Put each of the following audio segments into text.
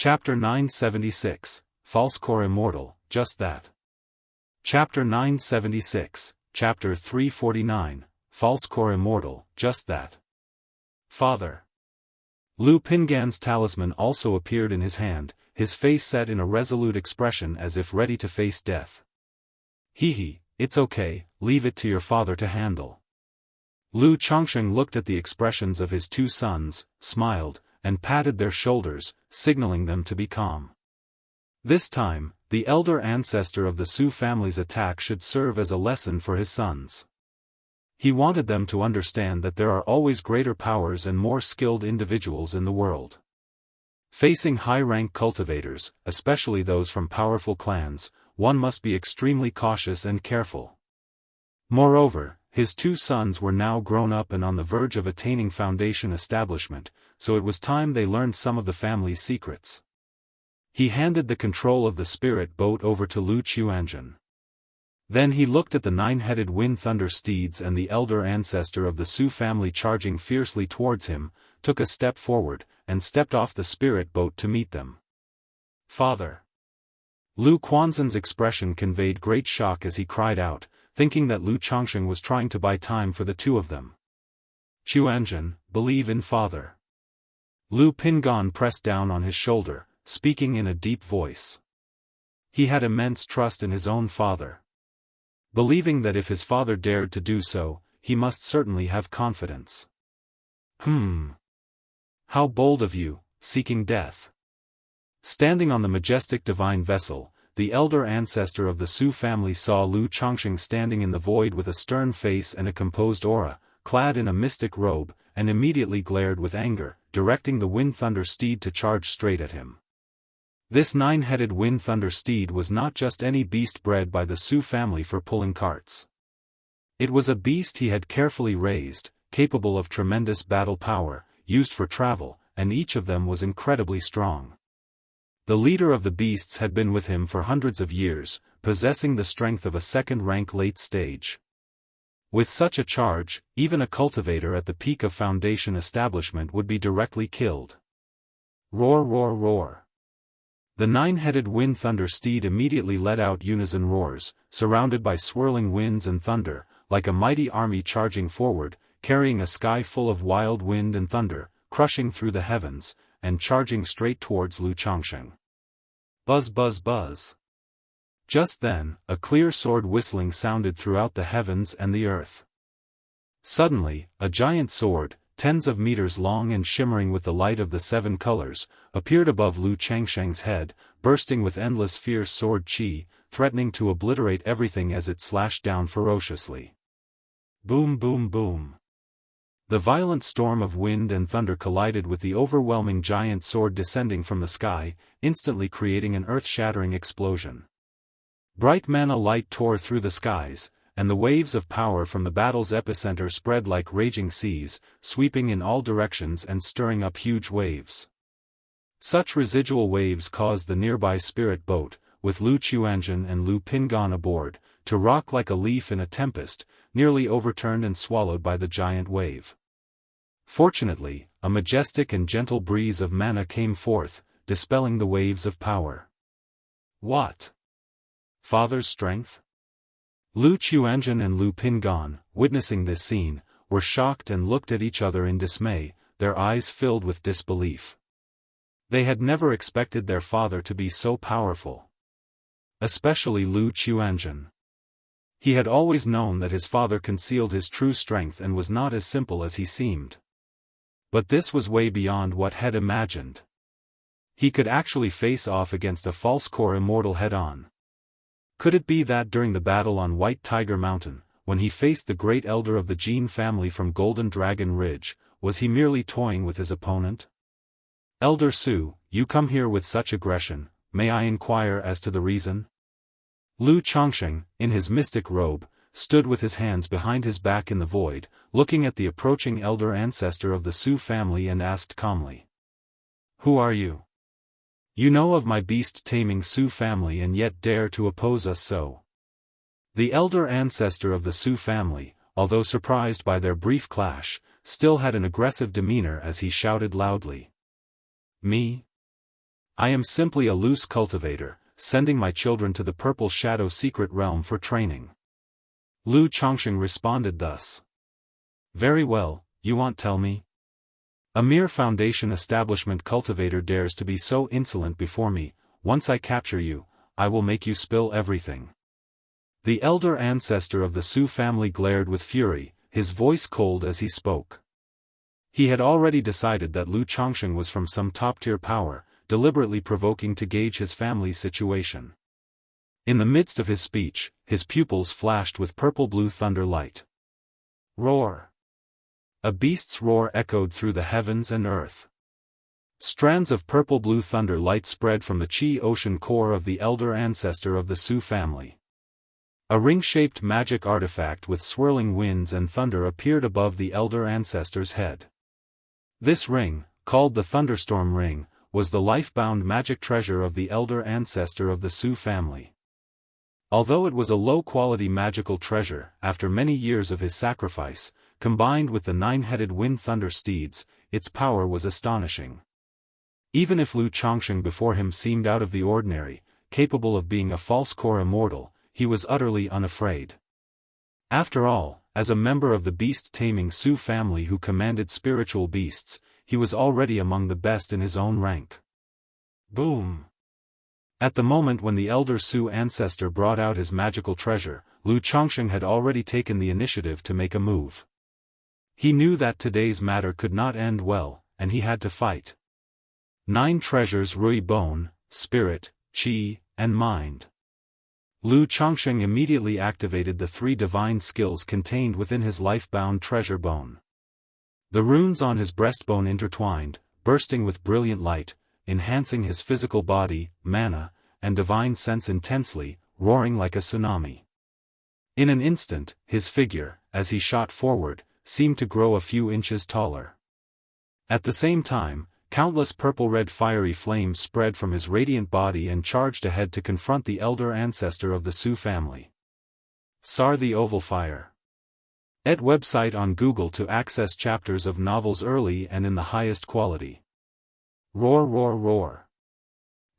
Chapter 976, False Core Immortal, just that. Chapter 976, Chapter 349, False Core Immortal, just that. Father. Lu Pingan's talisman also appeared in his hand, his face set in a resolute expression as if ready to face death. Hee, it's okay, leave it to your father to handle. Lu Changsheng looked at the expressions of his two sons, smiled, and patted their shoulders, signaling them to be calm. This time, the elder ancestor of the Su family's attack should serve as a lesson for his sons. He wanted them to understand that there are always greater powers and more skilled individuals in the world. Facing high-rank cultivators, especially those from powerful clans, one must be extremely cautious and careful. Moreover, his two sons were now grown up and on the verge of attaining foundation establishment, so it was time they learned some of the family's secrets. He handed the control of the spirit boat over to Lu Qiuanzhen. Then he looked at the nine-headed wind thunder steeds and the elder ancestor of the Su family charging fiercely towards him, took a step forward, and stepped off the spirit boat to meet them. Father. Lu Quanzhen's expression conveyed great shock as he cried out, thinking that Lu Changsheng was trying to buy time for the two of them. Qiuanzhen, believe in father. Lu Pingan pressed down on his shoulder, speaking in a deep voice. He had immense trust in his own father. Believing that if his father dared to do so, he must certainly have confidence. How bold of you, seeking death. Standing on the majestic divine vessel, the elder ancestor of the Su family saw Lu Changsheng standing in the void with a stern face and a composed aura, clad in a mystic robe, and immediately glared with anger, directing the wind thunder steed to charge straight at him. This nine-headed wind thunder steed was not just any beast bred by the Su family for pulling carts. It was a beast he had carefully raised, capable of tremendous battle power, used for travel, and each of them was incredibly strong. The leader of the beasts had been with him for hundreds of years, possessing the strength of a second-rank late stage. With such a charge, even a cultivator at the peak of foundation establishment would be directly killed. Roar, roar, roar. The nine-headed wind thunder steed immediately let out unison roars, surrounded by swirling winds and thunder, like a mighty army charging forward, carrying a sky full of wild wind and thunder, crushing through the heavens, and charging straight towards Lu Changsheng. Buzz, buzz, buzz. Just then, a clear sword whistling sounded throughout the heavens and the earth. Suddenly, a giant sword, tens of meters long and shimmering with the light of the seven colors, appeared above Lu Changsheng's head, bursting with endless fierce sword chi, threatening to obliterate everything as it slashed down ferociously. Boom, boom, boom. The violent storm of wind and thunder collided with the overwhelming giant sword descending from the sky, instantly creating an earth-shattering explosion. Bright mana light tore through the skies, and the waves of power from the battle's epicenter spread like raging seas, sweeping in all directions and stirring up huge waves. Such residual waves caused the nearby spirit boat, with Lu Qiuanzhen and Lu Pingan aboard, to rock like a leaf in a tempest, nearly overturned and swallowed by the giant wave. Fortunately, a majestic and gentle breeze of mana came forth, dispelling the waves of power. What? Father's strength? Lu Qiuanzhen and Lu Pingan, witnessing this scene, were shocked and looked at each other in dismay, their eyes filled with disbelief. They had never expected their father to be so powerful. Especially Lu Qiuanzhen. He had always known that his father concealed his true strength and was not as simple as he seemed. But this was way beyond what had imagined. He could actually face off against a false core immortal head-on. Could it be that during the battle on White Tiger Mountain, when he faced the great elder of the Jin family from Golden Dragon Ridge, was he merely toying with his opponent? Elder Su, you come here with such aggression, may I inquire as to the reason? Lu Changsheng, in his mystic robe, stood with his hands behind his back in the void, looking at the approaching elder ancestor of the Su family and asked calmly. Who are you? You know of my beast-taming Su family and yet dare to oppose us so. The elder ancestor of the Su family, although surprised by their brief clash, still had an aggressive demeanor as he shouted loudly. Me? I am simply a loose cultivator, sending my children to the Purple Shadow secret realm for training. Lu Chongqing responded thus. Very well, you won't tell me? A mere foundation establishment cultivator dares to be so insolent before me. Once I capture you, I will make you spill everything. The elder ancestor of the Su family glared with fury, his voice cold as he spoke. He had already decided that Lu Chongqing was from some top-tier power, deliberately provoking to gauge his family's situation. In the midst of his speech, his pupils flashed with purple-blue thunder light. Roar! A beast's roar echoed through the heavens and earth. Strands of purple-blue thunder light spread from the Qi ocean core of the elder ancestor of the Su family. A ring-shaped magic artifact with swirling winds and thunder appeared above the elder ancestor's head. This ring, called the Thunderstorm Ring, was the life-bound magic treasure of the elder ancestor of the Su family. Although it was a low-quality magical treasure, after many years of his sacrifice, combined with the 9-headed wind thunder steeds, its power was astonishing. Even if Lu Chongqing before him seemed out of the ordinary, capable of being a false-core immortal, he was utterly unafraid. After all, as a member of the beast-taming Su family who commanded spiritual beasts, he was already among the best in his own rank. Boom! At the moment when the elder Su ancestor brought out his magical treasure, Lu Chongqing had already taken the initiative to make a move. He knew that today's matter could not end well, and he had to fight. 9 treasures: Rui bone, spirit, qi, and mind. Lu Chongqing immediately activated the 3 divine skills contained within his life-bound treasure bone. The runes on his breastbone intertwined, bursting with brilliant light, enhancing his physical body, mana, and divine sense intensely, roaring like a tsunami. In an instant, his figure, as he shot forward, seemed to grow a few inches taller. At the same time, countless purple-red fiery flames spread from his radiant body and charged ahead to confront the elder ancestor of the Su family. Sar the Oval Fire. Et website on Google to access chapters of novels early and in the highest quality. Roar, roar, roar.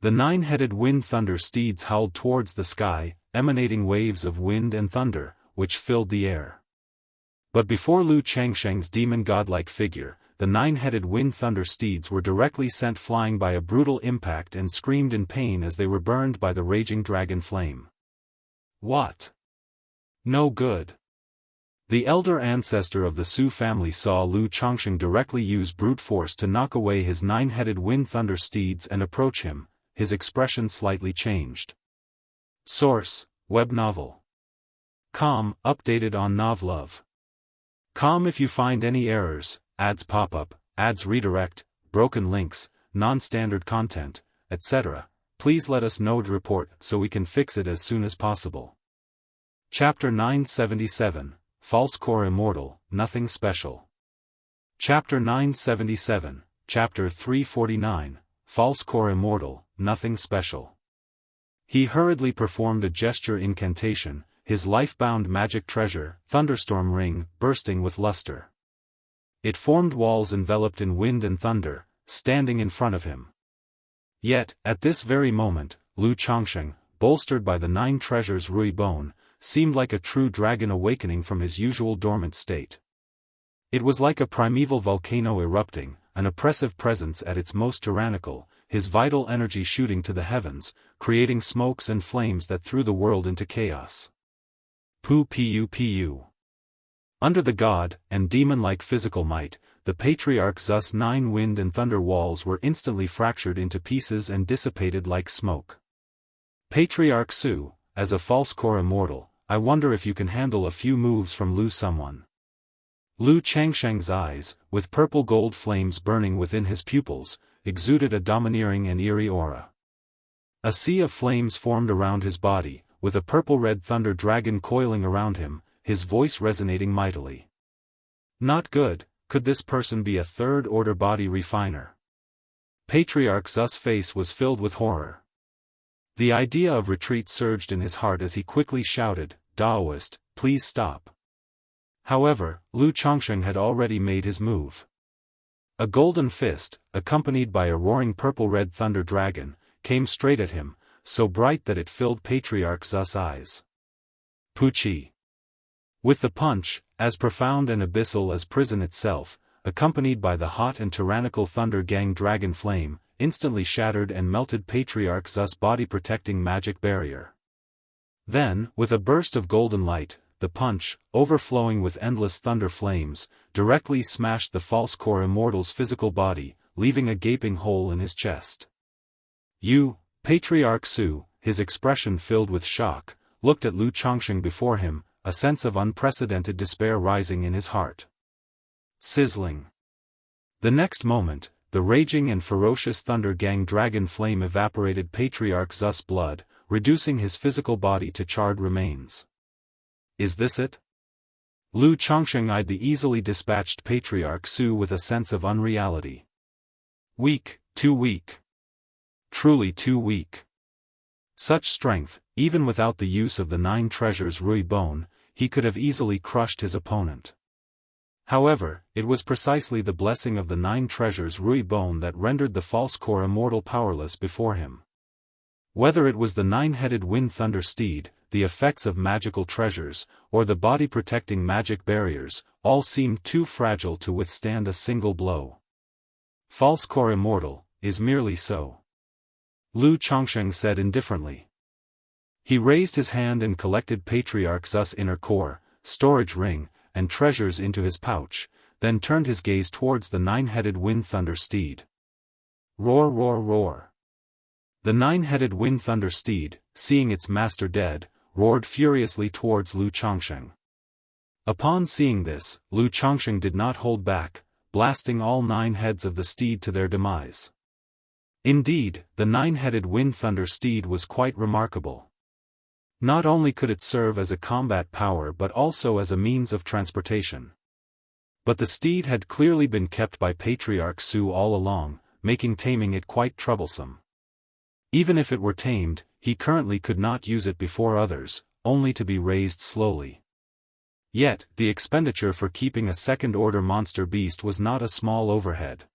The 9-headed wind thunder steeds howled towards the sky, emanating waves of wind and thunder, which filled the air. But before Lu Chongqing's demon godlike figure, the 9-headed wind thunder steeds were directly sent flying by a brutal impact and screamed in pain as they were burned by the raging dragon flame. What? No good. The elder ancestor of the Su family saw Lu Chongqing directly use brute force to knock away his 9-headed wind thunder steeds and approach him. His expression slightly changed. Source: Web Novel. Com, updated on Novlove. Com. If you find any errors, ads pop up, ads redirect, broken links, non-standard content, etc., please let us know to report so we can fix it as soon as possible. Chapter 977, False Core Immortal, Nothing Special. Chapter 977, Chapter 349, False Core Immortal, Nothing Special. He hurriedly performed a gesture incantation, his life-bound magic treasure, Thunderstorm Ring, bursting with luster. It formed walls enveloped in wind and thunder, standing in front of him. Yet, at this very moment, Lu Chongqing, bolstered by the 9 treasures Rui bone, seemed like a true dragon awakening from his usual dormant state. It was like a primeval volcano erupting, an oppressive presence at its most tyrannical, his vital energy shooting to the heavens, creating smokes and flames that threw the world into chaos. Pu. Under the god and demon-like physical might, the Patriarch Zeus' 9 wind and thunder walls were instantly fractured into pieces and dissipated like smoke. Patriarch Su, as a false core immortal, I wonder if you can handle a few moves from Lu someone. Lu Chongqing's eyes, with purple gold flames burning within his pupils, exuded a domineering and eerie aura. A sea of flames formed around his body, with a purple-red thunder dragon coiling around him, his voice resonating mightily. Not good. Could this person be a third-order body refiner? Patriarch Zeus' face was filled with horror. The idea of retreat surged in his heart as he quickly shouted, "Daoist, please stop." However, Lu Chongqing had already made his move. A golden fist, accompanied by a roaring purple-red thunder dragon, came straight at him, so bright that it filled Patriarch Zeus' eyes. Pucci. With the punch, as profound and abyssal as prison itself, accompanied by the hot and tyrannical thunder gang dragon flame, instantly shattered and melted Patriarch Zeus' body-protecting magic barrier. Then, with a burst of golden light, the punch, overflowing with endless thunder flames, directly smashed the false core Immortal's physical body, leaving a gaping hole in his chest. Patriarch Su, his expression filled with shock, looked at Lu Chongqing before him, a sense of unprecedented despair rising in his heart. Sizzling. The next moment, the raging and ferocious thunder gang dragon flame evaporated Patriarch Zeus' blood, reducing his physical body to charred remains. Is this it? Lu Chongqing eyed the easily dispatched Patriarch Su with a sense of unreality. Weak, too weak. Truly too weak. Such strength, even without the use of the 9 treasures Rui Bone, he could have easily crushed his opponent. However, it was precisely the blessing of the 9 treasures Rui Bone that rendered the false core Immortal powerless before him. Whether it was the 9-headed wind thunder steed, the effects of magical treasures, or the body-protecting magic barriers, all seemed too fragile to withstand a single blow. False core Immortal, is merely so. Lu Chongqing said indifferently. He raised his hand and collected Patriarch Zeus' inner core, storage ring, and treasures into his pouch, then turned his gaze towards the 9-headed wind thunder steed. Roar, roar, roar. The 9-headed wind thunder steed, seeing its master dead, roared furiously towards Lu Chongqing. Upon seeing this, Lu Chongqing did not hold back, blasting all 9 heads of the steed to their demise. Indeed, the 9-headed wind thunder steed was quite remarkable. Not only could it serve as a combat power but also as a means of transportation. But the steed had clearly been kept by Patriarch Su all along, making taming it quite troublesome. Even if it were tamed, he currently could not use it before others, only to be raised slowly. Yet, the expenditure for keeping a second-order monster beast was not a small overhead.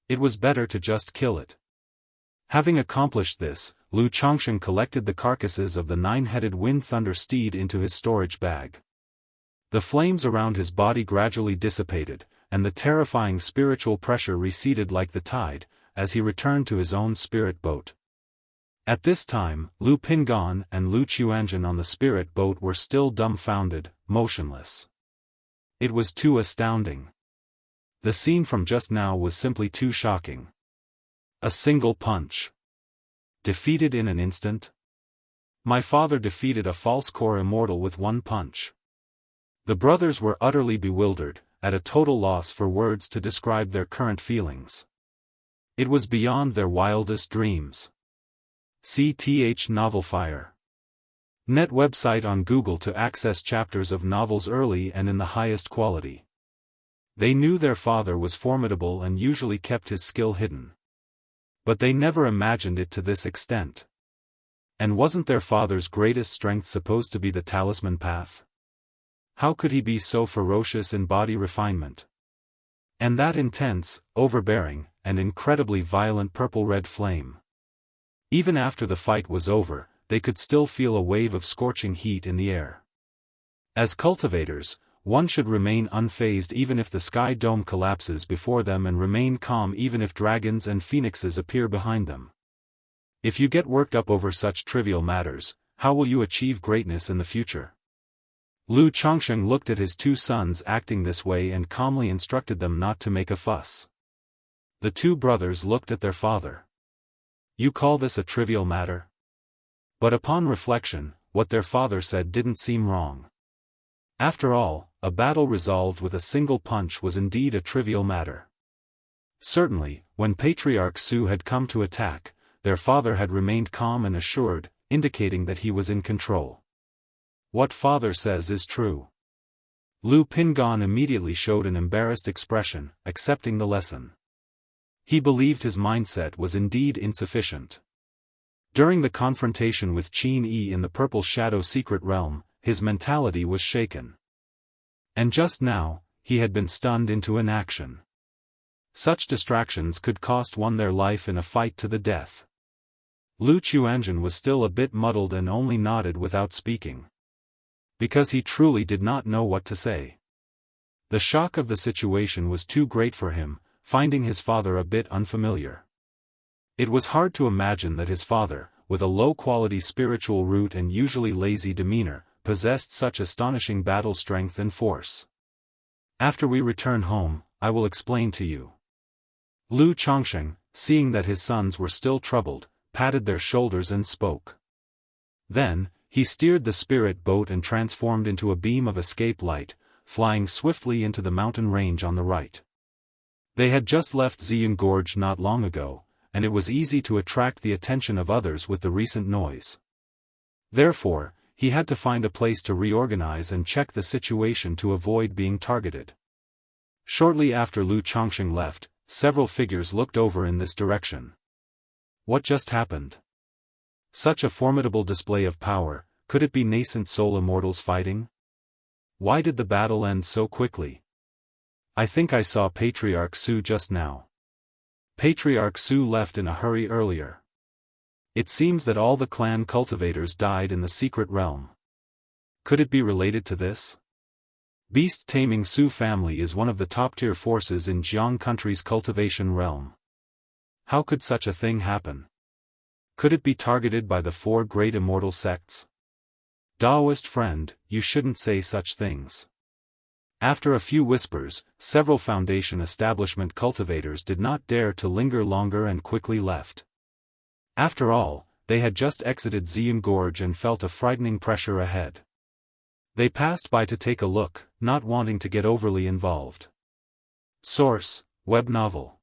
It was better to just kill it. Having accomplished this, Lu Chongqing collected the carcasses of the 9-headed wind thunder steed into his storage bag. The flames around his body gradually dissipated, and the terrifying spiritual pressure receded like the tide, as he returned to his own spirit boat. At this time, Lu Pingan and Lu Chuanjin on the spirit boat were still dumbfounded, motionless. It was too astounding. The scene from just now was simply too shocking. A single punch. Defeated in an instant? My father defeated a false core Immortal with 1 punch. The brothers were utterly bewildered, at a total loss for words to describe their current feelings. It was beyond their wildest dreams. CTH Novelfire. Net website on Google to access chapters of novels early and in the highest quality. They knew their father was formidable and usually kept his skill hidden. But they never imagined it to this extent. And wasn't their father's greatest strength supposed to be the talisman path? How could he be so ferocious in body refinement? And that intense, overbearing, and incredibly violent purple-red flame. Even after the fight was over, they could still feel a wave of scorching heat in the air. As cultivators, one should remain unfazed even if the sky dome collapses before them and remain calm even if dragons and phoenixes appear behind them. If you get worked up over such trivial matters, how will you achieve greatness in the future? Lu Chongqing looked at his 2 sons acting this way and calmly instructed them not to make a fuss. The 2 brothers looked at their father. You call this a trivial matter? But upon reflection, what their father said didn't seem wrong. After all, a battle resolved with a single punch was indeed a trivial matter. Certainly, when Patriarch Su had come to attack, their father had remained calm and assured, indicating that he was in control. What father says is true. Lu Pingan immediately showed an embarrassed expression, accepting the lesson. He believed his mindset was indeed insufficient. During the confrontation with Qin Yi in the Purple Shadow Secret Realm, his mentality was shaken. And just now, he had been stunned into inaction. Such distractions could cost one their life in a fight to the death. Lu Chuanzhen was still a bit muddled and only nodded without speaking. Because he truly did not know what to say. The shock of the situation was too great for him, finding his father a bit unfamiliar. It was hard to imagine that his father, with a low-quality spiritual root and usually lazy demeanor, possessed such astonishing battle strength and force. After we return home, I will explain to you. Lu Chongsheng, seeing that his sons were still troubled, patted their shoulders and spoke. Then, he steered the spirit boat and transformed into a beam of escape light, flying swiftly into the mountain range on the right. They had just left Ziyun Gorge not long ago, and it was easy to attract the attention of others with the recent noise. Therefore, he had to find a place to reorganize and check the situation to avoid being targeted. Shortly after Lu Chongsheng left, several figures looked over in this direction. What just happened? Such a formidable display of power, could it be nascent soul immortals fighting? Why did the battle end so quickly? I think I saw Patriarch Su just now. Patriarch Su left in a hurry earlier. It seems that all the clan cultivators died in the secret realm. Could it be related to this? Beast-taming Su family is one of the top-tier forces in Jianghu country's cultivation realm. How could such a thing happen? Could it be targeted by the 4 great immortal sects? Daoist friend, you shouldn't say such things. After a few whispers, several Foundation establishment cultivators did not dare to linger longer and quickly left. After all, they had just exited Ziyun Gorge and felt a frightening pressure ahead. They passed by to take a look, not wanting to get overly involved. Source: Web Novel.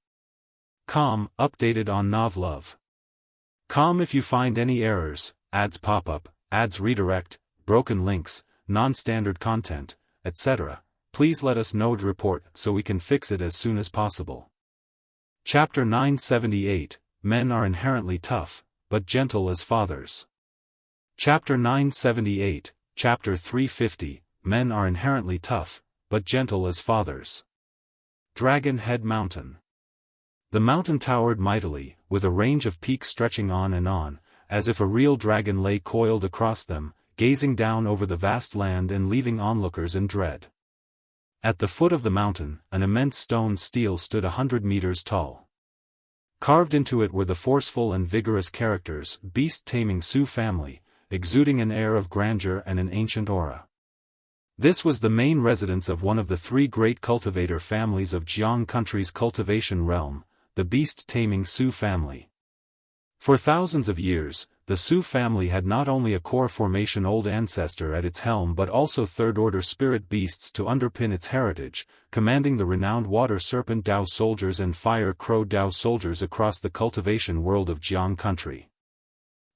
Com, updated on Novlove. Com. If you find any errors, ads pop up, ads redirect, broken links, non-standard content, etc., please let us know to report so we can fix it as soon as possible. Chapter 978, Men are inherently tough, but gentle as fathers. Chapter 978, Chapter 350, Men are inherently tough, but gentle as fathers. Dragon Head Mountain. The mountain towered mightily, with a range of peaks stretching on and on, as if a real dragon lay coiled across them, gazing down over the vast land and leaving onlookers in dread. At the foot of the mountain, an immense stone stele stood 100 meters tall. Carved into it were the forceful and vigorous characters, Beast-taming Su family, exuding an air of grandeur and an ancient aura. This was the main residence of one of the 3 great cultivator families of Jianghu country's cultivation realm, the Beast-taming Su family. For thousands of years, the Su family had not only a core formation old ancestor at its helm but also third-order spirit beasts to underpin its heritage, commanding the renowned water serpent Dao soldiers and fire crow Dao soldiers across the cultivation world of Jianghu country.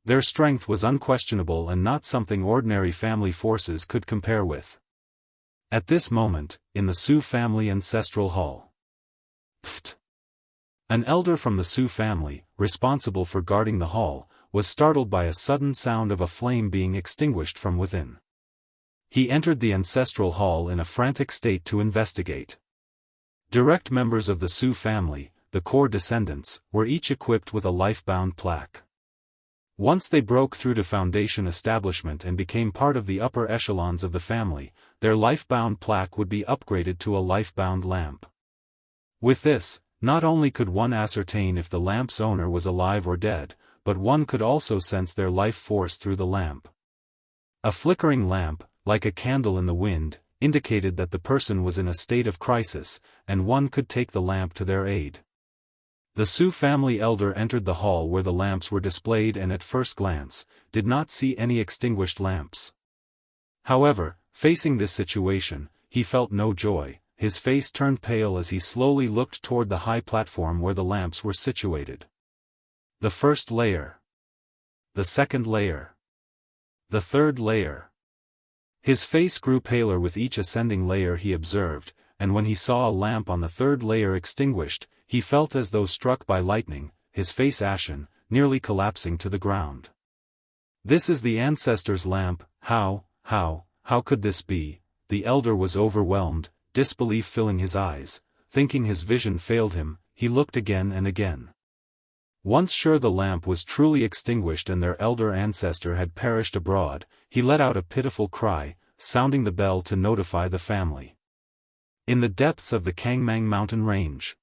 Their strength was unquestionable and not something ordinary family forces could compare with. At this moment, in the Su family ancestral hall. Pfft! An elder from the Su family, responsible for guarding the hall, was startled by a sudden sound of a flame being extinguished from within. He entered the ancestral hall in a frantic state to investigate. Direct members of the Su family, the core descendants, were each equipped with a life-bound plaque. Once they broke through to Foundation establishment and became part of the upper echelons of the family, their life-bound plaque would be upgraded to a life-bound lamp. With this, not only could one ascertain if the lamp's owner was alive or dead, but one could also sense their life force through the lamp. A flickering lamp, like a candle in the wind, indicated that the person was in a state of crisis, and one could take the lamp to their aid. The Su family elder entered the hall where the lamps were displayed and at first glance, did not see any extinguished lamps. However, facing this situation, he felt no joy. His face turned pale as he slowly looked toward the high platform where the lamps were situated. The first layer. The second layer. The third layer. His face grew paler with each ascending layer he observed, and when he saw a lamp on the third layer extinguished, he felt as though struck by lightning, his face ashen, nearly collapsing to the ground. This is the ancestor's lamp. How could this be? The elder was overwhelmed, disbelief filling his eyes, thinking his vision failed him. he looked again and again. Once sure the lamp was truly extinguished and their elder ancestor had perished abroad, he let out a pitiful cry, sounding the bell to notify the family. In the depths of the Kangmang mountain range,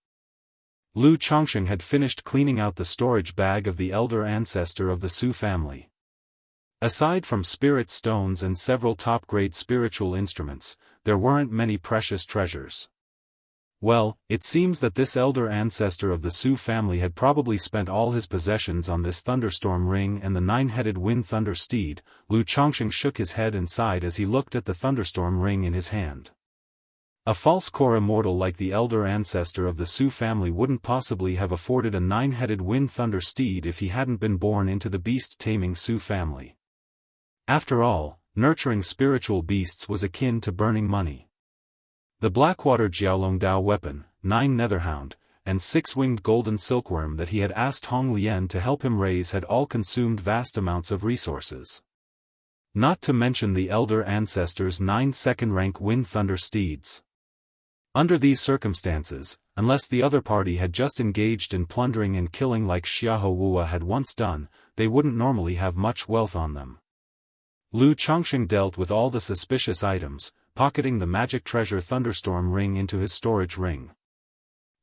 Lu Chongsheng had finished cleaning out the storage bag of the elder ancestor of the Su family. Aside from spirit stones and several top-grade spiritual instruments, there weren't many precious treasures. Well, it seems that this elder ancestor of the Su family had probably spent all his possessions on this thunderstorm ring and the nine-headed wind thunder steed. Lu Chongsheng shook his head and sighed as he looked at the thunderstorm ring in his hand. A false core immortal like the elder ancestor of the Su family wouldn't possibly have afforded a nine-headed wind thunder steed if he hadn't been born into the beast-taming Su family. After all, nurturing spiritual beasts was akin to burning money. The Blackwater Jiaolongdao weapon, 9 Netherhound, and 6-winged golden silkworm that he had asked Hong Lian to help him raise had all consumed vast amounts of resources. Not to mention the elder ancestor's 9 second-rank wind thunder steeds. Under these circumstances, unless the other party had just engaged in plundering and killing like Xiahou Wua had once done, they wouldn't normally have much wealth on them. Lu Chongsheng dealt with all the suspicious items, pocketing the magic treasure thunderstorm ring into his storage ring.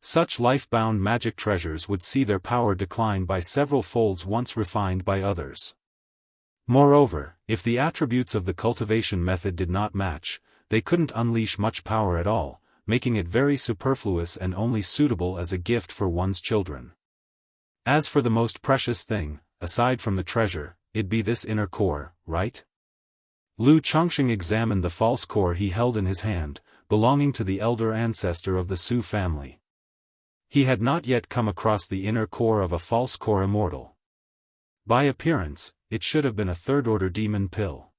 Such life-bound magic treasures would see their power decline by several folds once refined by others. Moreover, if the attributes of the cultivation method did not match, they couldn't unleash much power at all, making it very superfluous and only suitable as a gift for one's children. As for the most precious thing, aside from the treasure, it'd be this inner core, right? Lu Chongsheng examined the false core he held in his hand, belonging to the elder ancestor of the Su family. He had not yet come across the inner core of a false core immortal. By appearance, it should have been a third-order demon pill.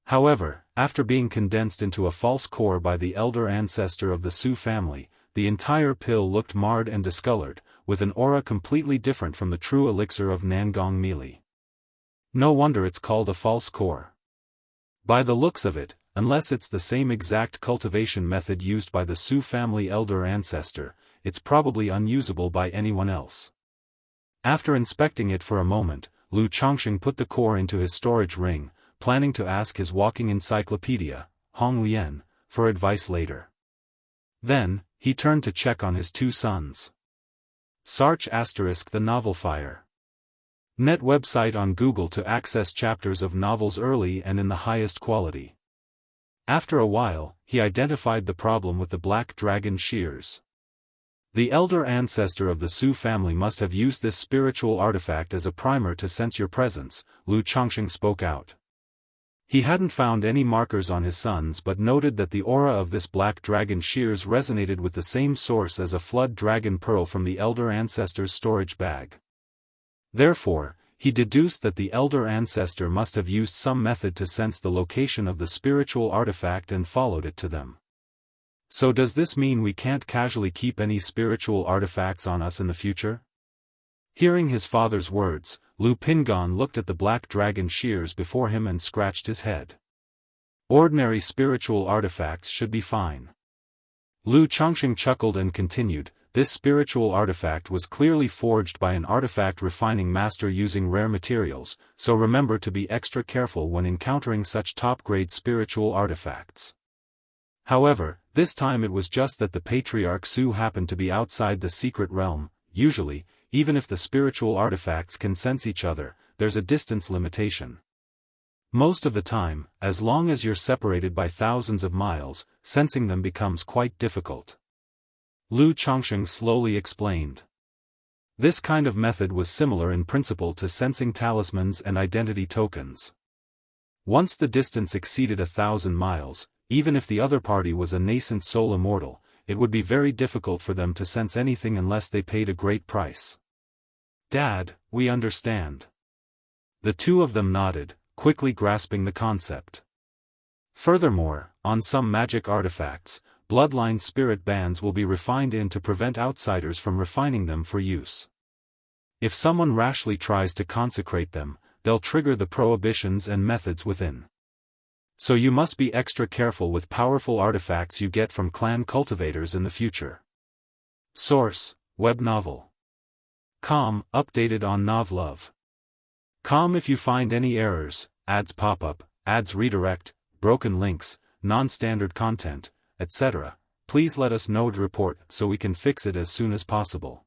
However, after being condensed into a false core by the elder ancestor of the Su family, the entire pill looked marred and discolored, with an aura completely different from the true elixir of Nangong Meili. No wonder it's called a false core. By the looks of it, unless it's the same exact cultivation method used by the Su family elder ancestor, it's probably unusable by anyone else. After inspecting it for a moment, Lu Chongsheng put the core into his storage ring, planning to ask his walking encyclopedia, Hong Lian, for advice later. Then, he turned to check on his 2 sons. Sarch * the Novel Fire. Net website on Google to access chapters of novels early and in the highest quality. After a while, he identified the problem with the black dragon shears. The elder ancestor of the Su family must have used this spiritual artifact as a primer to sense your presence, Lu Chongsheng spoke out. He hadn't found any markers on his sons but noted that the aura of this black dragon shears resonated with the same source as a flood dragon pearl from the elder ancestor's storage bag. Therefore, he deduced that the elder ancestor must have used some method to sense the location of the spiritual artifact and followed it to them. So does this mean we can't casually keep any spiritual artifacts on us in the future? Hearing his father's words, Lu Pingon looked at the black dragon shears before him and scratched his head. Ordinary spiritual artifacts should be fine. Lu Chongsheng chuckled and continued, this spiritual artifact was clearly forged by an artifact refining master using rare materials, so remember to be extra careful when encountering such top-grade spiritual artifacts. However, this time it was just that the Patriarch Su happened to be outside the secret realm. Usually, even if the spiritual artifacts can sense each other, there's a distance limitation. Most of the time, as long as you're separated by thousands of miles, sensing them becomes quite difficult. Lu Chongsheng slowly explained. This kind of method was similar in principle to sensing talismans and identity tokens. Once the distance exceeded 1,000 miles, even if the other party was a nascent soul immortal, it would be very difficult for them to sense anything unless they paid a great price. Dad, we understand. The 2 of them nodded, quickly grasping the concept. Furthermore, on some magic artifacts, bloodline spirit bands will be refined in to prevent outsiders from refining them for use. If someone rashly tries to consecrate them, they'll trigger the prohibitions and methods within. So you must be extra careful with powerful artifacts you get from clan cultivators in the future. Source: web novel. Com, updated on Novlove. Com. If you find any errors, ads pop up, ads redirect, broken links, non-standard content, etc., please let us know to report so we can fix it as soon as possible.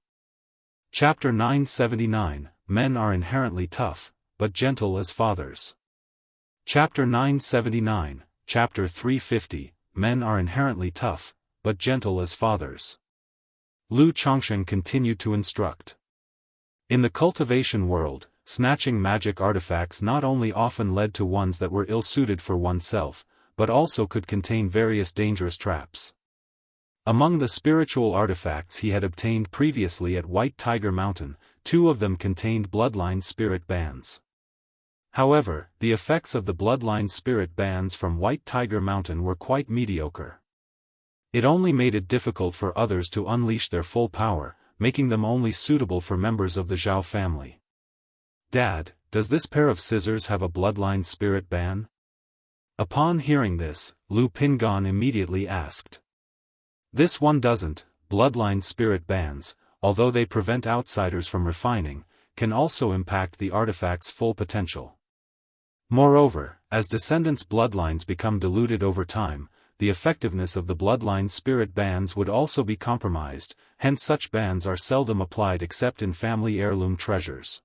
Chapter 979, Men are inherently tough, but gentle as fathers. Chapter 979, Chapter 350, Men are inherently tough, but gentle as fathers. Lu Chongsheng continued to instruct. In the cultivation world, snatching magic artifacts not only often led to ones that were ill-suited for oneself, but also could contain various dangerous traps. Among the spiritual artifacts he had obtained previously at White Tiger Mountain, 2 of them contained bloodline spirit bands. However, the effects of the bloodline spirit bands from White Tiger Mountain were quite mediocre. It only made it difficult for others to unleash their full power, making them only suitable for members of the Zhao family. Dad, does this pair of scissors have a bloodline spirit ban? Upon hearing this, Lu Pingan immediately asked. This one doesn't. Bloodline spirit bands, although they prevent outsiders from refining, can also impact the artifact's full potential. Moreover, as descendants' bloodlines become diluted over time, the effectiveness of the bloodline spirit bands would also be compromised, hence such bands are seldom applied except in family heirloom treasures.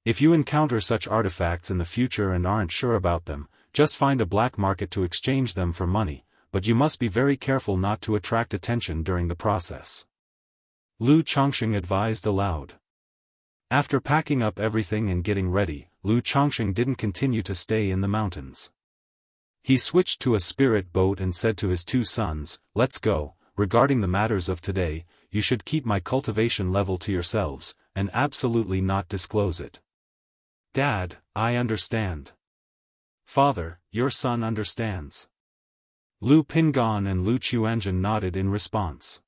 If you encounter such artifacts in the future and aren't sure about them, just find a black market to exchange them for money, but you must be very careful not to attract attention during the process. Lu Chongsheng advised aloud. After packing up everything and getting ready, Lu Chongsheng didn't continue to stay in the mountains. He switched to a spirit boat and said to his 2 sons, "Let's go. Regarding the matters of today, you should keep my cultivation level to yourselves, and absolutely not disclose it." Dad, I understand. Father, your son understands. Lu Pingan and Lu Chuanzhen nodded in response.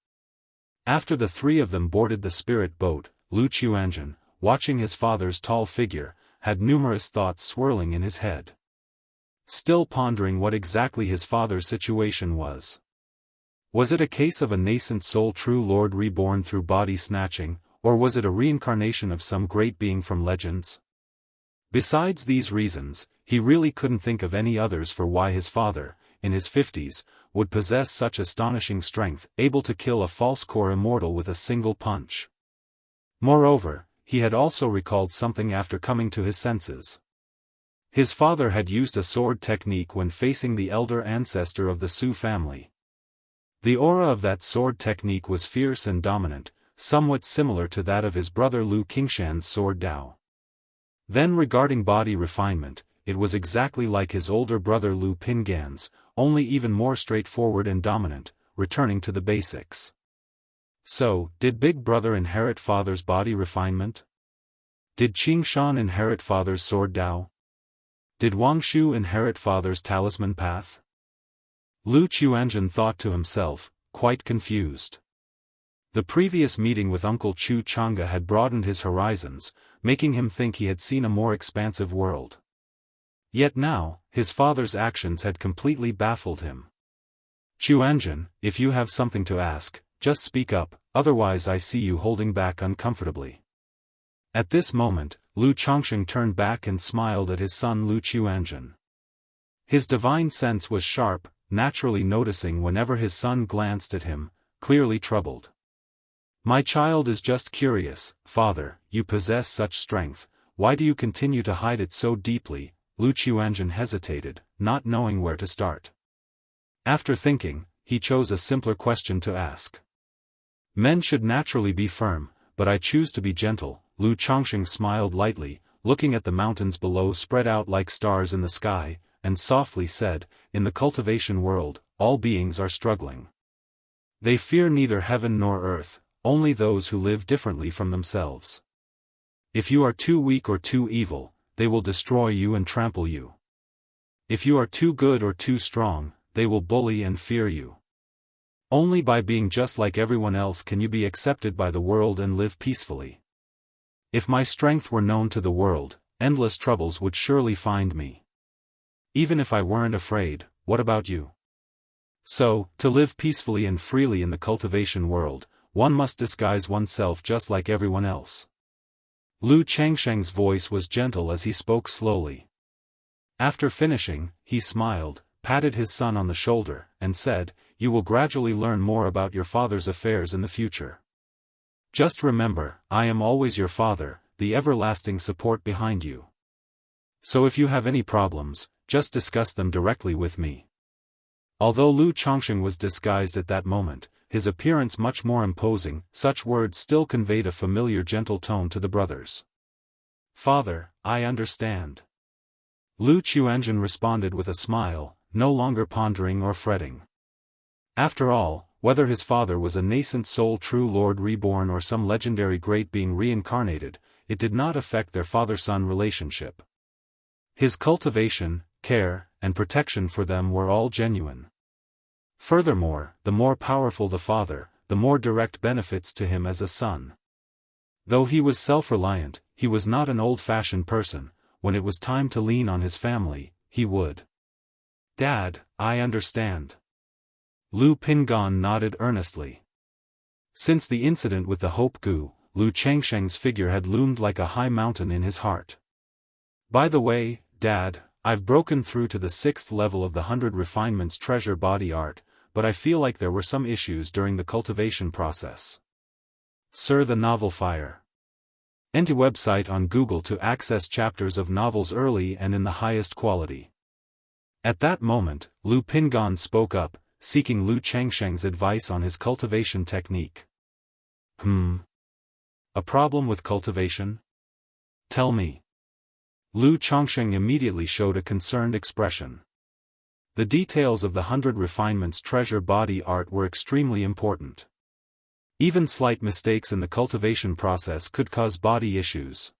After the 3 of them boarded the spirit boat, Lu Chuanzhen, watching his father's tall figure, had numerous thoughts swirling in his head. Still pondering what exactly his father's situation was. Was it a case of a nascent soul true lord reborn through body snatching, or was it a reincarnation of some great being from legends? Besides these reasons, he really couldn't think of any others for why his father, in his 50s, would possess such astonishing strength, able to kill a false core immortal with a single punch. Moreover, he had also recalled something after coming to his senses. His father had used a sword technique when facing the elder ancestor of the Su family. The aura of that sword technique was fierce and dominant, somewhat similar to that of his brother Lu Qingshan's sword Dao. Then regarding body refinement, it was exactly like his older brother Lu Pingan's, only even more straightforward and dominant, returning to the basics. So, did Big Brother inherit father's body refinement? Did Qingshan inherit father's sword Dao? Did Wangshu inherit father's talisman path? Lu Chuanzhen thought to himself, quite confused. The previous meeting with Uncle Chu Chang'e had broadened his horizons, making him think he had seen a more expansive world. Yet now, his father's actions had completely baffled him. Chuanzhen, if you have something to ask, just speak up, otherwise I see you holding back uncomfortably. At this moment, Lu Chongsheng turned back and smiled at his son Lu Chuanzhen. His divine sense was sharp, naturally noticing whenever his son glanced at him, clearly troubled. My child is just curious, father, you possess such strength, why do you continue to hide it so deeply? Lu Chuanzhen hesitated, not knowing where to start. After thinking, he chose a simpler question to ask. Men should naturally be firm, but I choose to be gentle. Lu Chongsheng smiled lightly, looking at the mountains below spread out like stars in the sky, and softly said, in the cultivation world, all beings are struggling. They fear neither heaven nor earth, only those who live differently from themselves. If you are too weak or too evil, they will destroy you and trample you. If you are too good or too strong, they will bully and fear you. Only by being just like everyone else can you be accepted by the world and live peacefully. If my strength were known to the world, endless troubles would surely find me. Even if I weren't afraid, what about you? So, to live peacefully and freely in the cultivation world, one must disguise oneself just like everyone else. Lu Changsheng's voice was gentle as he spoke slowly. After finishing, he smiled, patted his son on the shoulder, and said, "You will gradually learn more about your father's affairs in the future. Just remember, I am always your father, the everlasting support behind you. So if you have any problems, just discuss them directly with me." Although Lu Changsheng was disguised at that moment, his appearance much more imposing, such words still conveyed a familiar gentle tone to the brothers. "Father, I understand." Lu Chuanzhen responded with a smile, no longer pondering or fretting. After all, whether his father was a nascent soul true lord reborn or some legendary great being reincarnated, it did not affect their father-son relationship. His cultivation, care, and protection for them were all genuine. Furthermore, the more powerful the father, the more direct benefits to him as a son. Though he was self-reliant, he was not an old-fashioned person. When it was time to lean on his family, he would. "Dad, I understand." Lu Pingan nodded earnestly. Since the incident with the Hope Gu, Lu Changsheng's figure had loomed like a high mountain in his heart. "By the way, Dad, I've broken through to the 6th level of the 100 Refinements Treasure Body Art, but I feel like there were some issues during the cultivation process." Sir, the novel Fire. Enter website on Google to access chapters of novels early and in the highest quality. At that moment, Lu Pingan spoke up, seeking Lu Changsheng's advice on his cultivation technique. A problem with cultivation? Tell me. Lu Changsheng immediately showed a concerned expression. The details of the 100 Refinements Treasure Body Art were extremely important. Even slight mistakes in the cultivation process could cause body issues.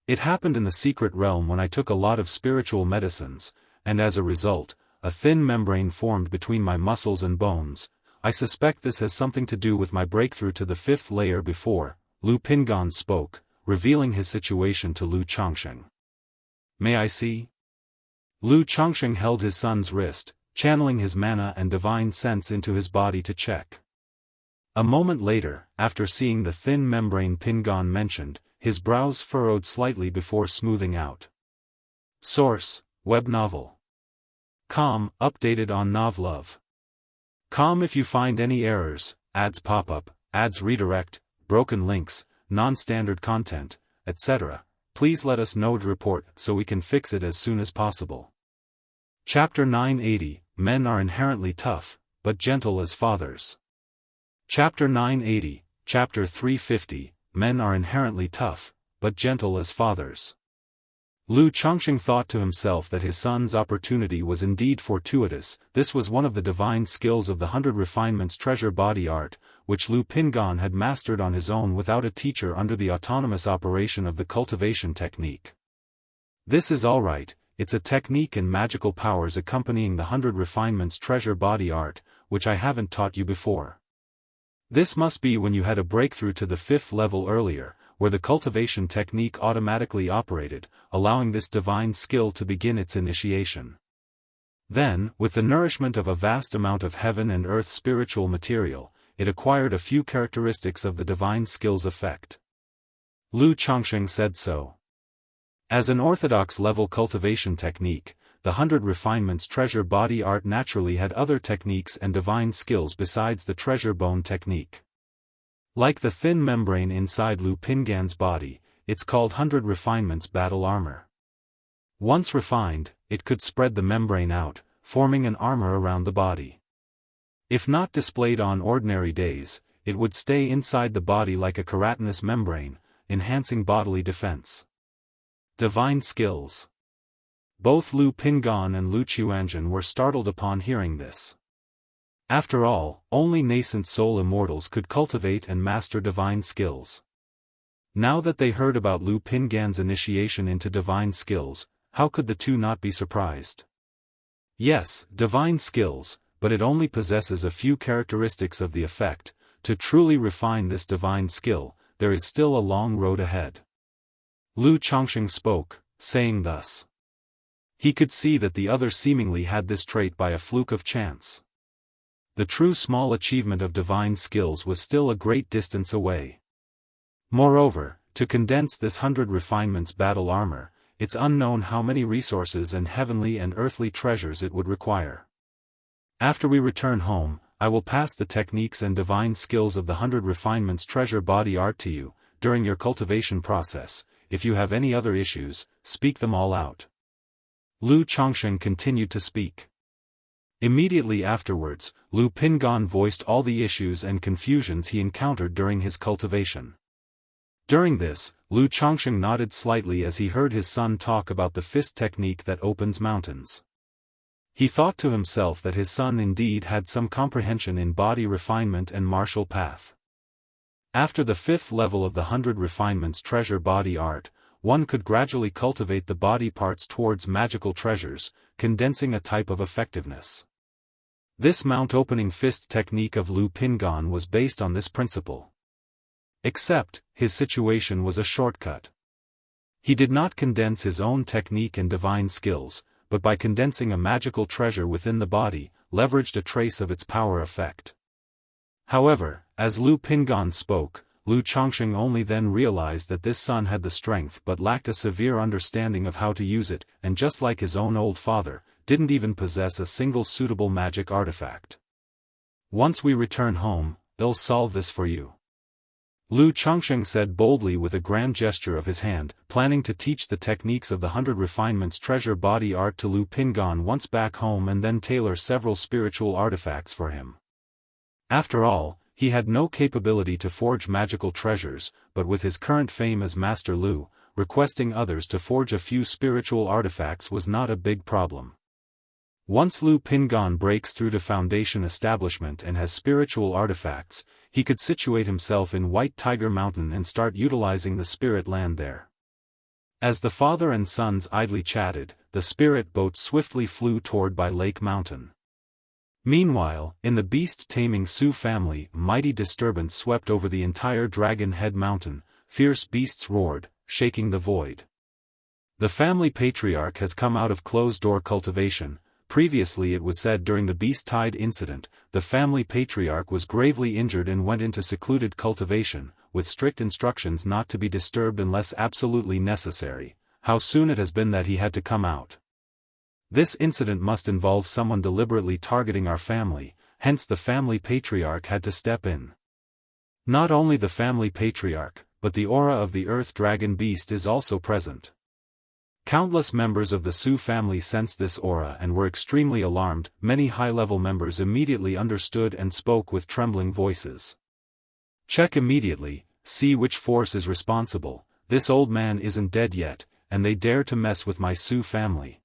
It happened in the secret realm when I took a lot of spiritual medicines, and as a result, a thin membrane formed between my muscles and bones. I suspect this has something to do with my breakthrough to the 5th layer before. Lu Pingan spoke, revealing his situation to Lu Changsheng. "May I see?" Lu Changsheng held his son's wrist, channeling his mana and divine sense into his body to check. A moment later, after seeing the thin membrane Pingan mentioned, his brows furrowed slightly before smoothing out. Source: Web Novel. Com, updated on Novlove. Com. If you find any errors, ads pop up, ads redirect, broken links, non-standard content, etc., please let us know to report so we can fix it as soon as possible. Chapter 980, Men are inherently tough, but gentle as fathers. Chapter 980, Chapter 350, Men are inherently tough, but gentle as fathers. Lu Changsheng thought to himself that his son's opportunity was indeed fortuitous. This was one of the divine skills of the 100 Refinements Treasure Body Art, which Lu Pingan had mastered on his own without a teacher under the autonomous operation of the cultivation technique. This is alright, it's a technique and magical powers accompanying the 100 Refinements Treasure Body Art, which I haven't taught you before. This must be when you had a breakthrough to the 5th level earlier, where the cultivation technique automatically operated, allowing this divine skill to begin its initiation. Then, with the nourishment of a vast amount of heaven and earth spiritual material, it acquired a few characteristics of the divine skill's effect. Lu Changsheng said so. As an orthodox level cultivation technique, the 100 Refinements Treasure Body Art naturally had other techniques and divine skills besides the treasure bone technique. Like the thin membrane inside Lu Pingan's body, it's called 100 Refinements Battle Armor. Once refined, it could spread the membrane out, forming an armor around the body. If not displayed on ordinary days, it would stay inside the body like a keratinous membrane, enhancing bodily defense. Divine skills. Both Lu Pingan and Lu Chuanzhen were startled upon hearing this. After all, only nascent soul immortals could cultivate and master divine skills. Now that they heard about Lu Pingan's initiation into divine skills, how could the two not be surprised? Yes, divine skills, but it only possesses a few characteristics of the effect. To truly refine this divine skill, there is still a long road ahead. Lu Changsheng spoke, saying thus. He could see that the other seemingly had this trait by a fluke of chance. the true small achievement of divine skills was still a great distance away. Moreover, to condense this 100 refinements battle armor, it's unknown how many resources and heavenly and earthly treasures it would require. After we return home, I will pass the techniques and divine skills of the 100 refinements treasure body art to you. During your cultivation process, if you have any other issues, speak them all out. Lu Chongsheng continued to speak. Immediately afterwards, Lu Pingan voiced all the issues and confusions he encountered during his cultivation. During this, Lu Chongsheng nodded slightly as he heard his son talk about the fist technique that opens mountains. He thought to himself that his son indeed had some comprehension in body refinement and martial path. After the 5th level of the 100 refinements treasure body art, one could gradually cultivate the body parts towards magical treasures, condensing a type of effectiveness. This mount-opening fist technique of Lu Pingan was based on this principle. Except, his situation was a shortcut. He did not condense his own technique and divine skills, but by condensing a magical treasure within the body, leveraged a trace of its power effect. However, as Lu Pingan spoke, Lu Chongsheng only then realized that this son had the strength but lacked a severe understanding of how to use it, and just like his own old father, didn't even possess a single suitable magic artifact. Once we return home, they'll solve this for you. Lu Chongsheng said boldly with a grand gesture of his hand, planning to teach the techniques of the 100 refinements treasure body art to Lu Pingan once back home and then tailor several spiritual artifacts for him. After all, he had no capability to forge magical treasures, but with his current fame as Master Lu, requesting others to forge a few spiritual artifacts was not a big problem. Once Lu Pingan breaks through to Foundation establishment and has spiritual artifacts, he could situate himself in White Tiger Mountain and start utilizing the spirit land there. As the father and sons idly chatted, the spirit boat swiftly flew toward By Lake Mountain. Meanwhile, in the beast-taming Sioux family, mighty disturbance swept over the entire Dragon Head Mountain. Fierce beasts roared, shaking the void. The family patriarch has come out of closed-door cultivation. Previously it was said during the Beast Tide incident, the family patriarch was gravely injured and went into secluded cultivation, with strict instructions not to be disturbed unless absolutely necessary. How soon it has been that he had to come out. This incident must involve someone deliberately targeting our family, hence the family patriarch had to step in. Not only the family patriarch, but the aura of the earth dragon beast is also present. Countless members of the Sioux family sensed this aura and were extremely alarmed. Many high-level members immediately understood and spoke with trembling voices. Check immediately, see which force is responsible. This old man isn't dead yet, and they dare to mess with my Sioux family.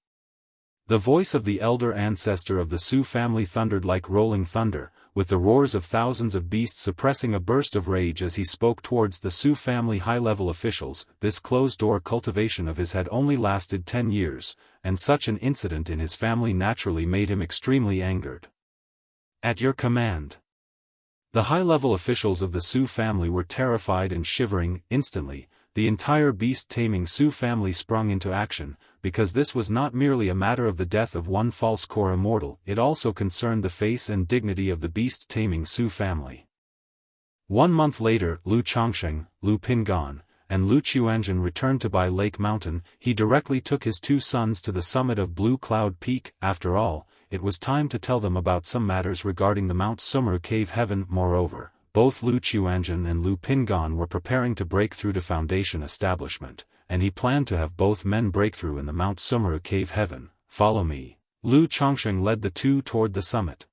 The voice of the elder ancestor of the Sioux family thundered like rolling thunder, with the roars of thousands of beasts suppressing a burst of rage as he spoke towards the Sioux family high-level officials. This closed-door cultivation of his had only lasted 10 years, and such an incident in his family naturally made him extremely angered. At your command. The high-level officials of the Sioux family were terrified and shivering. Instantly, the entire beast-taming Sioux family sprung into action, because this was not merely a matter of the death of one false core immortal, it also concerned the face and dignity of the beast-taming Sioux family. 1 month later, Lu Chongsheng, Lu Pingan, and Lu Qiuanzhen returned to By Lake Mountain. He directly took his 2 sons to the summit of Blue Cloud Peak. After all, it was time to tell them about some matters regarding the Mount Summer Cave Heaven. Moreover, both Lu Qiuanzhen and Lu Pingan were preparing to break through to Foundation establishment, and he planned to have both men break through in the Mount Summer Cave Heaven. Follow me. Lu Chongsheng led the 2 toward the summit.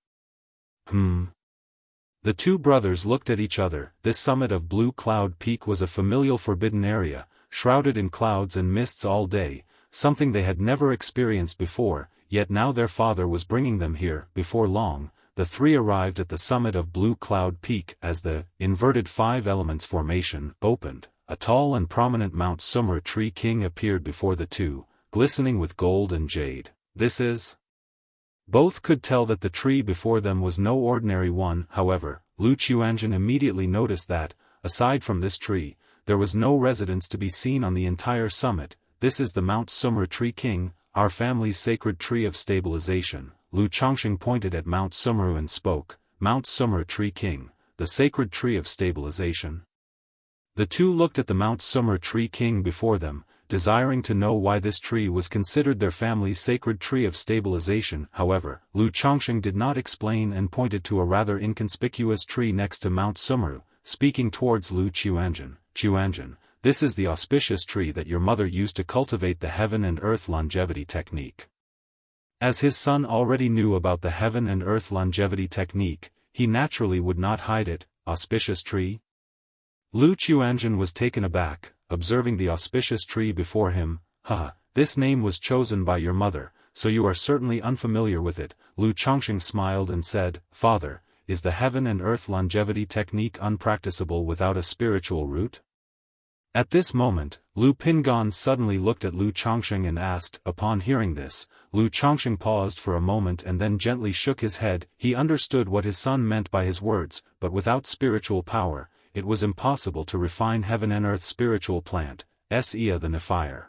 The 2 brothers looked at each other. This summit of Blue Cloud Peak was a familial forbidden area, shrouded in clouds and mists all day, something they had never experienced before, yet now their father was bringing them here. Before long, the 3 arrived at the summit of Blue Cloud Peak. As the inverted 5 elements formation opened, a tall and prominent Mount Summer Tree King appeared before the 2, glistening with gold and jade. This is... Both could tell that the tree before them was no ordinary one. However, Lu Qiuanzhen immediately noticed that, aside from this tree, there was no residence to be seen on the entire summit. This is the Mount Summer Tree King, our family's sacred tree of stabilization. Lu Chongsheng pointed at Mount Summer and spoke, Mount Sumra Tree King, the sacred tree of stabilization. The two looked at the Mount Sumra Tree King before them, desiring to know why this tree was considered their family's sacred tree of stabilization. However, Lu Chongqing did not explain and pointed to a rather inconspicuous tree next to Mount Sumru, speaking towards Lu Chuanjin. Chuanjin, this is the auspicious tree that your mother used to cultivate the heaven and earth longevity technique. As his son already knew about the heaven and earth longevity technique, he naturally would not hide it. Auspicious tree? Lu Chuanjin was taken aback, observing the auspicious tree before him. Haha, this name was chosen by your mother, so you are certainly unfamiliar with it. Lu Chongqing smiled and said, Father, is the heaven and earth longevity technique unpracticable without a spiritual root? At this moment, Lu Pingan suddenly looked at Lu Chongqing and asked. Upon hearing this, Lu Chongqing paused for a moment and then gently shook his head. He understood what his son meant by his words, but without spiritual power, it was impossible to refine heaven and earth spiritual plant, Sia the Nephire.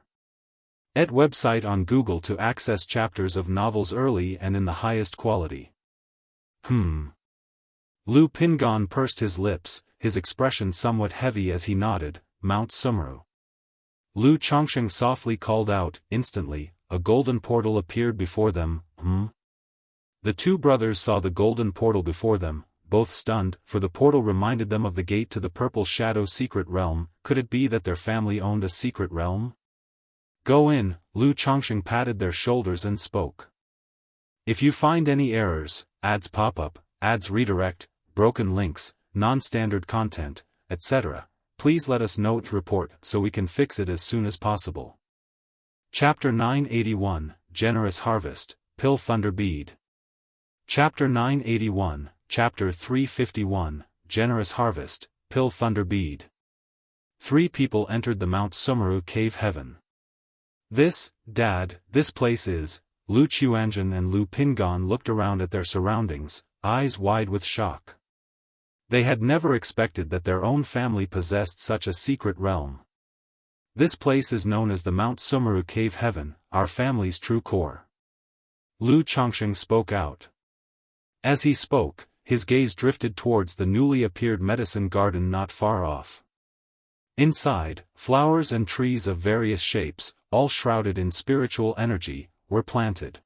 Et website on Google to access chapters of novels early and in the highest quality. Lu Pingan pursed his lips, his expression somewhat heavy as he nodded. Mount Sumru. Lu Chongqing softly called out. Instantly, a golden portal appeared before them. The two brothers saw the golden portal before them, both stunned, for the portal reminded them of the gate to the Purple Shadow secret realm. Could it be that their family owned a secret realm? Go in, Lu Chongqing patted their shoulders and spoke. If you find any errors, ads pop up, ads redirect, broken links, non-standard content, etc., please let us know to report so we can fix it as soon as possible. Chapter 981, Generous Harvest, Pill Thunder Bead. Chapter 981, Chapter 351, Generous Harvest, Pill Thunder Bead. Three people entered the Mount Sumru cave heaven. This place is. Lu Chuanjin and Lu Pingan looked around at their surroundings, eyes wide with shock. They had never expected that their own family possessed such a secret realm. This place is known as the Mount Sumru Cave Heaven, our family's true core. Lu Chongqing spoke out. As he spoke, his gaze drifted towards the newly appeared medicine garden not far off. Inside, flowers and trees of various shapes, all shrouded in spiritual energy, were planted.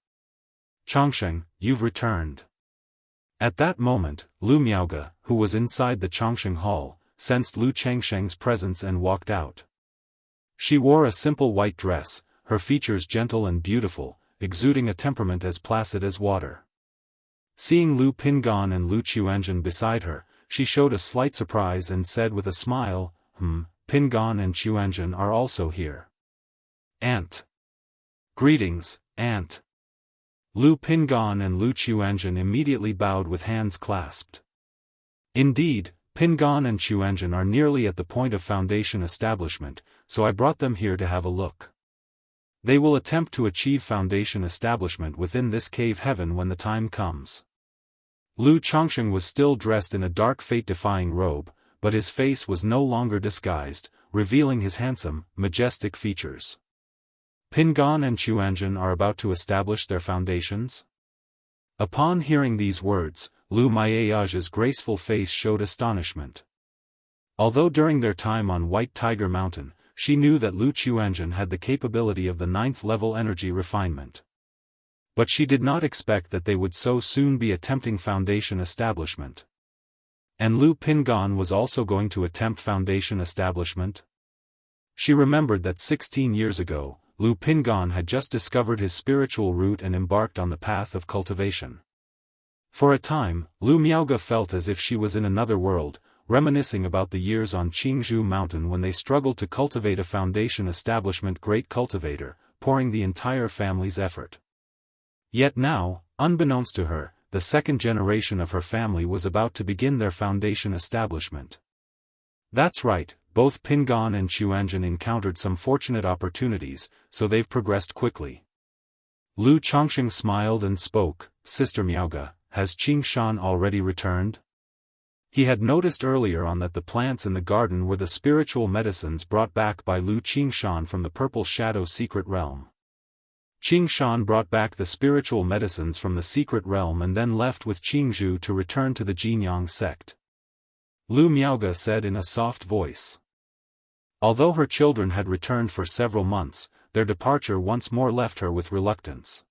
Chongqing, you've returned. At that moment, Lu Miaoge, who was inside the Chongqing hall, sensed Lu Changsheng's presence and walked out. She wore a simple white dress, her features gentle and beautiful, exuding a temperament as placid as water. Seeing Lu Pingan and Lu Chuanjin beside her, she showed a slight surprise and said with a smile, Pingan and Chuanjin are also here. Aunt. Greetings, Aunt. Lu Pingan and Lu Chuanjin immediately bowed with hands clasped. Indeed, Pingan and Chuanjin are nearly at the point of foundation establishment, so I brought them here to have a look. They will attempt to achieve foundation establishment within this cave heaven when the time comes. Lu Chongqing was still dressed in a dark fate-defying robe, but his face was no longer disguised, revealing his handsome, majestic features. Pingan and Chuanjin are about to establish their foundations? Upon hearing these words, Lu Miaoge's graceful face showed astonishment. Although during their time on White Tiger Mountain, she knew that Lu Chuanjin had the capability of the 9th level energy refinement. But she did not expect that they would so soon be attempting foundation establishment. And Lu Pingan was also going to attempt foundation establishment? She remembered that 16 years ago, Lu Pingan had just discovered his spiritual root and embarked on the path of cultivation. For a time, Lu Miaoge felt as if she was in another world, reminiscing about the years on Jianghu Mountain when they struggled to cultivate a foundation establishment. Great cultivator, pouring the entire family's effort. Yet now, unbeknownst to her, the second generation of her family was about to begin their foundation establishment. That's right, both Pingan and Chuanjin encountered some fortunate opportunities, so they've progressed quickly. Lu Chongqing smiled and spoke, Sister Miaoge, has Qingshan already returned? He had noticed earlier on that the plants in the garden were the spiritual medicines brought back by Lu Qingshan from the Purple Shadow secret realm. Qing Shan brought back the spiritual medicines from the secret realm and then left with Qingzhu to return to the Jianghu sect. Lu Miaoge said in a soft voice. Although her children had returned for several months, their departure once more left her with reluctance.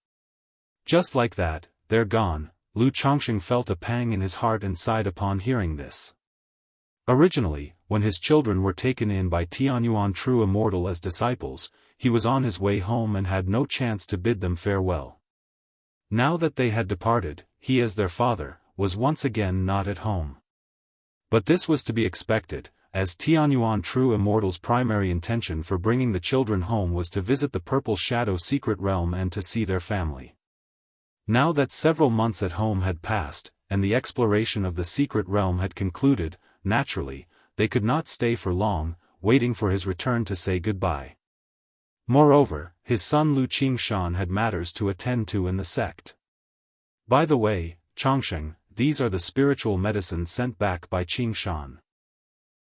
Just like that, they're gone. Lu Chongqing felt a pang in his heart and sighed upon hearing this. Originally, when his children were taken in by Tianyuan True Immortal as disciples, he was on his way home and had no chance to bid them farewell. Now that they had departed, he as their father, was once again not at home. But this was to be expected, as Tianyuan True Immortal's primary intention for bringing the children home was to visit the Purple Shadow secret realm and to see their family. Now that several months at home had passed, and the exploration of the secret realm had concluded, naturally, they could not stay for long, waiting for his return to say goodbye. Moreover, his son Lu Qingshan had matters to attend to in the sect. By the way, Chongqing, these are the spiritual medicines sent back by Qingshan.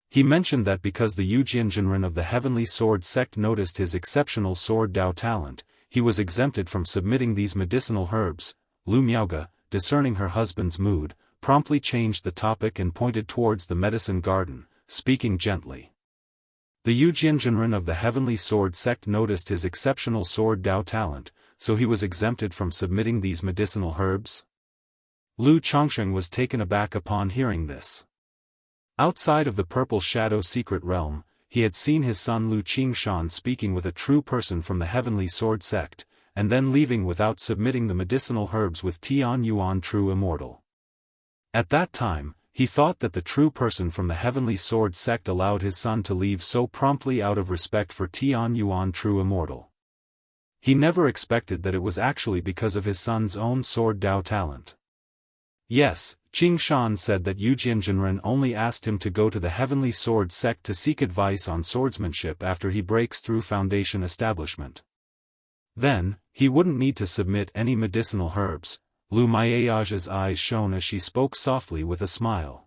He mentioned that because the Yujianjinren of the Heavenly Sword sect noticed his exceptional sword Dao talent, he was exempted from submitting these medicinal herbs. Lu Miaoge, discerning her husband's mood, promptly changed the topic and pointed towards the medicine garden, speaking gently. The Yujianjinren of the Heavenly Sword sect noticed his exceptional sword Dao talent, so he was exempted from submitting these medicinal herbs? Lu Chongqing was taken aback upon hearing this. Outside of the Purple Shadow secret realm, he had seen his son Lu Qingshan speaking with a true person from the Heavenly Sword sect, and then leaving without submitting the medicinal herbs with Tianyuan True Immortal. At that time, he thought that the true person from the Heavenly Sword sect allowed his son to leave so promptly out of respect for Tianyuan True Immortal. He never expected that it was actually because of his son's own sword Dao talent. Yes, Qingshan said that Yujianjinren only asked him to go to the Heavenly Sword sect to seek advice on swordsmanship after he breaks through Foundation establishment. Then, he wouldn't need to submit any medicinal herbs. Lu Miaoge's eyes shone as she spoke softly with a smile.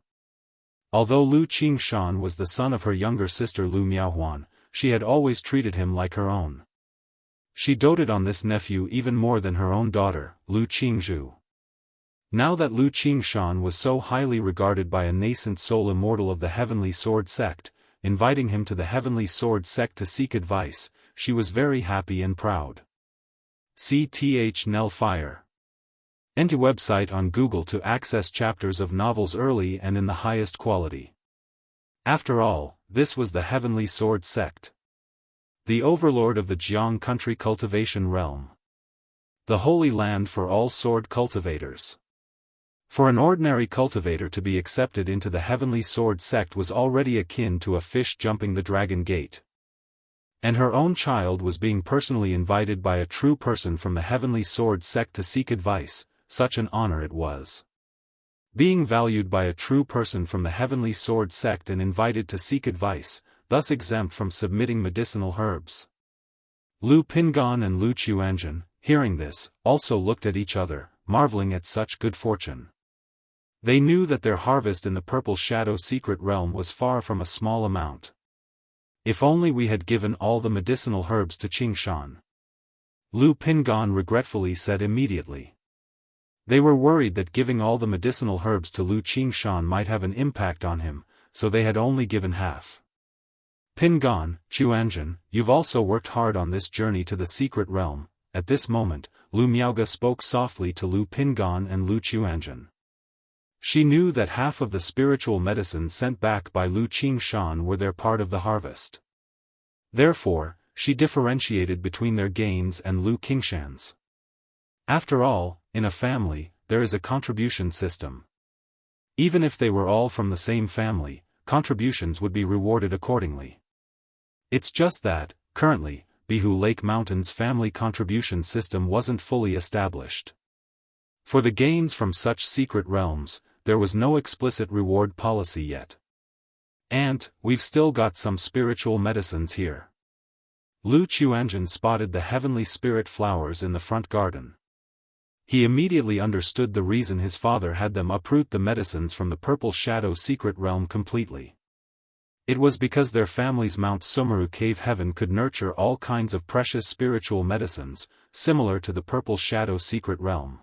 Although Lu Qingshan was the son of her younger sister Lu Miaohuan, she had always treated him like her own. She doted on this nephew even more than her own daughter, Lu Qingzhu. Now that Lu Qingshan was so highly regarded by a nascent soul immortal of the Heavenly Sword sect, inviting him to the Heavenly Sword sect to seek advice, she was very happy and proud. CTH Nell Fire. Enter website on Google to access chapters of novels early and in the highest quality. After all, this was the Heavenly Sword sect. The overlord of the Jianghu country cultivation realm. The holy land for all sword cultivators. For an ordinary cultivator to be accepted into the Heavenly Sword sect was already akin to a fish jumping the dragon gate. And her own child was being personally invited by a true person from the Heavenly Sword sect to seek advice, such an honor it was. Being valued by a true person from the Heavenly Sword sect and invited to seek advice, thus exempt from submitting medicinal herbs. Lu Pingan and Lu Chuanjin, hearing this, also looked at each other, marveling at such good fortune. They knew that their harvest in the Purple Shadow secret realm was far from a small amount. If only we had given all the medicinal herbs to Qingshan. Lu Pingan regretfully said immediately. They were worried that giving all the medicinal herbs to Lu Qingshan might have an impact on him, so they had only given half. Pingan, Chuanjin, you've also worked hard on this journey to the secret realm. At this moment, Lu Miaoge spoke softly to Lu Pingan and Lu Chuanjin. She knew that half of the spiritual medicines sent back by Lu Qingshan were their part of the harvest. Therefore, she differentiated between their gains and Lu Qingshan's. After all, in a family, there is a contribution system. Even if they were all from the same family, contributions would be rewarded accordingly. It's just that, currently, Bihu Lake Mountain's family contribution system wasn't fully established. For the gains from such secret realms, there was no explicit reward policy yet. And, we've still got some spiritual medicines here. Lu Chuanjin spotted the heavenly spirit flowers in the front garden. He immediately understood the reason his father had them uproot the medicines from the Purple Shadow secret realm completely. It was because their family's Mount Sumeru cave heaven could nurture all kinds of precious spiritual medicines, similar to the Purple Shadow secret realm.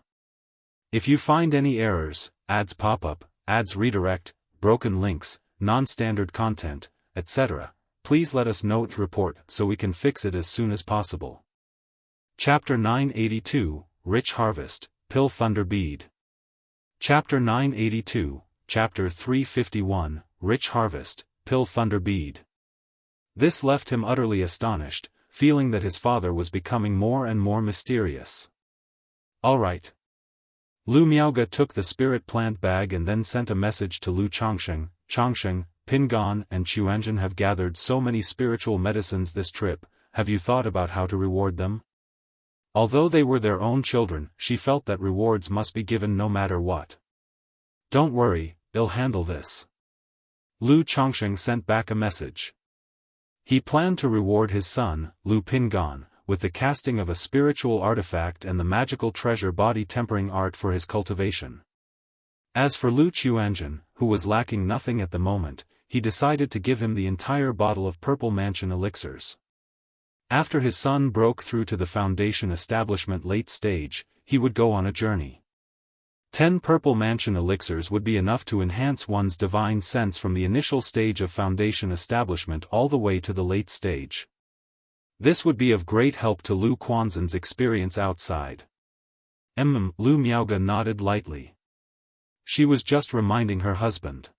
If you find any errors, ads pop up, ads redirect, broken links, non-standard content, etc., please let us know to report so we can fix it as soon as possible. Chapter 982, Rich Harvest, Pill Thunder Bead. Chapter 982, Chapter 351, Rich Harvest, Pill Thunder Bead. This left him utterly astonished, feeling that his father was becoming more and more mysterious. All right. Lu Miaoge took the spirit plant bag and then sent a message to Lu Changsheng. Changsheng, Pingan and Chuanjin have gathered so many spiritual medicines this trip, have you thought about how to reward them? Although they were their own children, she felt that rewards must be given no matter what. Don't worry, I'll handle this. Lu Changsheng sent back a message. He planned to reward his son, Lu Pingan, with the casting of a spiritual artifact and the magical treasure body tempering art for his cultivation. As for Lu Chuanjin, who was lacking nothing at the moment, he decided to give him the entire bottle of Purple Mansion elixirs. After his son broke through to the Foundation establishment late stage, he would go on a journey. 10 Purple Mansion elixirs would be enough to enhance one's divine sense from the initial stage of Foundation establishment all the way to the late stage. This would be of great help to Lu Quanzhen's experience outside. Lu Miaoge nodded lightly. She was just reminding her husband.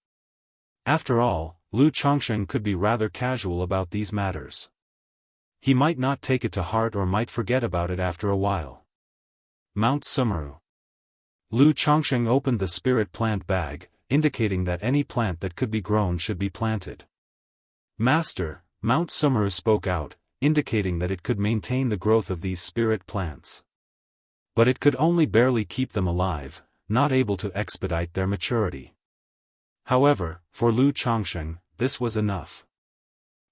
After all, Lu Changsheng could be rather casual about these matters. He might not take it to heart or might forget about it after a while. Mount Sumeru. Lu Changsheng opened the spirit plant bag, indicating that any plant that could be grown should be planted. Master, Mount Sumeru spoke out, indicating that it could maintain the growth of these spirit plants. But it could only barely keep them alive, not able to expedite their maturity. However, for Lu Changsheng, this was enough.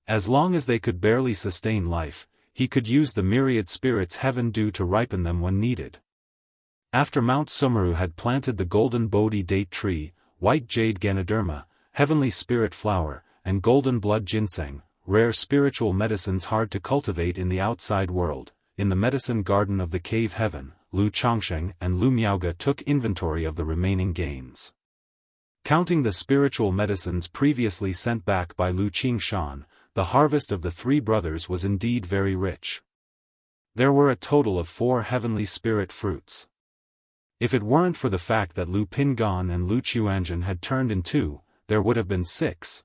As long as they could barely sustain life, he could use the myriad spirits heaven due to ripen them when needed. After Mount Sumeru had planted the golden Bodhi date tree, white jade Ganoderma, heavenly spirit flower, and golden blood ginseng, rare spiritual medicines hard to cultivate in the outside world, in the medicine garden of the cave heaven, Lu Changsheng and Lu Miaoge took inventory of the remaining gains. Counting the spiritual medicines previously sent back by Lu Qingshan, the harvest of the three brothers was indeed very rich. There were a total of 4 heavenly spirit fruits. If it weren't for the fact that Lu Pingan and Lu Chuanjin had turned in 2, there would have been 6.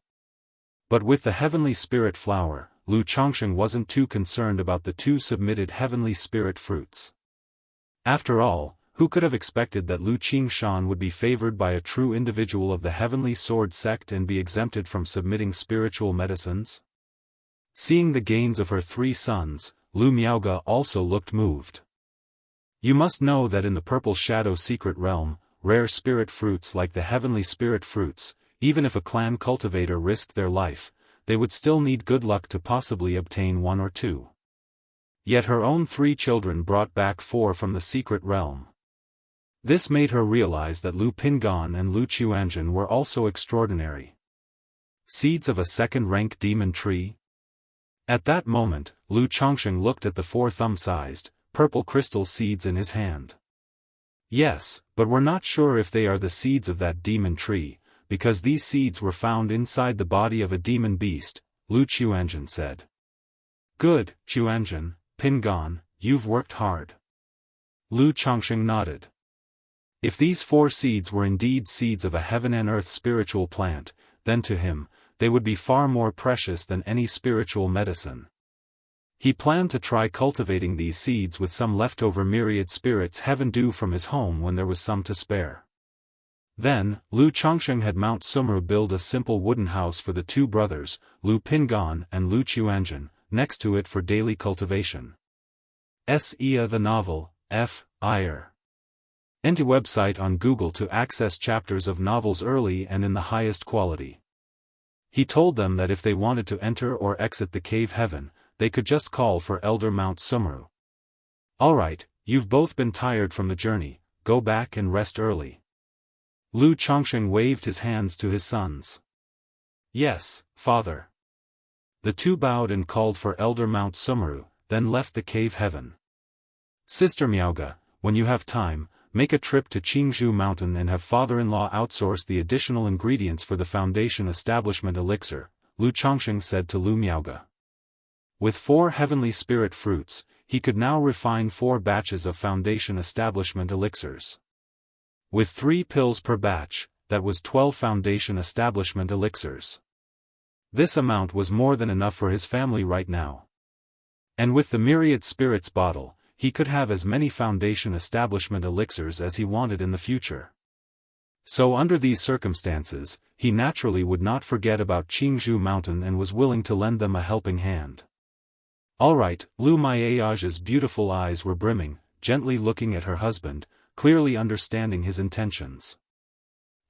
But with the heavenly spirit flower, Lu Changsheng wasn't too concerned about the 2 submitted heavenly spirit fruits. After all, who could have expected that Lu Qingshan would be favored by a true individual of the heavenly sword sect and be exempted from submitting spiritual medicines? Seeing the gains of her 3 sons, Lu Miaoge also looked moved. You must know that in the Purple Shadow secret realm, rare spirit fruits like the heavenly spirit fruits, even if a clan cultivator risked their life, they would still need good luck to possibly obtain 1 or 2. Yet her own 3 children brought back 4 from the secret realm. This made her realize that Lu Pingan and Lu Chuanjin were also extraordinary. Seeds of a second-rank demon tree? At that moment, Lu Changsheng looked at the 4 thumb-sized, purple crystal seeds in his hand. Yes, but we're not sure if they are the seeds of that demon tree, because these seeds were found inside the body of a demon beast, Lu Chuanjin said. Good, Chuanjin, Pingan, you've worked hard. Lu Changsheng nodded. If these 4 seeds were indeed seeds of a heaven and earth spiritual plant, then to him, they would be far more precious than any spiritual medicine. He planned to try cultivating these seeds with some leftover myriad spirits heaven due from his home when there was some to spare. Then, Lu Changsheng had Mount Sumeru build a simple wooden house for the 2 brothers, Lu Pingan and Lu Chuanjin, next to it for daily cultivation. S.E.A. the novel, F.I.R. Enter website on Google to access chapters of novels early and in the highest quality. He told them that if they wanted to enter or exit the cave heaven, they could just call for Elder Mount Sumeru. Alright, you've both been tired from the journey, go back and rest early. Lu Changsheng waved his hands to his sons. Yes, father. The two bowed and called for Elder Mount Sumeru, then left the cave heaven. Sister Miaoga, when you have time, make a trip to Jianghu Mountain and have father-in-law outsource the additional ingredients for the Foundation Establishment elixir, Lu Chongsheng said to Lu Miaoga. With 4 heavenly spirit fruits, he could now refine 4 batches of Foundation Establishment elixirs. With 3 pills per batch, that was 12 Foundation Establishment elixirs. This amount was more than enough for his family right now. And with the myriad spirits bottle, he could have as many Foundation Establishment elixirs as he wanted in the future. So under these circumstances, he naturally would not forget about Jianghu Mountain and was willing to lend them a helping hand. Alright, Lu Maiage's beautiful eyes were brimming, gently looking at her husband, clearly understanding his intentions.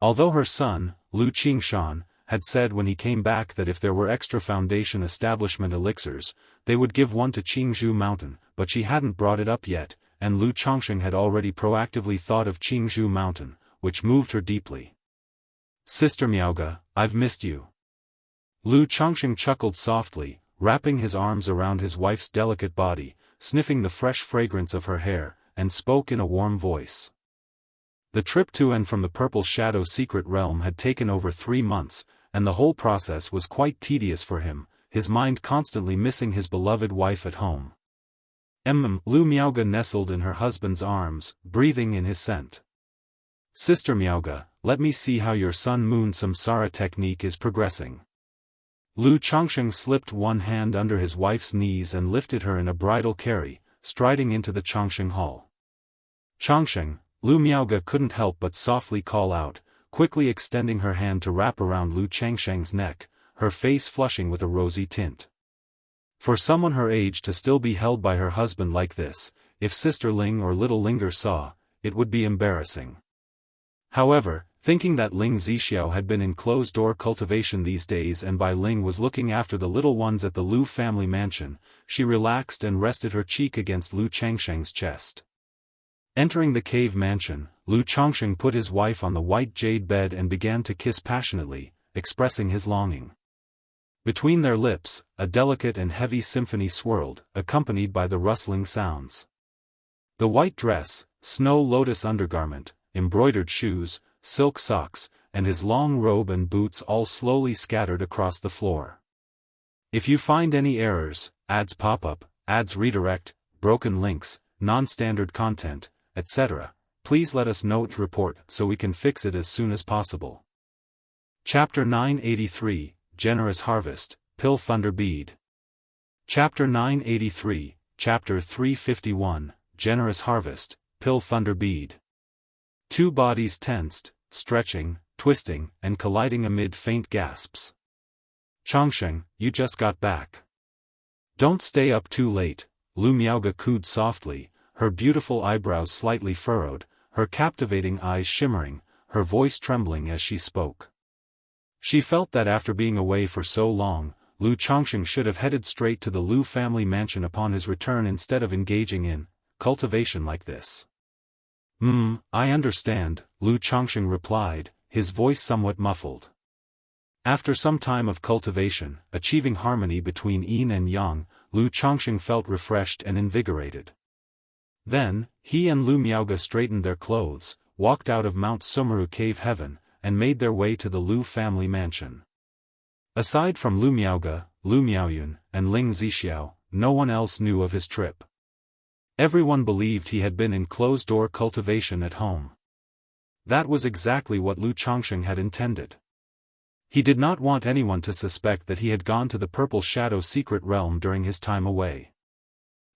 Although her son, Lu Qingshan, had said when he came back that if there were extra Foundation Establishment elixirs, they would give one to Jianghu Mountain, but she hadn't brought it up yet, and Lu Chongsheng had already proactively thought of Jianghu Mountain, which moved her deeply. Sister Miaoga, I've missed you. Lu Chongsheng chuckled softly, wrapping his arms around his wife's delicate body, sniffing the fresh fragrance of her hair, and spoke in a warm voice. The trip to and from the Purple Shadow Secret Realm had taken over 3 months, and the whole process was quite tedious for him, his mind constantly missing his beloved wife at home. Lu Miaoga nestled in her husband's arms, breathing in his scent. Sister Miaoga, let me see how your Sun Moon Samsara technique is progressing. Lu Chongsheng slipped one hand under his wife's knees and lifted her in a bridal carry, striding into the Chongsheng Hall. Chongsheng, Lu Miaoga couldn't help but softly call out, quickly extending her hand to wrap around Lu Chongsheng's neck, her face flushing with a rosy tint. For someone her age to still be held by her husband like this, if Sister Ling or little Linger saw, it would be embarrassing. However, thinking that Ling Zixiao had been in closed-door cultivation these days and by Ling was looking after the little ones at the Lu family mansion, she relaxed and rested her cheek against Lu Chongsheng's chest. Entering the cave mansion, Lu Chongsheng put his wife on the white jade bed and began to kiss passionately, expressing his longing. Between their lips, a delicate and heavy symphony swirled, accompanied by the rustling sounds. The white dress, snow lotus undergarment, embroidered shoes, silk socks, and his long robe and boots all slowly scattered across the floor. If you find any errors, ads pop-up, ads redirect, broken links, non-standard content, etc., please let us know to report so we can fix it as soon as possible. Chapter 983, Generous Harvest, Pill Thunder Bead. Chapter 983, Chapter 351, Generous Harvest, Pill Thunder Bead. Two bodies tensed, stretching, twisting, and colliding amid faint gasps. Chongsheng, you just got back. Don't stay up too late, Lu Miaoga cooed softly, her beautiful eyebrows slightly furrowed, her captivating eyes shimmering, her voice trembling as she spoke. She felt that after being away for so long, Lu Chongsheng should have headed straight to the Lu family mansion upon his return instead of engaging in cultivation like this. I understand, Lu Chongsheng replied, his voice somewhat muffled. After some time of cultivation, achieving harmony between yin and yang, Lu Chongsheng felt refreshed and invigorated. Then, he and Lu Miaoga straightened their clothes, walked out of Mount Sumeru Cave Heaven, and made their way to the Lu family mansion. Aside from Lu Miaoga, Lu Miaoyun, and Ling Zixiao, no one else knew of his trip. Everyone believed he had been in closed-door cultivation at home. That was exactly what Lu Chongsheng had intended. He did not want anyone to suspect that he had gone to the Purple Shadow Secret Realm during his time away.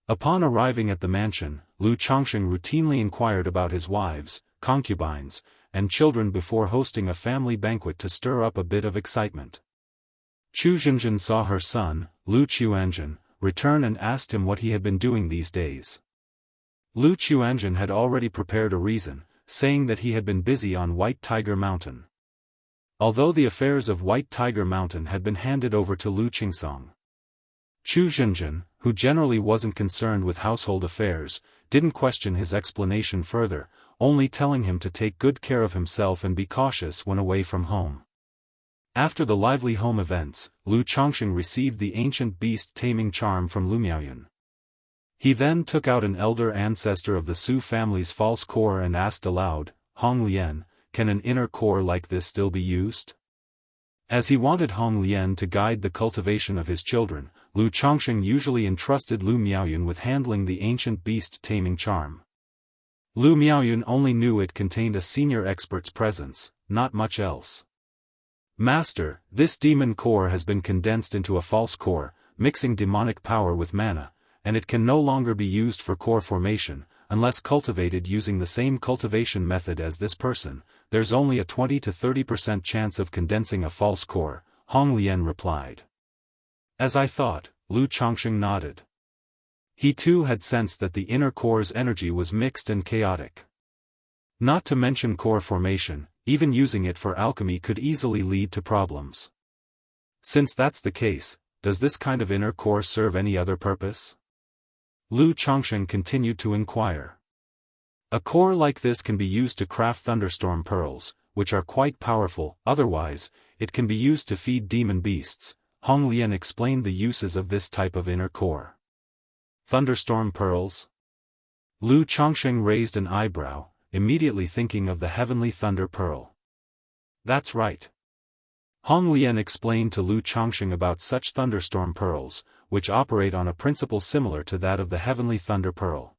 Upon arriving at the mansion, Lu Chongsheng routinely inquired about his wives, concubines, and children before hosting a family banquet to stir up a bit of excitement. Chu Zhenjin saw her son, Lu Chuanjin, return and asked him what he had been doing these days. Lu Chuanjin had already prepared a reason, saying that he had been busy on White Tiger Mountain. Although the affairs of White Tiger Mountain had been handed over to Lu Qingsong, Chu Zhenjin, who generally wasn't concerned with household affairs, didn't question his explanation further, only telling him to take good care of himself and be cautious when away from home. After the lively home events, Lu Chongqing received the ancient beast taming charm from Lu Miaoyun. He then took out an elder ancestor of the Su family's false core and asked aloud, Hong Lian, can an inner core like this still be used? As he wanted Hong Lian to guide the cultivation of his children, Lu Chongqing usually entrusted Lu Miaoyun with handling the ancient beast taming charm. Lu Miaoyun only knew it contained a senior expert's presence, not much else. Master, this demon core has been condensed into a false core, mixing demonic power with mana, and it can no longer be used for core formation, unless cultivated using the same cultivation method as this person. There's only a 20 to 30% chance of condensing a false core, Hong Lian replied. As I thought, Lu Chongqing nodded. He too had sensed that the inner core's energy was mixed and chaotic. Not to mention core formation, even using it for alchemy could easily lead to problems. Since that's the case, does this kind of inner core serve any other purpose? Lu Chongqing continued to inquire. A core like this can be used to craft thunderstorm pearls, which are quite powerful. Otherwise, it can be used to feed demon beasts. Hong Lian explained the uses of this type of inner core. Thunderstorm pearls? Lu Chongqing raised an eyebrow, immediately thinking of the heavenly thunder pearl. That's right. Hong Lian explained to Lu Chongqing about such thunderstorm pearls, which operate on a principle similar to that of the heavenly thunder pearl.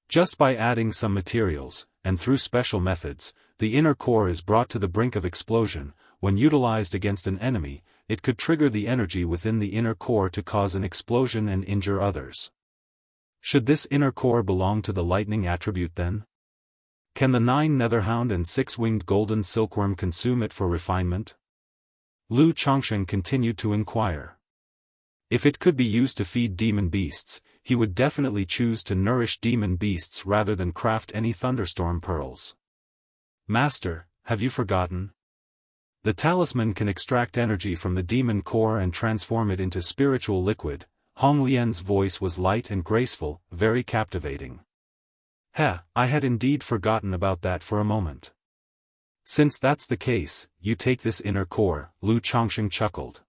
Just by adding some materials, and through special methods, the inner core is brought to the brink of explosion. When utilized against an enemy, it could trigger the energy within the inner core to cause an explosion and injure others. Should this inner core belong to the lightning attribute then? Can the 9 netherhound and 6-winged golden silkworm consume it for refinement? Lu Chongqing continued to inquire. If it could be used to feed demon beasts, he would definitely choose to nourish demon beasts rather than craft any thunderstorm pearls. Master, have you forgotten? The talisman can extract energy from the demon core and transform it into spiritual liquid. Hong Lian's voice was light and graceful, very captivating. I had indeed forgotten about that for a moment. Since that's the case, you take this inner core, Lu Chongqing chuckled.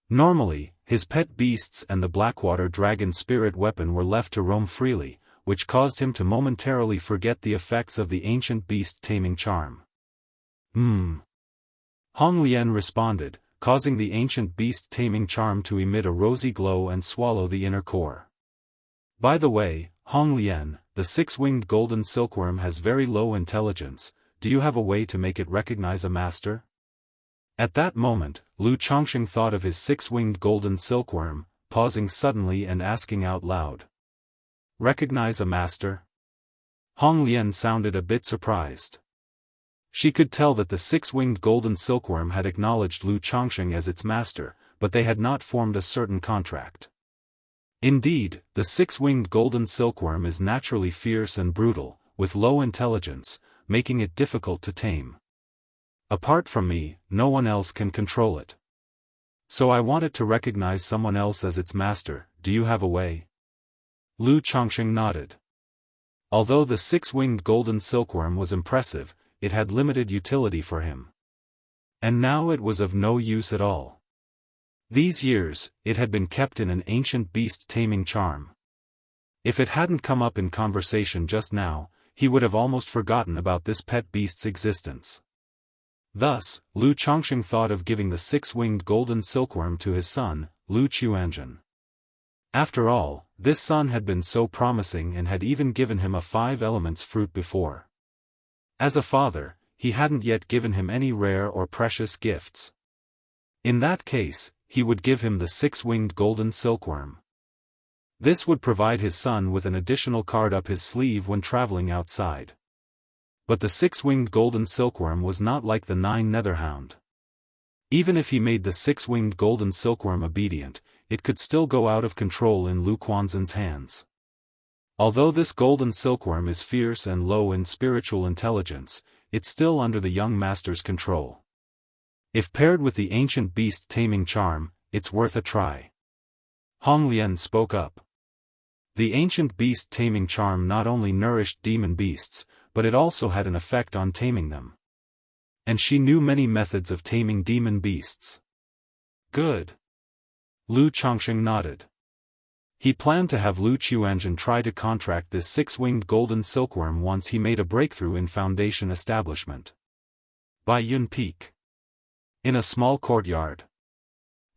Normally, his pet beasts and the Blackwater dragon spirit weapon were left to roam freely, which caused him to momentarily forget the effects of the ancient beast taming charm. Hong Lian responded, causing the ancient beast taming charm to emit a rosy glow and swallow the inner core. By the way, Hong Lian, the 6-winged golden silkworm has very low intelligence. Do you have a way to make it recognize a master? At that moment, Lu Chongqing thought of his 6-winged golden silkworm, pausing suddenly and asking out loud. Recognize a master? Hong Lian sounded a bit surprised. She could tell that the 6-winged golden silkworm had acknowledged Lu Chongqing as its master, but they had not formed a certain contract. Indeed, the 6-winged golden silkworm is naturally fierce and brutal, with low intelligence, making it difficult to tame. Apart from me, no one else can control it. So I want it to recognize someone else as its master. Do you have a way? Lu Chongqing nodded. Although the 6-winged golden silkworm was impressive, it had limited utility for him. And now it was of no use at all. These years, it had been kept in an ancient beast taming charm. If it hadn't come up in conversation just now, he would have almost forgotten about this pet beast's existence. Thus, Lu Chongqing thought of giving the 6-winged golden silkworm to his son, Lu Chuanzhen. After all, this son had been so promising and had even given him a 5 elements fruit before. As a father, he hadn't yet given him any rare or precious gifts. In that case, he would give him the 6-winged golden silkworm. This would provide his son with an additional card up his sleeve when traveling outside. But the 6-winged golden silkworm was not like the 9 netherhound. Even if he made the 6-winged golden silkworm obedient, it could still go out of control in Lu Quanzhen's hands. Although this golden silkworm is fierce and low in spiritual intelligence, it's still under the young master's control. If paired with the ancient beast taming charm, it's worth a try. Hong Lian spoke up. The ancient beast taming charm not only nourished demon beasts, but it also had an effect on taming them. And she knew many methods of taming demon beasts. Good. Lu Chongqing nodded. He planned to have Lu Qiuanzhen try to contract this six-winged golden silkworm once he made a breakthrough in Foundation establishment. By Yun Peak. In a small courtyard.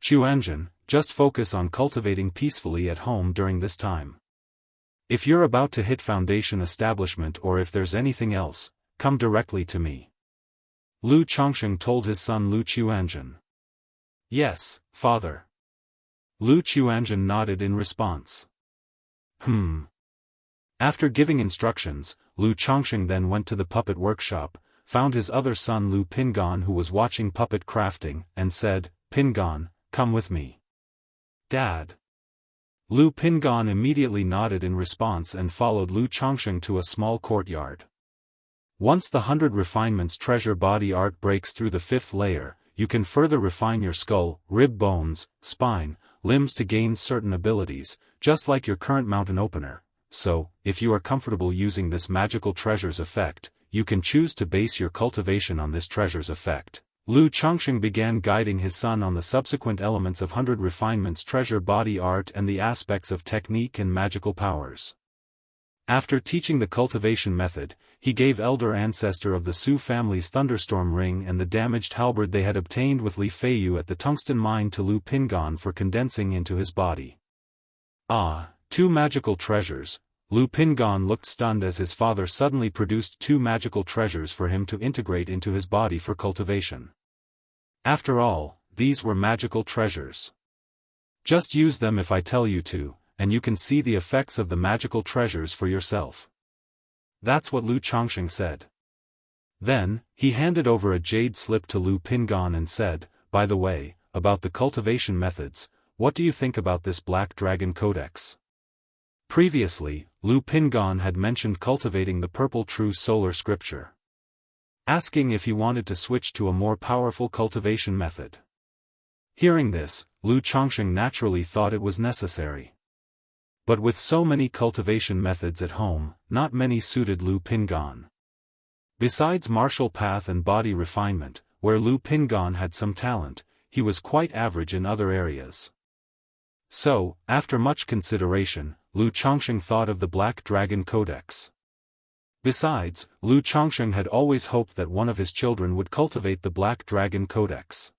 Qiuanzhen, just focus on cultivating peacefully at home during this time. If you're about to hit Foundation establishment or if there's anything else, come directly to me. Lu Chongqing told his son Lu Qiuanzhen. Yes, father. Lu Qiuanzhen nodded in response. After giving instructions, Lu Chongqing then went to the puppet workshop, found his other son Lu Pingan who was watching puppet crafting, and said, Pingan, come with me. Dad. Lu Pingan immediately nodded in response and followed Lu Chongqing to a small courtyard. Once the 100 refinements treasure body art breaks through the 5th layer, you can further refine your skull, rib bones, spine, limbs to gain certain abilities, just like your current mountain opener. So, if you are comfortable using this magical treasures effect, you can choose to base your cultivation on this treasures effect. Lu Chongqing began guiding his son on the subsequent elements of 100 refinements treasure body art and the aspects of technique and magical powers. After teaching the cultivation method, he gave elder ancestor of the Su family's thunderstorm ring and the damaged halberd they had obtained with Li Feiyu at the tungsten mine to Lu Pingan for condensing into his body. Ah, 2 magical treasures. Lu Pingan looked stunned as his father suddenly produced 2 magical treasures for him to integrate into his body for cultivation. After all, these were magical treasures. Just use them if I tell you to, and you can see the effects of the magical treasures for yourself. That's what Lu Chongqing said. Then, he handed over a jade slip to Lu Pingan and said, by the way, about the cultivation methods, what do you think about this Black Dragon Codex? Previously, Lu Pingan had mentioned cultivating the Purple True Solar Scripture, asking if he wanted to switch to a more powerful cultivation method. Hearing this, Lu Chongqing naturally thought it was necessary. But with so many cultivation methods at home, not many suited Lu Pingan. Besides martial path and body refinement, where Lu Pingan had some talent, he was quite average in other areas. So, after much consideration, Lu Chongqing thought of the Black Dragon Codex. Besides, Lu Chongqing had always hoped that one of his children would cultivate the Black Dragon Codex.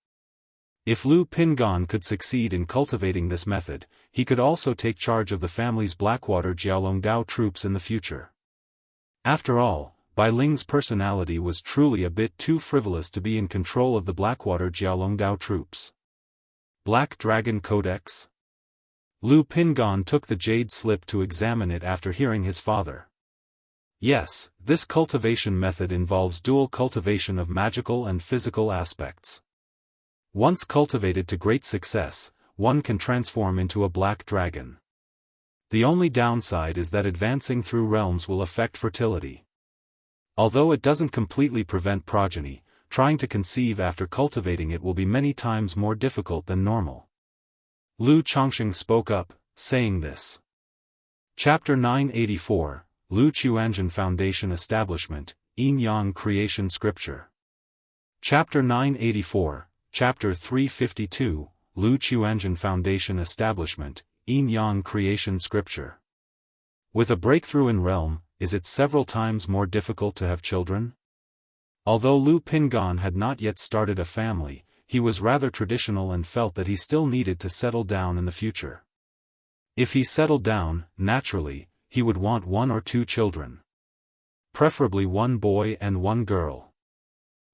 If Lu Pingan could succeed in cultivating this method, he could also take charge of the family's Blackwater Jiaolongdao troops in the future. After all, Bai Ling's personality was truly a bit too frivolous to be in control of the Blackwater Jiaolongdao troops. Black Dragon Codex? Lu Pingan took the jade slip to examine it after hearing his father. Yes, this cultivation method involves dual cultivation of magical and physical aspects. Once cultivated to great success, one can transform into a black dragon. The only downside is that advancing through realms will affect fertility. Although it doesn't completely prevent progeny, trying to conceive after cultivating it will be many times more difficult than normal. Lu Chongqing spoke up, saying this. Chapter 984, Lu Qiuanzhen Foundation Establishment, Yin Yang Creation Scripture. Chapter 984, Chapter 352, Lu Qiuanzhen Foundation Establishment, Yin Yang Creation Scripture. With a breakthrough in realm, is it several times more difficult to have children? Although Lu Pingan had not yet started a family, he was rather traditional and felt that he still needed to settle down in the future. If he settled down, naturally, he would want 1 or 2 children. Preferably 1 boy and 1 girl.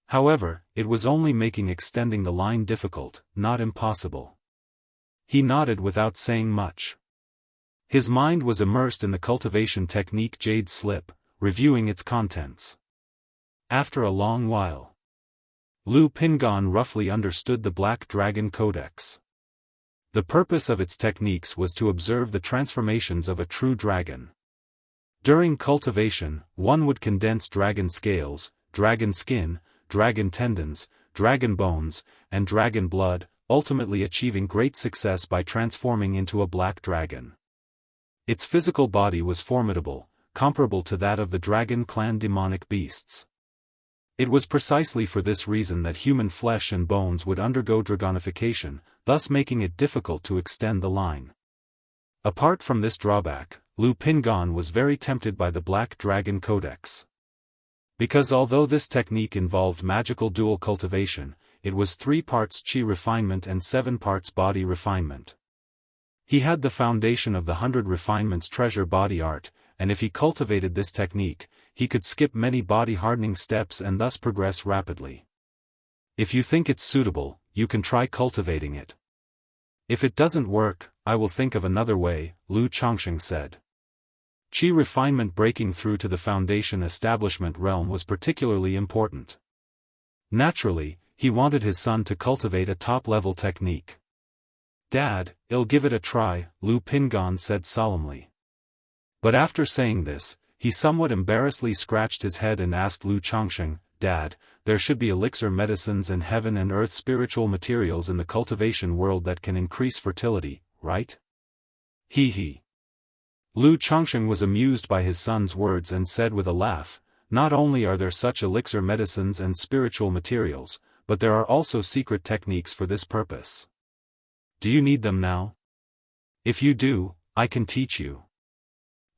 However, it was only making extending the line difficult, not impossible. He nodded without saying much. His mind was immersed in the cultivation technique jade slip, reviewing its contents. After a long while, Lu Pingan roughly understood the Black Dragon Codex. The purpose of its techniques was to observe the transformations of a true dragon. During cultivation, one would condense dragon scales, dragon skin, dragon tendons, dragon bones, and dragon blood, ultimately achieving great success by transforming into a black dragon. Its physical body was formidable, comparable to that of the dragon clan demonic beasts. It was precisely for this reason that human flesh and bones would undergo dragonification, thus making it difficult to extend the line. Apart from this drawback, Lu Pingan was very tempted by the Black Dragon Codex. Because although this technique involved magical dual cultivation, it was 3 parts chi refinement and 7 parts body refinement. He had the foundation of the 100 refinements treasure body art, and if he cultivated this technique, he could skip many body hardening steps and thus progress rapidly. If you think it's suitable, you can try cultivating it. If it doesn't work, I will think of another way, Lu Changsheng said. Chi refinement breaking through to the foundation establishment realm was particularly important. Naturally, he wanted his son to cultivate a top-level technique. Dad, I'll give it a try, Lu Pingan said solemnly. But after saying this, he somewhat embarrassedly scratched his head and asked Lu Changsheng, Dad, there should be elixir medicines and heaven and earth spiritual materials in the cultivation world that can increase fertility, right? He. Lu Changsheng was amused by his son's words and said with a laugh, not only are there such elixir medicines and spiritual materials, but there are also secret techniques for this purpose. Do you need them now? If you do, I can teach you.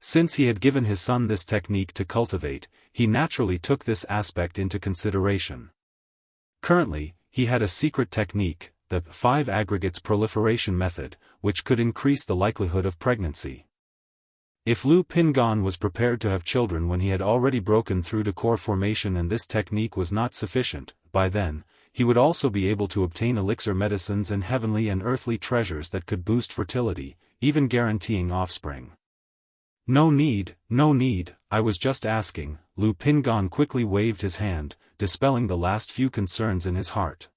Since he had given his son this technique to cultivate, he naturally took this aspect into consideration. Currently, he had a secret technique, the 5 aggregates proliferation method, which could increase the likelihood of pregnancy. If Lu Pingan was prepared to have children when he had already broken through to core formation and this technique was not sufficient, by then, he would also be able to obtain elixir medicines and heavenly and earthly treasures that could boost fertility, even guaranteeing offspring. No need, I was just asking, Lu Pingan quickly waved his hand, dispelling the last few concerns in his heart.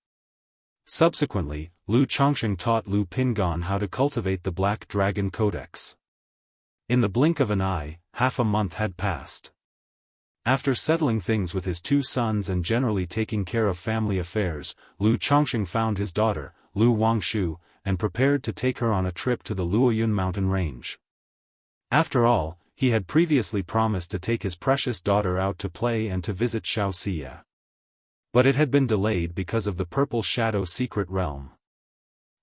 Subsequently, Lu Changsheng taught Lu Pingan how to cultivate the Black Dragon Codex. In the blink of an eye, half a month had passed. After settling things with his 2 sons and generally taking care of family affairs, Lu Changsheng found his daughter, Lu Wangshu, and prepared to take her on a trip to the Luoyun mountain range. After all, he had previously promised to take his precious daughter out to play and to visit Xiaoxia. But it had been delayed because of the Purple Shadow secret realm.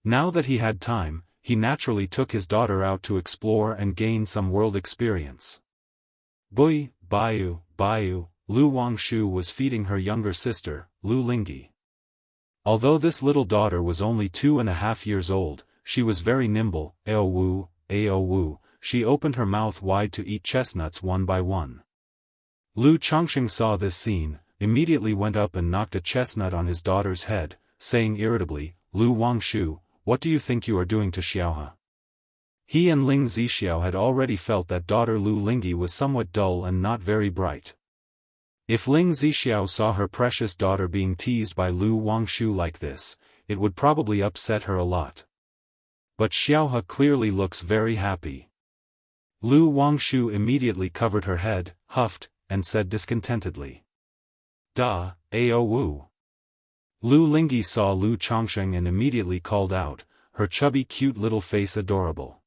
Now that he had time, he naturally took his daughter out to explore and gain some world experience. Bayu, Lu Wangshu was feeding her younger sister, Lu Lingyi. Although this little daughter was only 2.5 years old, she was very nimble, Aowu, she opened her mouth wide to eat chestnuts one by one. Lu Changsheng saw this scene, immediately went up and knocked a chestnut on his daughter's head, saying irritably, Lu Wangshu, what do you think you are doing to Xiaohe? He and Ling Zixiao had already felt that daughter Lu Lingyi was somewhat dull and not very bright. If Ling Zixiao saw her precious daughter being teased by Lu Wangshu like this, it would probably upset her a lot. But Xiaohe clearly looks very happy. Lu Wangshu immediately covered her head, huffed, and said discontentedly, Da, Aowu. Lu Lingyi saw Lu Changsheng and immediately called out, her chubby cute little face adorable.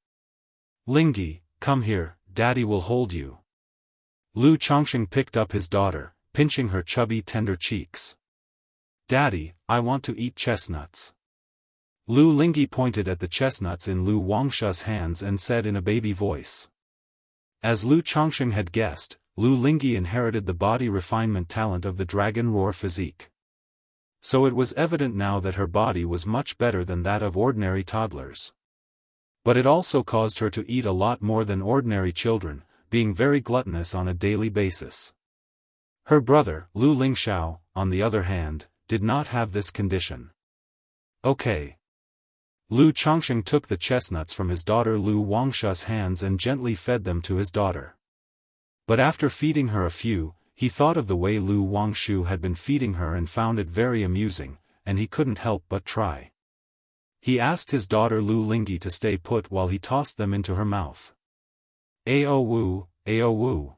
Lingyi, come here, daddy will hold you. Lu Changsheng picked up his daughter, pinching her chubby tender cheeks. Daddy, I want to eat chestnuts. Lu Lingyi pointed at the chestnuts in Lu Wangshu's hands and said in a baby voice. As Lu Changsheng had guessed, Lu Lingyi inherited the body refinement talent of the dragon roar physique. So it was evident now that her body was much better than that of ordinary toddlers. But it also caused her to eat a lot more than ordinary children, being very gluttonous on a daily basis. Her brother, Lu Lingxiao, on the other hand, did not have this condition. Okay. Lu Changsheng took the chestnuts from his daughter Lu Wangshu's hands and gently fed them to his daughter. But after feeding her a few, he thought of the way Lu Wangshu had been feeding her and found it very amusing, and he couldn't help but try. He asked his daughter Lu Lingyi to stay put while he tossed them into her mouth. Aowu.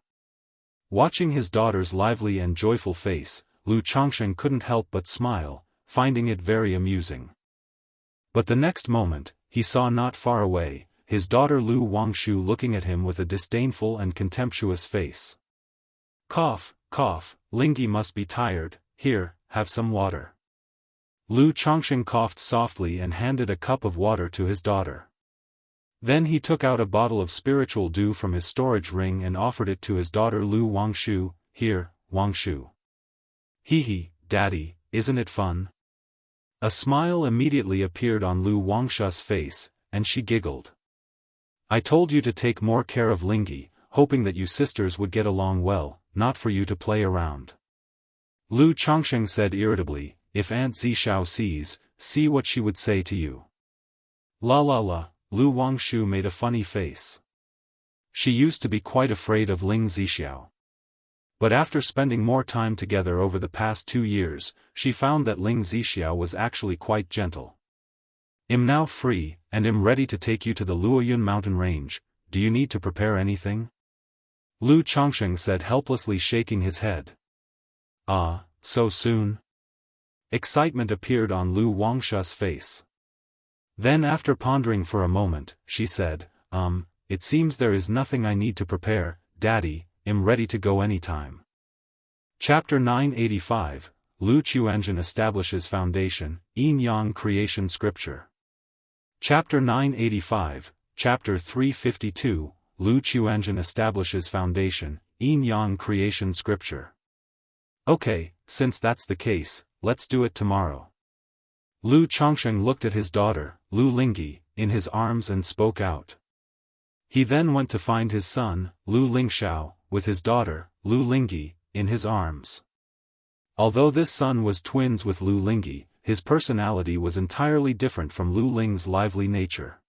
Watching his daughter's lively and joyful face, Lu Changsheng couldn't help but smile, finding it very amusing. But the next moment, he saw not far away, his daughter Lu Wangshu looking at him with a disdainful and contemptuous face. Cough, Lingyi must be tired, here, have some water. Lu Chongqing coughed softly and handed a cup of water to his daughter. Then he took out a bottle of spiritual dew from his storage ring and offered it to his daughter Lu Wangshu. Here, Wangshu. Hee, Daddy, isn't it fun? A smile immediately appeared on Lu Wangshu's face, and she giggled. I told you to take more care of Lingyi, hoping that you sisters would get along well, not for you to play around. Lu Chongqing said irritably, if Aunt Zishao sees, see what she would say to you. La, Lu Wangshu made a funny face. She used to be quite afraid of Ling Zixiao. But after spending more time together over the past 2 years, she found that Ling Zixiao was actually quite gentle. I'm now free, and am ready to take you to the Luoyun mountain range. Do you need to prepare anything? Lu Chongqing said, helplessly shaking his head. Ah, so soon? Excitement appeared on Lu Wangshu's face. Then after pondering for a moment, she said, it seems there is nothing I need to prepare, Daddy, I'm ready to go anytime. Chapter 985, Lu Chuanzhen establishes foundation, Yin Yang creation scripture. Chapter 985, Chapter 352, Lu Chuanzhen establishes foundation, Yin Yang creation scripture. Okay, since that's the case, let's do it tomorrow. Lu Chongqing looked at his daughter, Lu Lingyi, in his arms and spoke out. He then went to find his son, Lu Lingxiao, with his daughter, Lu Lingyi, in his arms. Although this son was twins with Lu Lingyi, his personality was entirely different from Lu Ling's lively nature.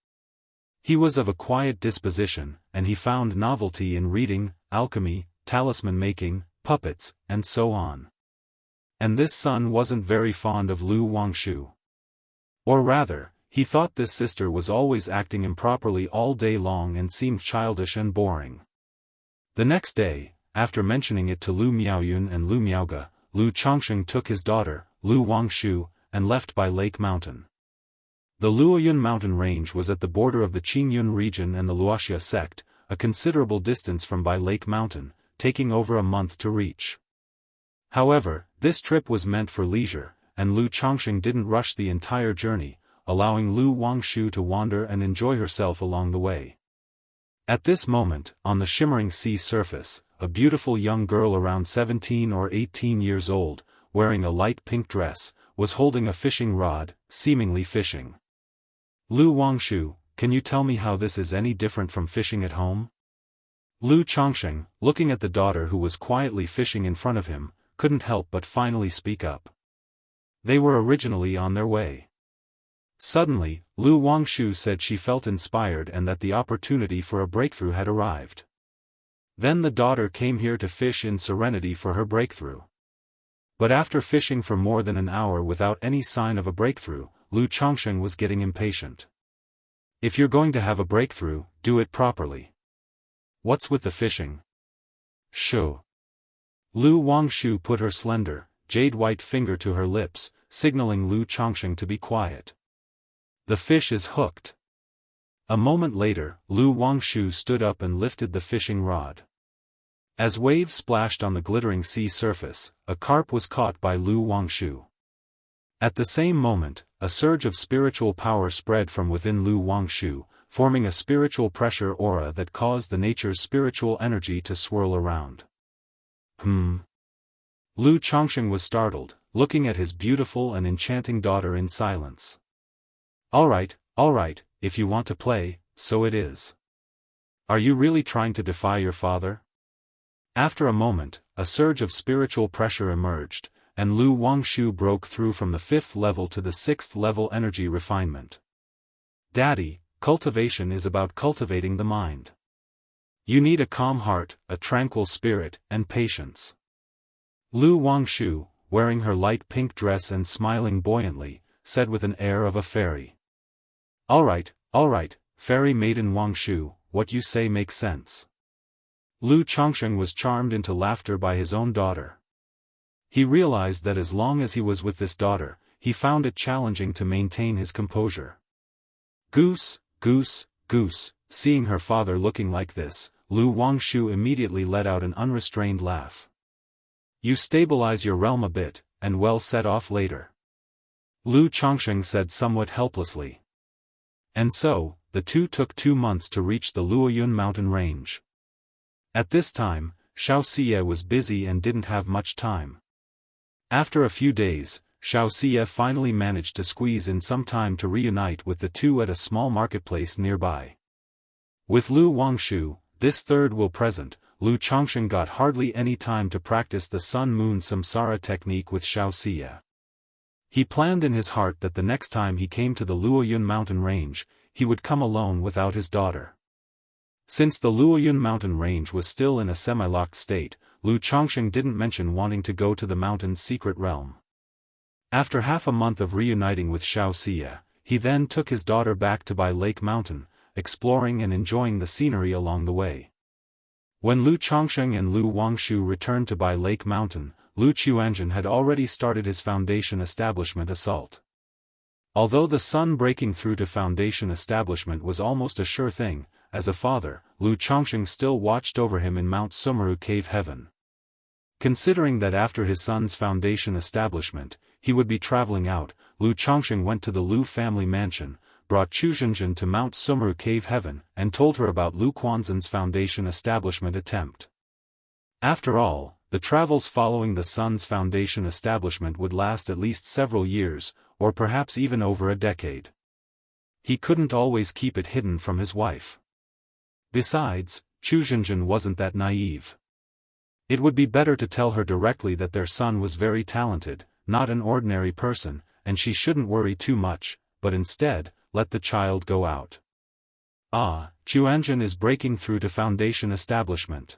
He was of a quiet disposition, and he found novelty in reading, alchemy, talisman making, puppets, and so on. And this son wasn't very fond of Lu Wangshu. Or rather, he thought this sister was always acting improperly all day long and seemed childish and boring. The next day, after mentioning it to Lu Miaoyun and Lu Miaoge, Lu Chongqing took his daughter, Lu Wangshu, and left by Lake Mountain. The Luoyun mountain range was at the border of the Qingyun region and the Wuxia sect, a considerable distance from Bai Lake Mountain, taking over a month to reach. However, this trip was meant for leisure, and Lu Chongqing didn't rush the entire journey, allowing Lu Wangshu to wander and enjoy herself along the way. At this moment, on the shimmering sea surface, a beautiful young girl around 17 or 18 years old, wearing a light pink dress, was holding a fishing rod, seemingly fishing. Lu Wangshu, can you tell me how this is any different from fishing at home? Lu Chongqing, looking at the daughter who was quietly fishing in front of him, couldn't help but finally speak up. They were originally on their way. Suddenly, Lu Wangshu said she felt inspired and that the opportunity for a breakthrough had arrived. Then the daughter came here to fish in serenity for her breakthrough. But after fishing for more than an hour without any sign of a breakthrough, Lu Chongqing was getting impatient. If you're going to have a breakthrough, do it properly. What's with the fishing? Shoo. Lu Wangshu put her slender, jade-white finger to her lips, signaling Lu Chongqing to be quiet. The fish is hooked. A moment later, Lu Wangshu stood up and lifted the fishing rod. As waves splashed on the glittering sea surface, a carp was caught by Lu Wangshu. At the same moment, a surge of spiritual power spread from within Lu Wangshu, forming a spiritual pressure aura that caused the nature's spiritual energy to swirl around. Lu Chongqing was startled, looking at his beautiful and enchanting daughter in silence. All right, if you want to play, so it is. Are you really trying to defy your father? After a moment, a surge of spiritual pressure emerged, and Lu Wangshu broke through from the 5th level to the 6th level energy refinement. Daddy, cultivation is about cultivating the mind. You need a calm heart, a tranquil spirit, and patience. Lu Wangshu, wearing her light pink dress and smiling buoyantly, said with an air of a fairy. All right, fairy maiden Wangshu, what you say makes sense. Lu Chongqing was charmed into laughter by his own daughter. He realized that as long as he was with this daughter, he found it challenging to maintain his composure. Goose, seeing her father looking like this, Lu Wangshu immediately let out an unrestrained laugh. You stabilize your realm a bit, and well set off later," Lu Chongsheng said somewhat helplessly. And so, the two took 2 months to reach the Luoyun mountain range. At this time, Xiaoxia was busy and didn't have much time. After a few days, Xiaoxia finally managed to squeeze in some time to reunite with the two at a small marketplace nearby. With Lu Wangshu, this third will present, Lu Chongsheng got hardly any time to practice the Sun-Moon Samsara technique with Xiaoxia. He planned in his heart that the next time he came to the Luoyun mountain range, he would come alone without his daughter. Since the Luoyun mountain range was still in a semi-locked state, Lu Chongsheng didn't mention wanting to go to the mountain's secret realm. After half a month of reuniting with Xiaoxia, he then took his daughter back to Bai Lake Mountain, exploring and enjoying the scenery along the way. When Lu Chongsheng and Lu Wangshu returned to Bai Lake Mountain, Lu Qiuanzhen had already started his foundation establishment assault. Although the sun breaking through to foundation establishment was almost a sure thing, as a father, Lu Chongsheng still watched over him in Mount Sumeru Cave Heaven. Considering that after his son's foundation establishment, he would be traveling out, Lu Chongsheng went to the Lu family mansion, brought Chu Zhenjin to Mount Sumeru Cave Heaven, and told her about Lu Quanzhen's foundation establishment attempt. After all, the travels following the son's foundation establishment would last at least several years, or perhaps even over a decade. He couldn't always keep it hidden from his wife. Besides, Chu Zhenjin wasn't that naive. It would be better to tell her directly that their son was very talented, not an ordinary person, and she shouldn't worry too much, but instead, let the child go out. Ah, Qiuanzhen is breaking through to foundation establishment.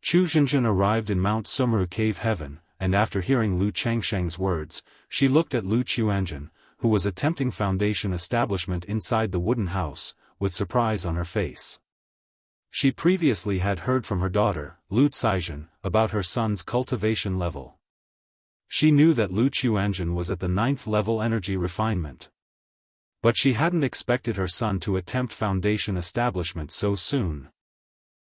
Chu Zhenjin arrived in Mount Sumeru Cave Heaven, and after hearing Lu Changsheng's words, she looked at Lu Qiuanzhen, who was attempting foundation establishment inside the wooden house, with surprise on her face. She previously had heard from her daughter, Lu Caizhen, about her son's cultivation level. She knew that Lu Qiuanzhen was at the 9th level energy refinement. But she hadn't expected her son to attempt foundation establishment so soon.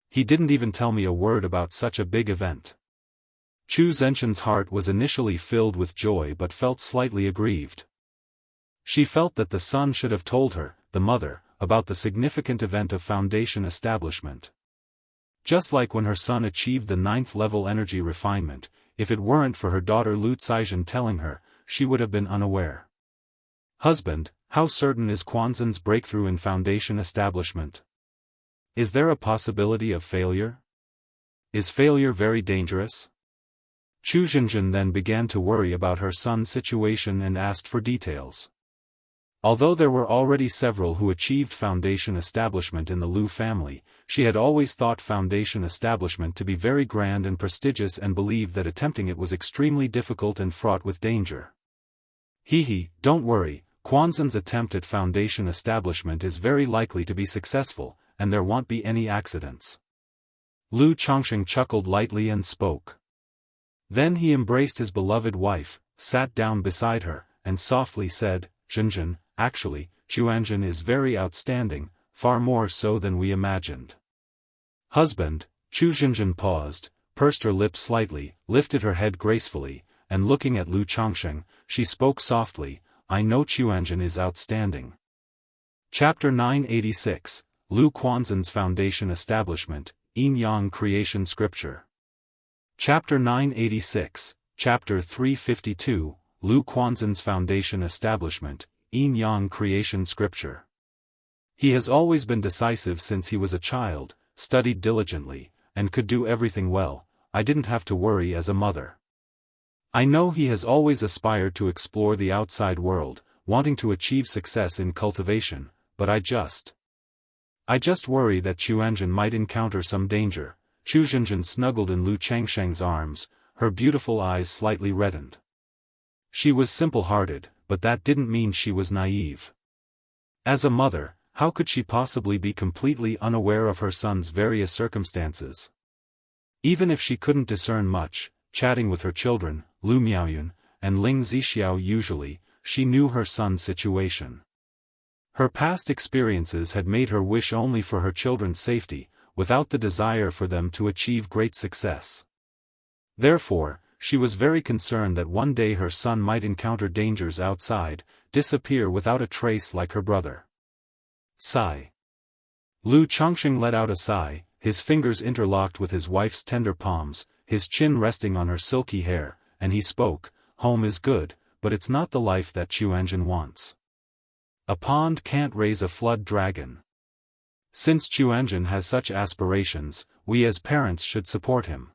He didn't even tell me a word about such a big event. Chu Zhenjin's heart was initially filled with joy but felt slightly aggrieved. She felt that the son should have told her, the mother, about the significant event of foundation establishment. Just like when her son achieved the 9th level energy refinement, if it weren't for her daughter Lu Caizhen telling her, she would have been unaware. Husband, how certain is Quanzhen's breakthrough in foundation establishment? Is there a possibility of failure? Is failure very dangerous? Chu Zhenjin then began to worry about her son's situation and asked for details. Although there were already several who achieved foundation establishment in the Lu family, she had always thought foundation establishment to be very grand and prestigious and believed that attempting it was extremely difficult and fraught with danger. Don't worry, Quanzhen's attempt at foundation establishment is very likely to be successful, and there won't be any accidents. Lu Chongsheng chuckled lightly and spoke. Then he embraced his beloved wife, sat down beside her, and softly said, Zhenjin, actually, Qiuanzhen is very outstanding, far more so than we imagined. Husband, Chu Zhenjin paused, pursed her lips slightly, lifted her head gracefully, and looking at Lu Chongsheng, she spoke softly, I know Qiuanzhen is outstanding. Chapter 986, Lu Quanzhen's Foundation Establishment, Yin Yang Creation Scripture. Chapter 986, Chapter 352, Lu Quanzhen's Foundation Establishment, Yin Yang Creation Scripture. He has always been decisive since he was a child, studied diligently, and could do everything well. I didn't have to worry as a mother. I know he has always aspired to explore the outside world, wanting to achieve success in cultivation, but I just worry that Qiuanzhen might encounter some danger. Chu Zhenjin snuggled in Lu Changsheng's arms, her beautiful eyes slightly reddened. She was simple-hearted, but that didn't mean she was naive. As a mother, how could she possibly be completely unaware of her son's various circumstances? Even if she couldn't discern much, chatting with her children, Lu Miaoyun, and Ling Zixiao usually, she knew her son's situation. Her past experiences had made her wish only for her children's safety, without the desire for them to achieve great success. Therefore, she was very concerned that one day her son might encounter dangers outside, disappear without a trace like her brother. Sigh. Lu Chongqing let out a sigh, his fingers interlocked with his wife's tender palms, his chin resting on her silky hair, and he spoke, "Home is good, but it's not the life that Qiuanzhen wants. A pond can't raise a flood dragon. Since Qiuanzhen has such aspirations, we as parents should support him.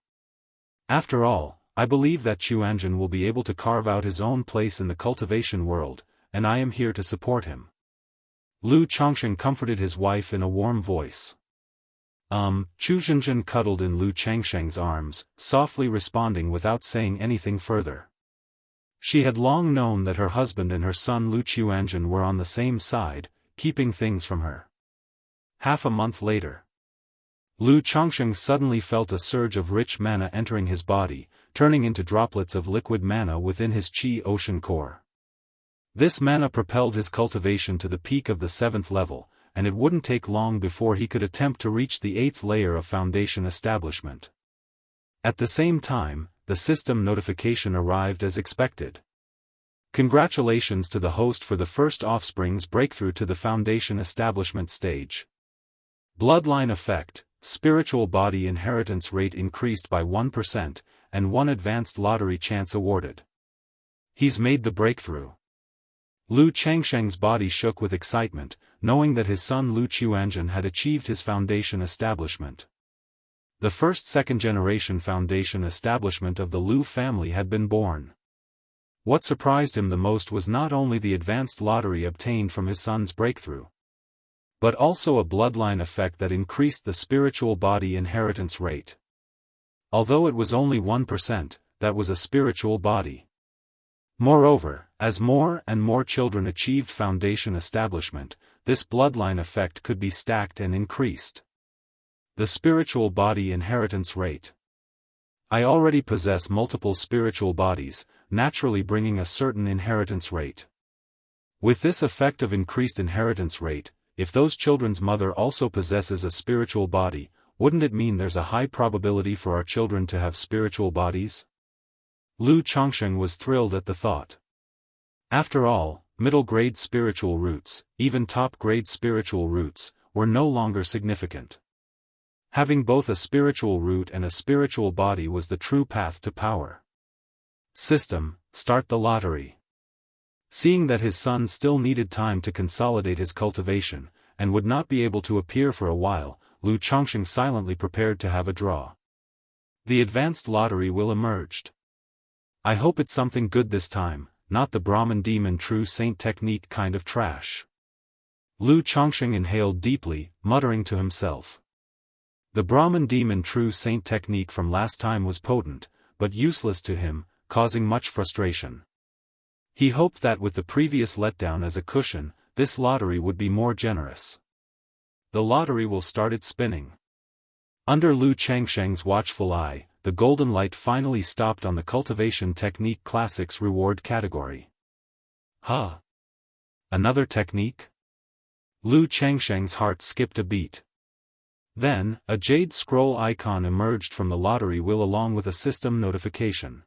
After all, I believe that Qiuanzhen will be able to carve out his own place in the cultivation world, and I am here to support him." Lu Chongqing comforted his wife in a warm voice. Chu Zhenzhen cuddled in Lu Changsheng's arms, softly responding without saying anything further. She had long known that her husband and her son Lu Qiuanzhen were on the same side, keeping things from her. Half a month later, Lu Chongqing suddenly felt a surge of rich mana entering his body, turning into droplets of liquid mana within his Qi ocean core. This mana propelled his cultivation to the peak of the 7th level, and it wouldn't take long before he could attempt to reach the 8th layer of foundation establishment. At the same time, the system notification arrived as expected. Congratulations to the host for the first offspring's breakthrough to the foundation establishment stage. Bloodline effect, spiritual body inheritance rate increased by 1%, and 1 advanced lottery chance awarded. He's made the breakthrough. Lu Changsheng's body shook with excitement, knowing that his son Lu Qiuanzhen had achieved his foundation establishment. The first second-generation foundation establishment of the Lu family had been born. What surprised him the most was not only the advanced lottery obtained from his son's breakthrough, but also a bloodline effect that increased the spiritual body inheritance rate. Although it was only 1%, that was a spiritual body. Moreover, as more and more children achieved foundation establishment, this bloodline effect could be stacked and increased. The spiritual body inheritance rate. I already possess multiple spiritual bodies, naturally bringing a certain inheritance rate. With this effect of increased inheritance rate, if those children's mother also possesses a spiritual body, wouldn't it mean there's a high probability for our children to have spiritual bodies? Lu Chongqing was thrilled at the thought. After all, middle-grade spiritual roots, even top-grade spiritual roots, were no longer significant. Having both a spiritual root and a spiritual body was the true path to power. System, start the lottery. Seeing that his son still needed time to consolidate his cultivation, and would not be able to appear for a while, Lu Chongqing silently prepared to have a draw. The advanced lottery will emerged. I hope it's something good this time, not the Brahmin demon true saint technique kind of trash. Lu Chongqing inhaled deeply, muttering to himself. The Brahmin demon true saint technique from last time was potent, but useless to him, causing much frustration. He hoped that with the previous letdown as a cushion, this lottery would be more generous. The lottery will start its spinning. Under Lu Changsheng's watchful eye, the golden light finally stopped on the Cultivation Technique Classics reward category. Huh? Another technique? Lu Changsheng's heart skipped a beat. Then, a jade scroll icon emerged from the lottery wheel along with a system notification.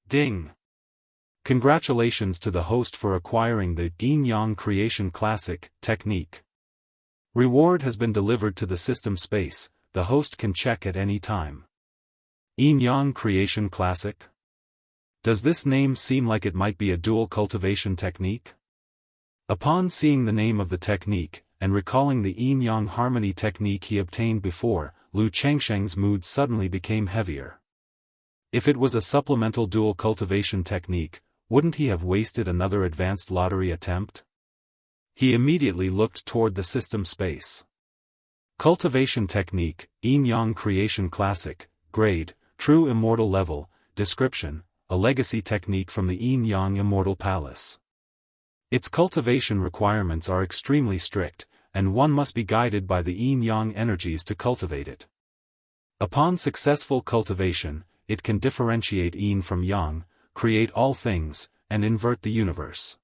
Ding! Congratulations to the host for acquiring the Yin Yang Creation Classic technique. Reward has been delivered to the system space, the host can check at any time. Yin Yang Creation Classic? Does this name seem like it might be a dual cultivation technique? Upon seeing the name of the technique, and recalling the Yin Yang Harmony technique he obtained before, Lu Changsheng's mood suddenly became heavier. If it was a supplemental dual cultivation technique, wouldn't he have wasted another advanced lottery attempt? He immediately looked toward the system space. Cultivation technique, Yin Yang Creation Classic, grade, true immortal level, description, a legacy technique from the Yin Yang Immortal Palace. Its cultivation requirements are extremely strict, and one must be guided by the Yin Yang energies to cultivate it. Upon successful cultivation, it can differentiate Yin from Yang, create all things, and invert the universe.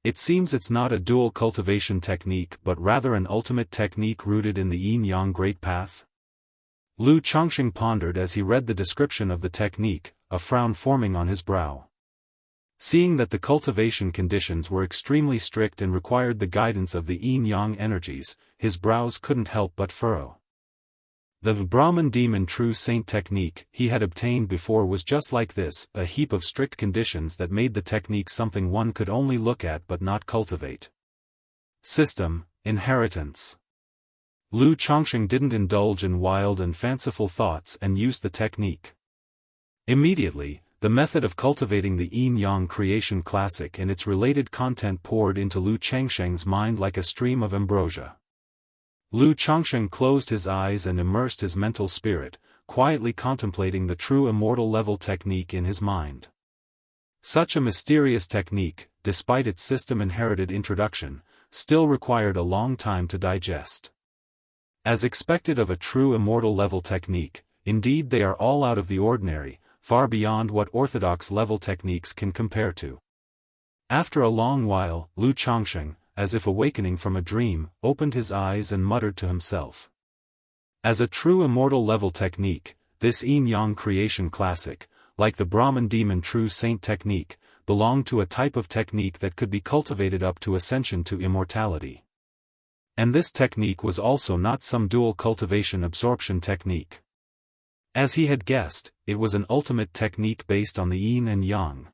It seems it's not a dual cultivation technique but rather an ultimate technique rooted in the Yin-Yang Great Path. Lu Chongqing pondered as he read the description of the technique, a frown forming on his brow. Seeing that the cultivation conditions were extremely strict and required the guidance of the yin-yang energies, his brows couldn't help but furrow. The Brahman demon true saint technique he had obtained before was just like this, a heap of strict conditions that made the technique something one could only look at but not cultivate. System, inheritance. Lu Chongqing didn't indulge in wild and fanciful thoughts and used the technique. Immediately, the method of cultivating the yin-yang creation classic and its related content poured into Lu Changsheng's mind like a stream of ambrosia. Lu Chongqing closed his eyes and immersed his mental spirit, quietly contemplating the true immortal level technique in his mind. Such a mysterious technique, despite its system-inherited introduction, still required a long time to digest. As expected of a true immortal level technique, indeed they are all out of the ordinary, far beyond what orthodox level techniques can compare to. After a long while, Lu Chongqing, as if awakening from a dream, opened his eyes and muttered to himself. As a true immortal level technique, this yin-yang creation classic, like the Brahman demon true saint technique, belonged to a type of technique that could be cultivated up to ascension to immortality. And this technique was also not some dual cultivation absorption technique. As he had guessed, it was an ultimate technique based on the yin and yang.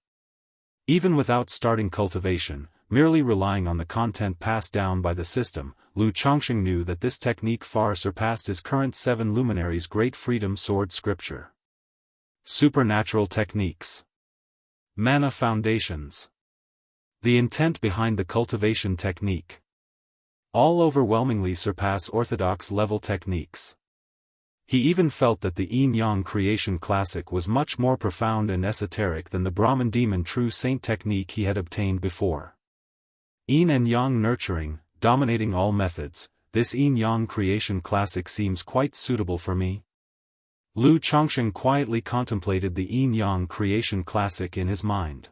Even without starting cultivation, merely relying on the content passed down by the system, Lu Chongqing knew that this technique far surpassed his current 7 luminaries' great freedom sword scripture. Supernatural techniques. Mana foundations. The intent behind the cultivation technique. All overwhelmingly surpass orthodox level techniques. He even felt that the yin-yang creation classic was much more profound and esoteric than the Brahman demon true saint technique he had obtained before. Yin and yang nurturing, dominating all methods, this yin-yang creation classic seems quite suitable for me. Lu Chongqing quietly contemplated the yin-yang creation classic in his mind.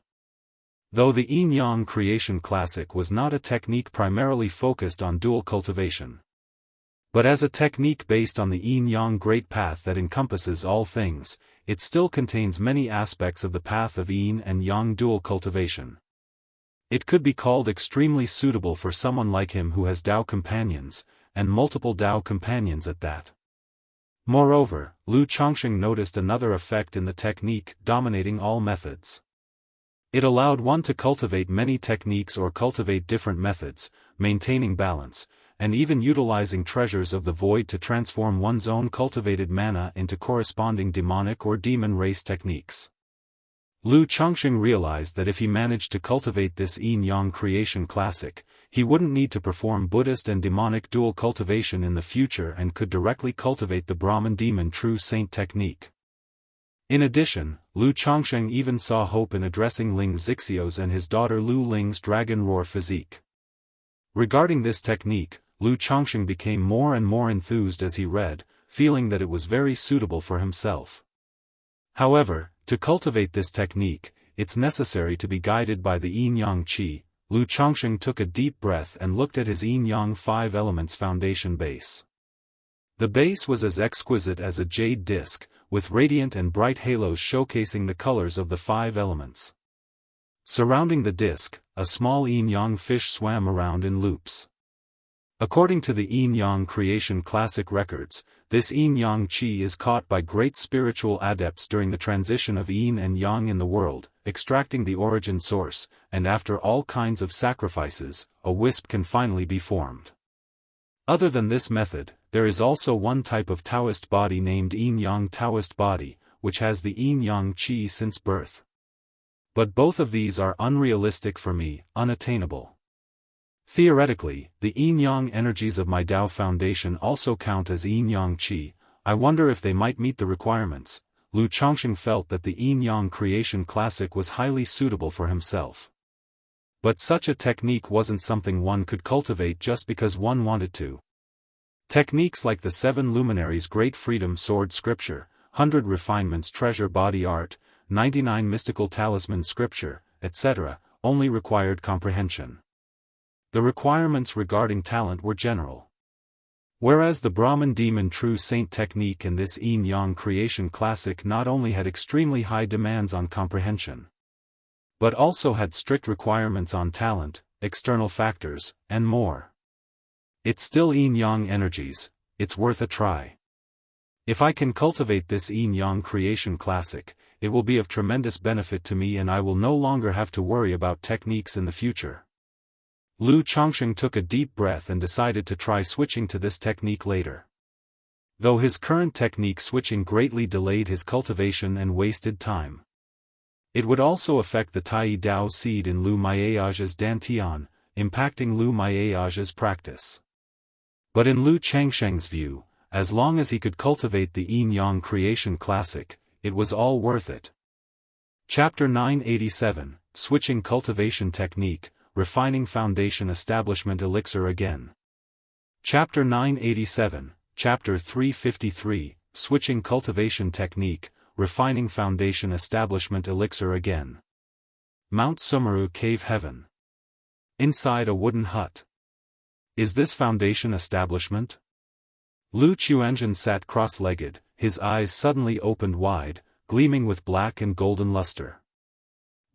Though the yin-yang creation classic was not a technique primarily focused on dual cultivation, but as a technique based on the yin-yang great path that encompasses all things, it still contains many aspects of the path of yin and yang dual cultivation. It could be called extremely suitable for someone like him who has Tao companions, and multiple Tao companions at that. Moreover, Lu Chongqing noticed another effect in the technique dominating all methods. It allowed one to cultivate many techniques or cultivate different methods, maintaining balance, and even utilizing treasures of the void to transform one's own cultivated mana into corresponding demonic or demon race techniques. Lu Chongqing realized that if he managed to cultivate this yin-yang creation classic, he wouldn't need to perform Buddhist and demonic dual cultivation in the future and could directly cultivate the Brahman demon true saint technique. In addition, Lu Chongqing even saw hope in addressing Ling Zixio's and his daughter Lu Ling's dragon roar physique. Regarding this technique, Lu Chongqing became more and more enthused as he read, feeling that it was very suitable for himself. However, to cultivate this technique, it's necessary to be guided by the yin-yang qi. Lu Chongqing took a deep breath and looked at his yin-yang 5 elements foundation base. The base was as exquisite as a jade disc, with radiant and bright halos showcasing the colors of the 5 elements. Surrounding the disc, a small yin-yang fish swam around in loops. According to the yin-yang creation classic records, this yin-yang qi is caught by great spiritual adepts during the transition of yin and yang in the world, extracting the origin source, and after all kinds of sacrifices, a wisp can finally be formed. Other than this method, there is also one type of Daoist body named yin-yang Daoist body, which has the yin-yang qi since birth. But both of these are unrealistic for me, unattainable. Theoretically, the yin-yang energies of my Tao foundation also count as yin-yang qi. I wonder if they might meet the requirements. Lu Chongqing felt that the yin-yang creation classic was highly suitable for himself. But such a technique wasn't something one could cultivate just because one wanted to. Techniques like the 7 luminaries great freedom sword scripture, 100 refinements treasure body art, 99 mystical talisman scripture, etc., only required comprehension. The requirements regarding talent were general. Whereas the Brahmin demon true saint technique in this yin-yang creation classic not only had extremely high demands on comprehension, but also had strict requirements on talent, external factors, and more. It's still yin-yang energies, it's worth a try. If I can cultivate this yin-yang creation classic, it will be of tremendous benefit to me and I will no longer have to worry about techniques in the future. Lu Chongsheng took a deep breath and decided to try switching to this technique later. Though his current technique switching greatly delayed his cultivation and wasted time. It would also affect the Tai Dao seed in Lu Maiage's Dantian, impacting Lu Maiage's practice. But in Lu Changsheng's view, as long as he could cultivate the yin-yang creation classic, it was all worth it. Chapter 987, Switching Cultivation Technique, Refining Foundation Establishment Elixir Again. Chapter 987, Chapter 353, Switching Cultivation Technique, Refining Foundation Establishment Elixir Again. Mount Sumeru Cave Heaven. Inside a wooden hut. Is this foundation establishment? Lu Qiuanzhen sat cross-legged, his eyes suddenly opened wide, gleaming with black and golden luster.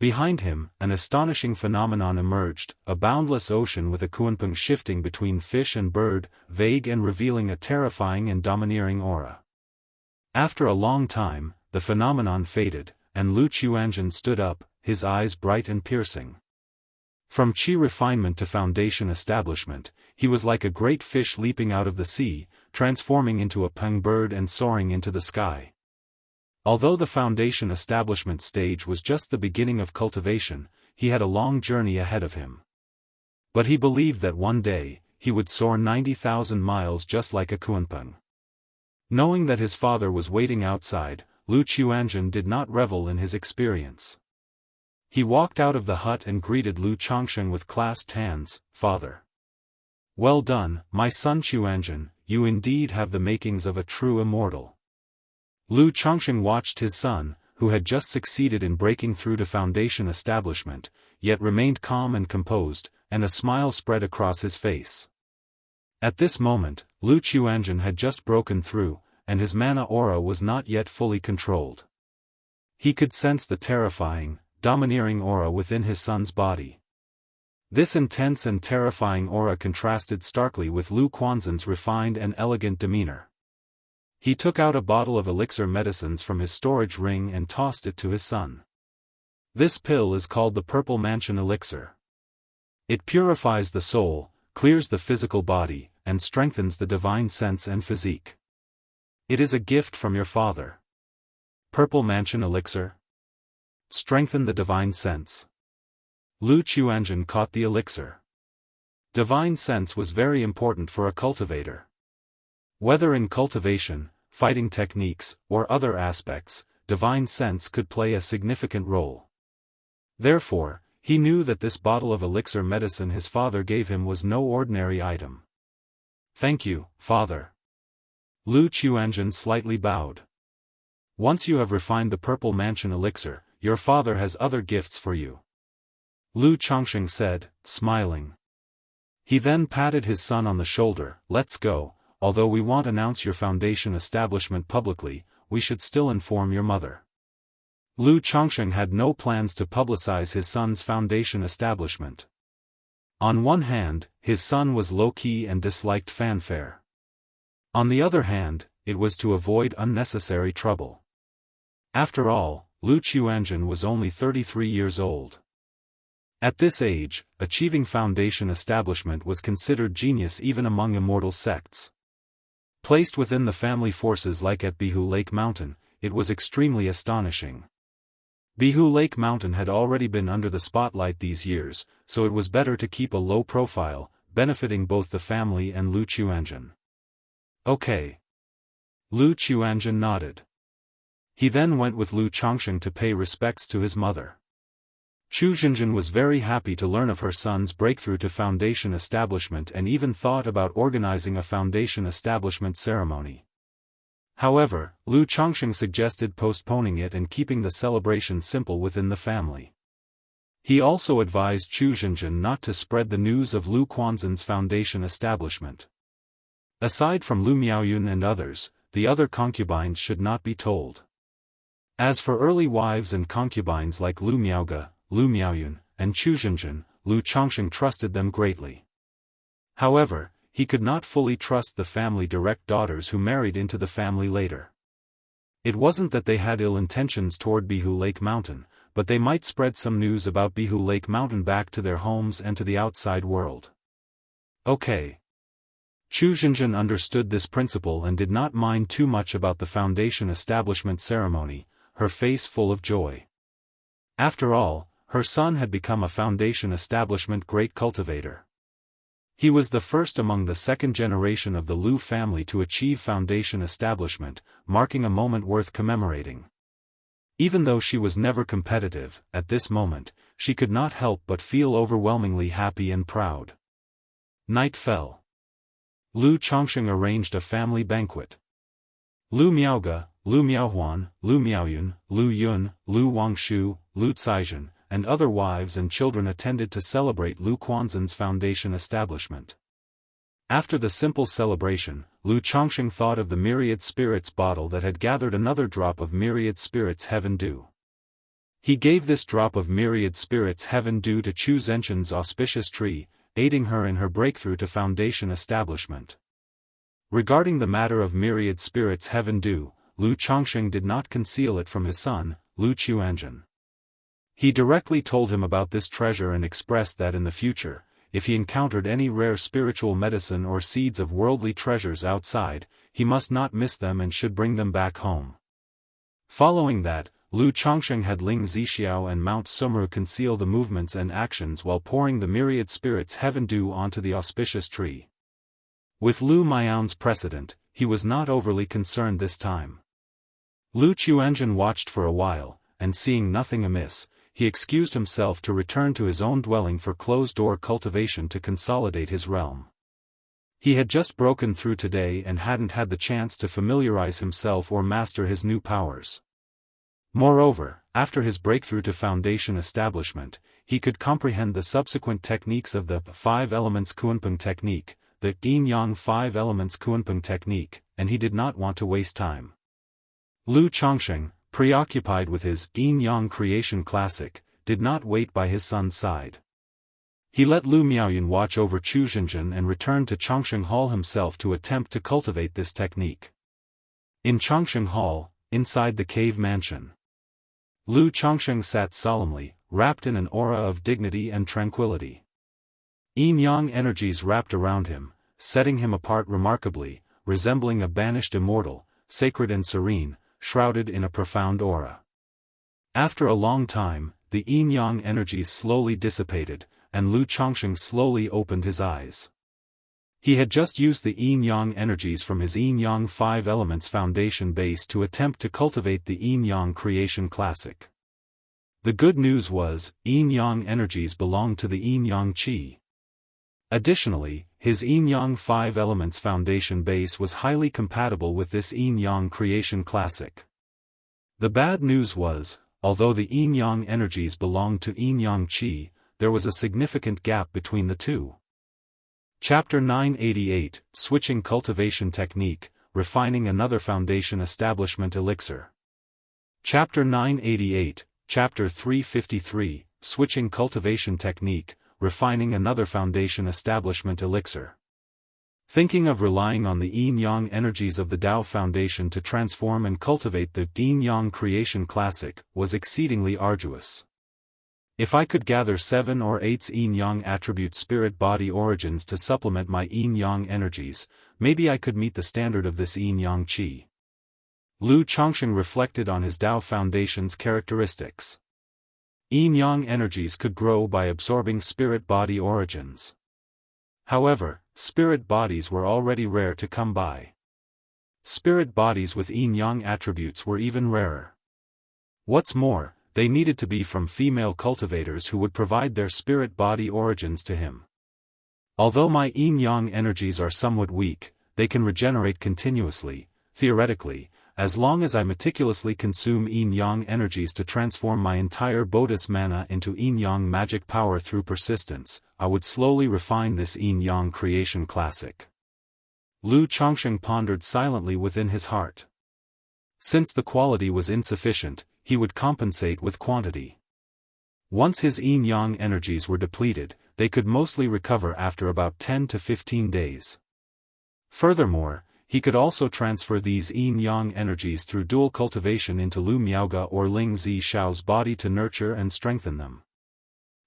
Behind him, an astonishing phenomenon emerged, a boundless ocean with a kunpeng shifting between fish and bird, vague and revealing a terrifying and domineering aura. After a long time, the phenomenon faded, and Lu Qiuanzhen stood up, his eyes bright and piercing. From qi refinement to foundation establishment, he was like a great fish leaping out of the sea, transforming into a peng bird and soaring into the sky. Although the foundation establishment stage was just the beginning of cultivation, he had a long journey ahead of him. But he believed that one day, he would soar 90,000 miles just like a kunpeng. Knowing that his father was waiting outside, Lu Qiuanzhen did not revel in his experience. He walked out of the hut and greeted Lu Chongsheng with clasped hands, "Father. Well done, my son Qiuanzhen, you indeed have the makings of a true immortal." Lu Chongsheng watched his son, who had just succeeded in breaking through to foundation establishment, yet remained calm and composed, and a smile spread across his face. At this moment, Lu Qiuanzhen had just broken through, and his mana aura was not yet fully controlled. He could sense the terrifying, domineering aura within his son's body. This intense and terrifying aura contrasted starkly with Lu Quanzhen's refined and elegant demeanor. He took out a bottle of elixir medicines from his storage ring and tossed it to his son. This pill is called the Purple Mansion Elixir. It purifies the soul, clears the physical body, and strengthens the divine sense and physique. It is a gift from your father. Purple Mansion Elixir. Strengthen the divine sense. Lu Qiuanzhen caught the elixir. Divine sense was very important for a cultivator. Whether in cultivation, fighting techniques, or other aspects, divine sense could play a significant role. Therefore, he knew that this bottle of elixir medicine his father gave him was no ordinary item. "Thank you, father." Lu Qiuanzhen slightly bowed. "Once you have refined the Purple Mansion elixir, your father has other gifts for you," Lu Chongsheng said, smiling. He then patted his son on the shoulder. "Let's go. Although we won't announce your foundation establishment publicly, we should still inform your mother." Lu Chongsheng had no plans to publicize his son's foundation establishment. On one hand, his son was low-key and disliked fanfare. On the other hand, it was to avoid unnecessary trouble. After all, Lu Qiuanzhen was only 33 years old. At this age, achieving foundation establishment was considered genius even among immortal sects. Placed within the family forces like at Bihu Lake Mountain, it was extremely astonishing. Bihu Lake Mountain had already been under the spotlight these years, so it was better to keep a low profile, benefiting both the family and Lu Qiuanzhen. "Okay." Lu Qiuanzhen nodded. He then went with Lu Chongsheng to pay respects to his mother. Chu Xinzhen was very happy to learn of her son's breakthrough to foundation establishment and even thought about organizing a foundation establishment ceremony. However, Lu Chongsheng suggested postponing it and keeping the celebration simple within the family. He also advised Chu Xinzhen not to spread the news of Lu Quanzhen's foundation establishment. Aside from Lu Miaoyun and others, the other concubines should not be told. As for early wives and concubines like Lu Miaoge, Lu Miaoyun, and Chu Zhenjin, Lu Chongsheng trusted them greatly. However, he could not fully trust the family direct daughters who married into the family later. It wasn't that they had ill intentions toward Bihu Lake Mountain, but they might spread some news about Bihu Lake Mountain back to their homes and to the outside world. Okay. Chu Zhenjin understood this principle and did not mind too much about the foundation establishment ceremony, her face full of joy. After all, her son had become a foundation establishment great cultivator. He was the first among the second generation of the Lu family to achieve foundation establishment, marking a moment worth commemorating. Even though she was never competitive, at this moment, she could not help but feel overwhelmingly happy and proud. Night fell. Lu Chongsheng arranged a family banquet. Lu Miaoge, Lu Miaohuan, Lu Miaoyun, Lu Yun, Lu Wangshu, Lu Caizhen, and other wives and children attended to celebrate Lu Quanzhen's foundation establishment. After the simple celebration, Lu Chongsheng thought of the myriad spirits bottle that had gathered another drop of myriad spirits heaven dew. He gave this drop of myriad spirits heaven dew to Chu Zhenjin's auspicious tree, aiding her in her breakthrough to foundation establishment. Regarding the matter of myriad spirits heaven dew, Lu Chongsheng did not conceal it from his son, Lu Chuanjin. He directly told him about this treasure and expressed that in the future, if he encountered any rare spiritual medicine or seeds of worldly treasures outside, he must not miss them and should bring them back home. Following that, Lu Chongsheng had Ling Zixiao and Mount Sumru conceal the movements and actions while pouring the myriad spirits heaven dew onto the auspicious tree. With Lu Miaoun's precedent, he was not overly concerned this time. Lu Chuanjin watched for a while, and seeing nothing amiss, he excused himself to return to his own dwelling for closed-door cultivation to consolidate his realm. He had just broken through today and hadn't had the chance to familiarize himself or master his new powers. Moreover, after his breakthrough to foundation establishment, he could comprehend the subsequent techniques of the 5 elements Kunpeng technique, the Yin-Yang 5 elements Kunpeng technique, and he did not want to waste time. Lu Chongsheng, preoccupied with his Yin-Yang creation classic, did not wait by his son's side. He let Lu Miaoyun watch over Chu Zhenjin and returned to Chongsheng Hall himself to attempt to cultivate this technique. In Chongsheng Hall, inside the cave mansion, Lu Chongsheng sat solemnly, wrapped in an aura of dignity and tranquility. Yin-Yang energies wrapped around him, setting him apart remarkably, resembling a banished immortal, sacred and serene, shrouded in a profound aura. After a long time, the Yin-Yang energies slowly dissipated, and Lu Chongsheng slowly opened his eyes. He had just used the Yin-Yang energies from his Yin-Yang 5 elements foundation base to attempt to cultivate the Yin-Yang creation classic. The good news was, Yin-Yang energies belonged to the Yin-Yang Qi. Additionally, his Yin-Yang 5 elements foundation base was highly compatible with this Yin-Yang creation classic. The bad news was, although the Yin-Yang energies belonged to Yin-Yang Qi, there was a significant gap between the two. Chapter 988, Switching Cultivation Technique, Refining Another Foundation Establishment Elixir. Chapter 988, Chapter 353, Switching Cultivation Technique, Refining Another Foundation Establishment Elixir. Thinking of relying on the Yin-Yang energies of the Tao Foundation to transform and cultivate the Yin-Yang Creation Classic was exceedingly arduous. If I could gather 7 or 8 Yin-Yang attribute spirit body origins to supplement my Yin-Yang energies, maybe I could meet the standard of this Yin-Yang Qi. Lu Chongsheng reflected on his Tao Foundation's characteristics. Yin-Yang energies could grow by absorbing spirit body origins. However, spirit bodies were already rare to come by. Spirit bodies with Yin-Yang attributes were even rarer. What's more, they needed to be from female cultivators who would provide their spirit body origins to him. Although my Yin-Yang energies are somewhat weak, they can regenerate continuously, theoretically, as long as I meticulously consume Yin-Yang energies to transform my entire Bodhis mana into Yin-Yang magic power through persistence, I would slowly refine this Yin-Yang creation classic. Lu Chongsheng pondered silently within his heart. Since the quality was insufficient, he would compensate with quantity. Once his yin-yang energies were depleted, they could mostly recover after about 10 to 15 days. Furthermore, he could also transfer these yin-yang energies through dual cultivation into Lu Miaoge or Ling Zi Shao's body to nurture and strengthen them.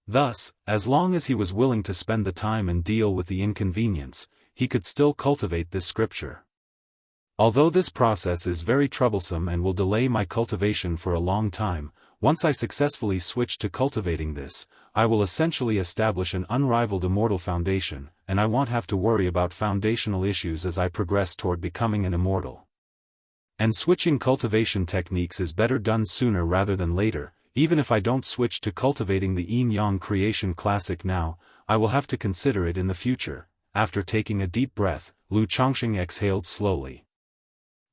Thus, as long as he was willing to spend the time and deal with the inconvenience, he could still cultivate this scripture. Although this process is very troublesome and will delay my cultivation for a long time, once I successfully switch to cultivating this, I will essentially establish an unrivaled immortal foundation, and I won't have to worry about foundational issues as I progress toward becoming an immortal. And switching cultivation techniques is better done sooner rather than later. Even if I don't switch to cultivating the yin-yang creation classic now, I will have to consider it in the future. After taking a deep breath, Lu Chongsheng exhaled slowly.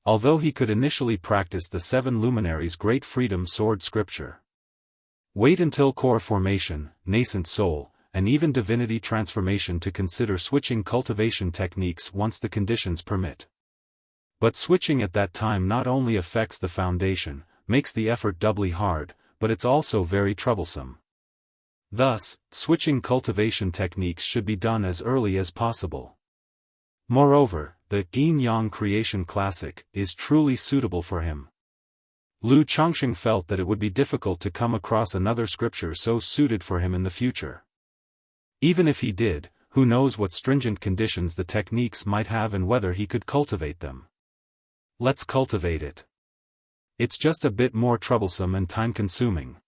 Although he could initially practice the 7 luminaries' great freedom sword scripture, wait until core formation, nascent soul, and even divinity transformation to consider switching cultivation techniques once the conditions permit. But switching at that time not only affects the foundation, makes the effort doubly hard, but it's also very troublesome. Thus, switching cultivation techniques should be done as early as possible. Moreover, the yin-yang creation classic is truly suitable for him. Lu Chongsheng felt that it would be difficult to come across another scripture so suited for him in the future. Even if he did, who knows what stringent conditions the techniques might have and whether he could cultivate them. Let's cultivate it. It's just a bit more troublesome and time-consuming.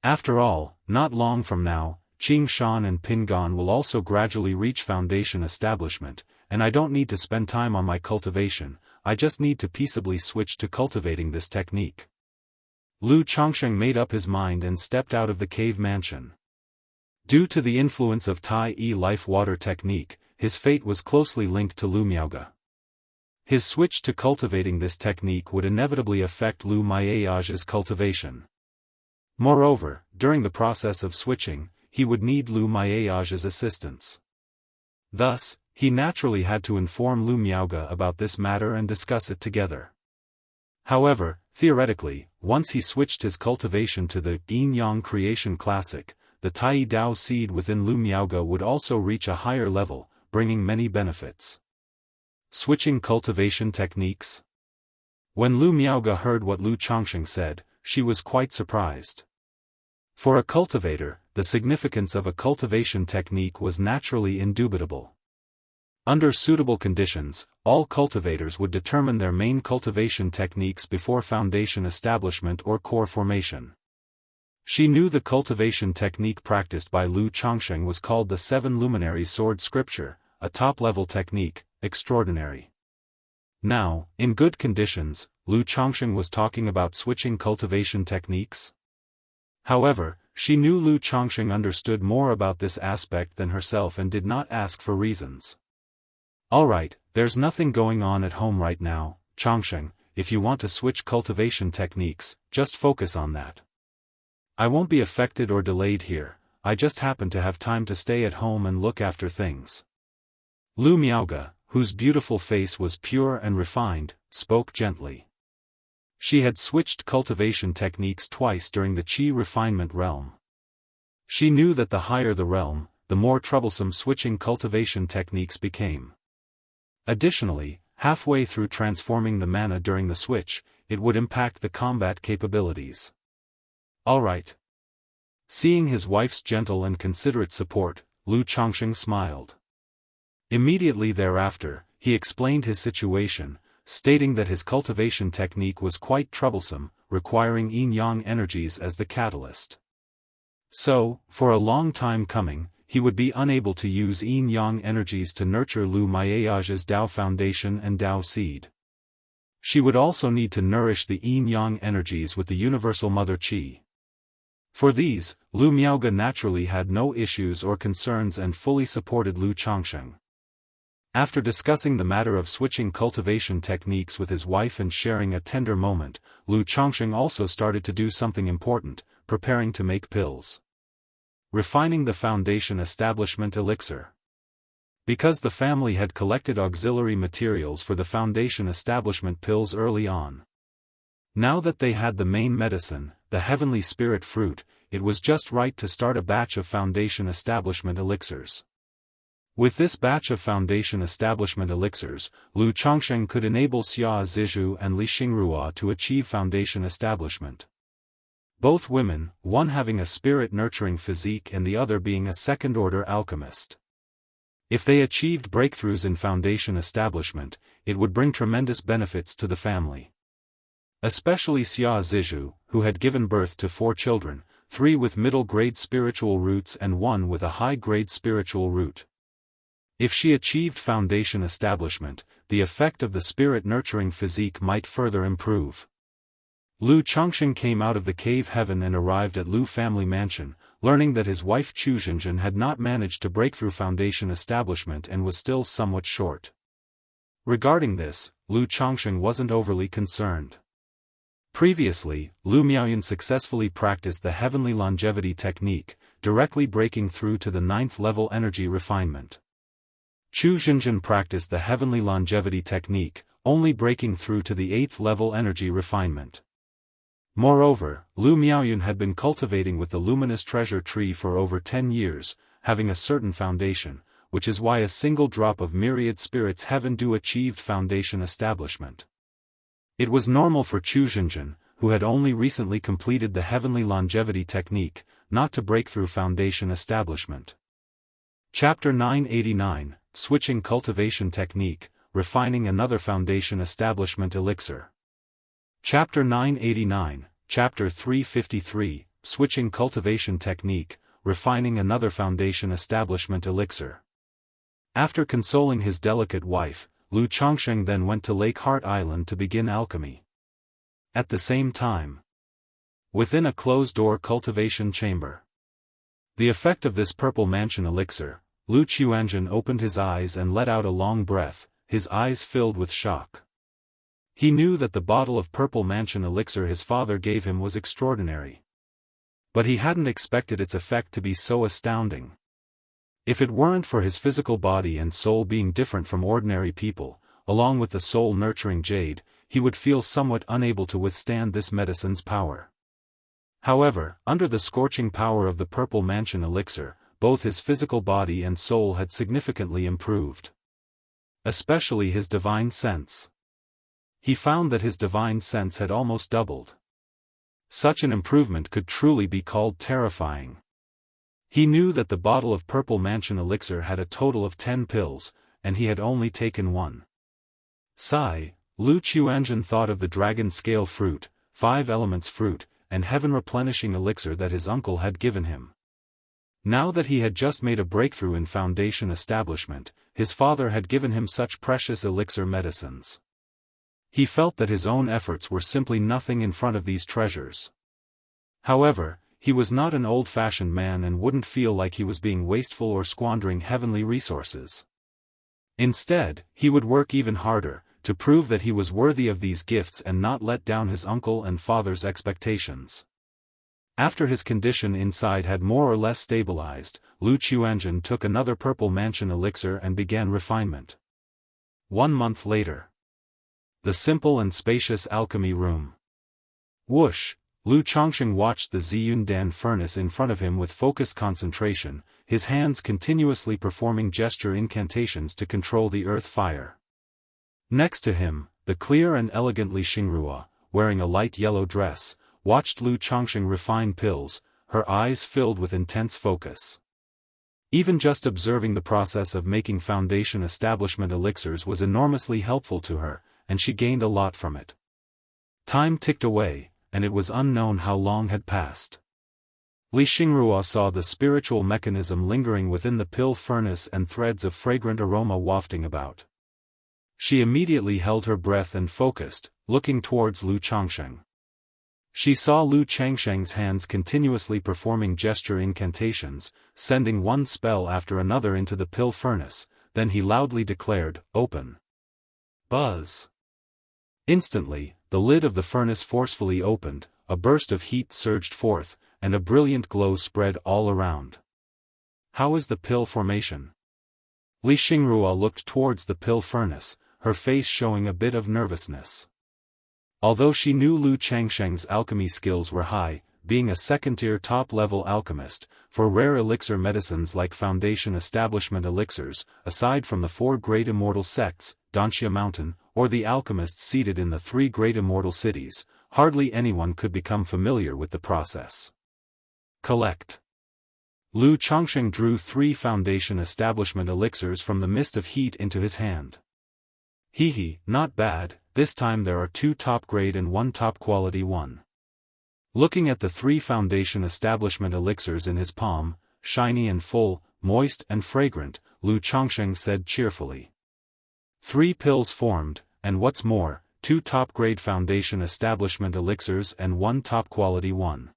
After all, not long from now, Qing Shan and Pingan will also gradually reach foundation establishment, and I don't need to spend time on my cultivation, I just need to peaceably switch to cultivating this technique. Lu Chongsheng made up his mind and stepped out of the cave mansion. Due to the influence of Tai E life water technique, his fate was closely linked to Lu Miaoge. His switch to cultivating this technique would inevitably affect Lu Miaoge's cultivation. Moreover, during the process of switching, he would need Lu Miaoge's assistance. Thus, he naturally had to inform Lu Miaoge about this matter and discuss it together. However, theoretically, once he switched his cultivation to the yin-yang creation classic, the Tai Dao seed within Lu Miaoge would also reach a higher level, bringing many benefits. Switching cultivation techniques? When Lu Miaoge heard what Lu Chongsheng said, she was quite surprised. For a cultivator, the significance of a cultivation technique was naturally indubitable. Under suitable conditions, all cultivators would determine their main cultivation techniques before foundation establishment or core formation. She knew the cultivation technique practiced by Lu Chongsheng was called the 7 luminary sword scripture, a top-level technique, extraordinary. Now, in good conditions, Lu Chongsheng was talking about switching cultivation techniques. However, she knew Lu Chongsheng understood more about this aspect than herself and did not ask for reasons. Alright, there's nothing going on at home right now, Chongsheng, if you want to switch cultivation techniques, just focus on that. I won't be affected or delayed here, I just happen to have time to stay at home and look after things. Lu Miaoge, whose beautiful face was pure and refined, spoke gently. She had switched cultivation techniques twice during the Qi refinement realm. She knew that the higher the realm, the more troublesome switching cultivation techniques became. Additionally, halfway through transforming the mana during the switch, it would impact the combat capabilities. Alright. Seeing his wife's gentle and considerate support, Lu Chongsheng smiled. Immediately thereafter, he explained his situation, stating that his cultivation technique was quite troublesome, requiring yin-yang energies as the catalyst. So, for a long time coming, he would be unable to use yin-yang energies to nurture Lu Miaoge's Dao foundation and Dao seed. She would also need to nourish the yin-yang energies with the universal mother Qi. For these, Lu Miaoge naturally had no issues or concerns and fully supported Lu Chongsheng. After discussing the matter of switching cultivation techniques with his wife and sharing a tender moment, Lu Chongsheng also started to do something important, preparing to make pills. Refining the foundation establishment elixir. Because the family had collected auxiliary materials for the foundation establishment pills early on. Now that they had the main medicine, the heavenly spirit fruit, it was just right to start a batch of foundation establishment elixirs. With this batch of foundation establishment elixirs, Lu Chongsheng could enable Xia Zizhu and Li Xingrua to achieve foundation establishment. Both women, one having a spirit-nurturing physique and the other being a second-order alchemist. If they achieved breakthroughs in foundation establishment, it would bring tremendous benefits to the family. Especially Xia Zizhu, who had given birth to 4 children, 3 with middle-grade spiritual roots and 1 with a high-grade spiritual root. If she achieved foundation establishment, the effect of the spirit-nurturing physique might further improve. Lu Chongsheng came out of the cave heaven and arrived at Lu family mansion, learning that his wife Chu Zhenjin had not managed to break through foundation establishment and was still somewhat short. Regarding this, Lu Chongsheng wasn't overly concerned. Previously, Lu Miaoyan successfully practiced the heavenly longevity technique, directly breaking through to the 9th level energy refinement. Chu Zhenjin practiced the heavenly longevity technique, only breaking through to the 8th level energy refinement. Moreover, Lu Miaoyan had been cultivating with the luminous treasure tree for over 10 years, having a certain foundation, which is why a single drop of myriad spirits heaven do achieved foundation establishment. It was normal for Chu Zhenjin, who had only recently completed the heavenly longevity technique, not to break through foundation establishment. Chapter 989, Switching Cultivation Technique, Refining Another Foundation Establishment Elixir. Chapter 989, Chapter 353, Switching Cultivation Technique, Refining Another Foundation Establishment Elixir. After consoling his delicate wife, Lu Chongsheng then went to Lake Heart Island to begin alchemy. At the same time, within a closed-door cultivation chamber. The effect of this purple mansion elixir, Lu Chuanjin opened his eyes and let out a long breath, his eyes filled with shock. He knew that the bottle of purple mansion elixir his father gave him was extraordinary. But he hadn't expected its effect to be so astounding. If it weren't for his physical body and soul being different from ordinary people, along with the soul-nurturing jade, he would feel somewhat unable to withstand this medicine's power. However, under the scorching power of the purple mansion elixir, both his physical body and soul had significantly improved. Especially his divine sense. He found that his divine sense had almost doubled. Such an improvement could truly be called terrifying. He knew that the bottle of purple mansion elixir had a total of 10 pills, and he had only taken 1. Sigh, Lu Chuanjin thought of the dragon scale fruit, 5 elements fruit, and heaven replenishing elixir that his uncle had given him. Now that he had just made a breakthrough in foundation establishment, his father had given him such precious elixir medicines. He felt that his own efforts were simply nothing in front of these treasures. However, he was not an old-fashioned man and wouldn't feel like he was being wasteful or squandering heavenly resources. Instead, he would work even harder, to prove that he was worthy of these gifts and not let down his uncle and father's expectations. After his condition inside had more or less stabilized, Lu Chuanjin took another purple mansion elixir and began refinement. 1 month later. The simple and spacious alchemy room. Whoosh! Lu Chongsheng watched the Ziyundan furnace in front of him with focused concentration, his hands continuously performing gesture incantations to control the earth fire. Next to him, the clear and elegant Li Xingrua, wearing a light yellow dress, watched Lu Chongsheng refine pills, her eyes filled with intense focus. Even just observing the process of making foundation establishment elixirs was enormously helpful to her, and she gained a lot from it. Time ticked away, and it was unknown how long had passed. Li Xingrua saw the spiritual mechanism lingering within the pill furnace and threads of fragrant aroma wafting about. She immediately held her breath and focused, looking towards Lu Chongsheng. She saw Lu Changsheng's hands continuously performing gesture incantations, sending one spell after another into the pill furnace, then he loudly declared, "Open." Buzz! Instantly, the lid of the furnace forcefully opened, a burst of heat surged forth, and a brilliant glow spread all around. How is the pill formation? Li Xingrua looked towards the pill furnace, her face showing a bit of nervousness. Although she knew Lu Changsheng's alchemy skills were high, being a second-tier top-level alchemist, for rare elixir medicines like Foundation Establishment elixirs, aside from the 4 great immortal sects, Danxia Mountain, or the alchemists seated in the 3 great immortal cities, hardly anyone could become familiar with the process. Collect. Lu Changsheng drew 3 Foundation Establishment elixirs from the mist of heat into his hand. Hee, not bad, this time there are 2 top-grade and 1 top-quality one. Looking at the 3 Foundation Establishment elixirs in his palm, shiny and full, moist and fragrant, Lu Changsheng said cheerfully. 3 pills formed, and what's more, 2 top-grade Foundation Establishment elixirs and 1 top-quality one.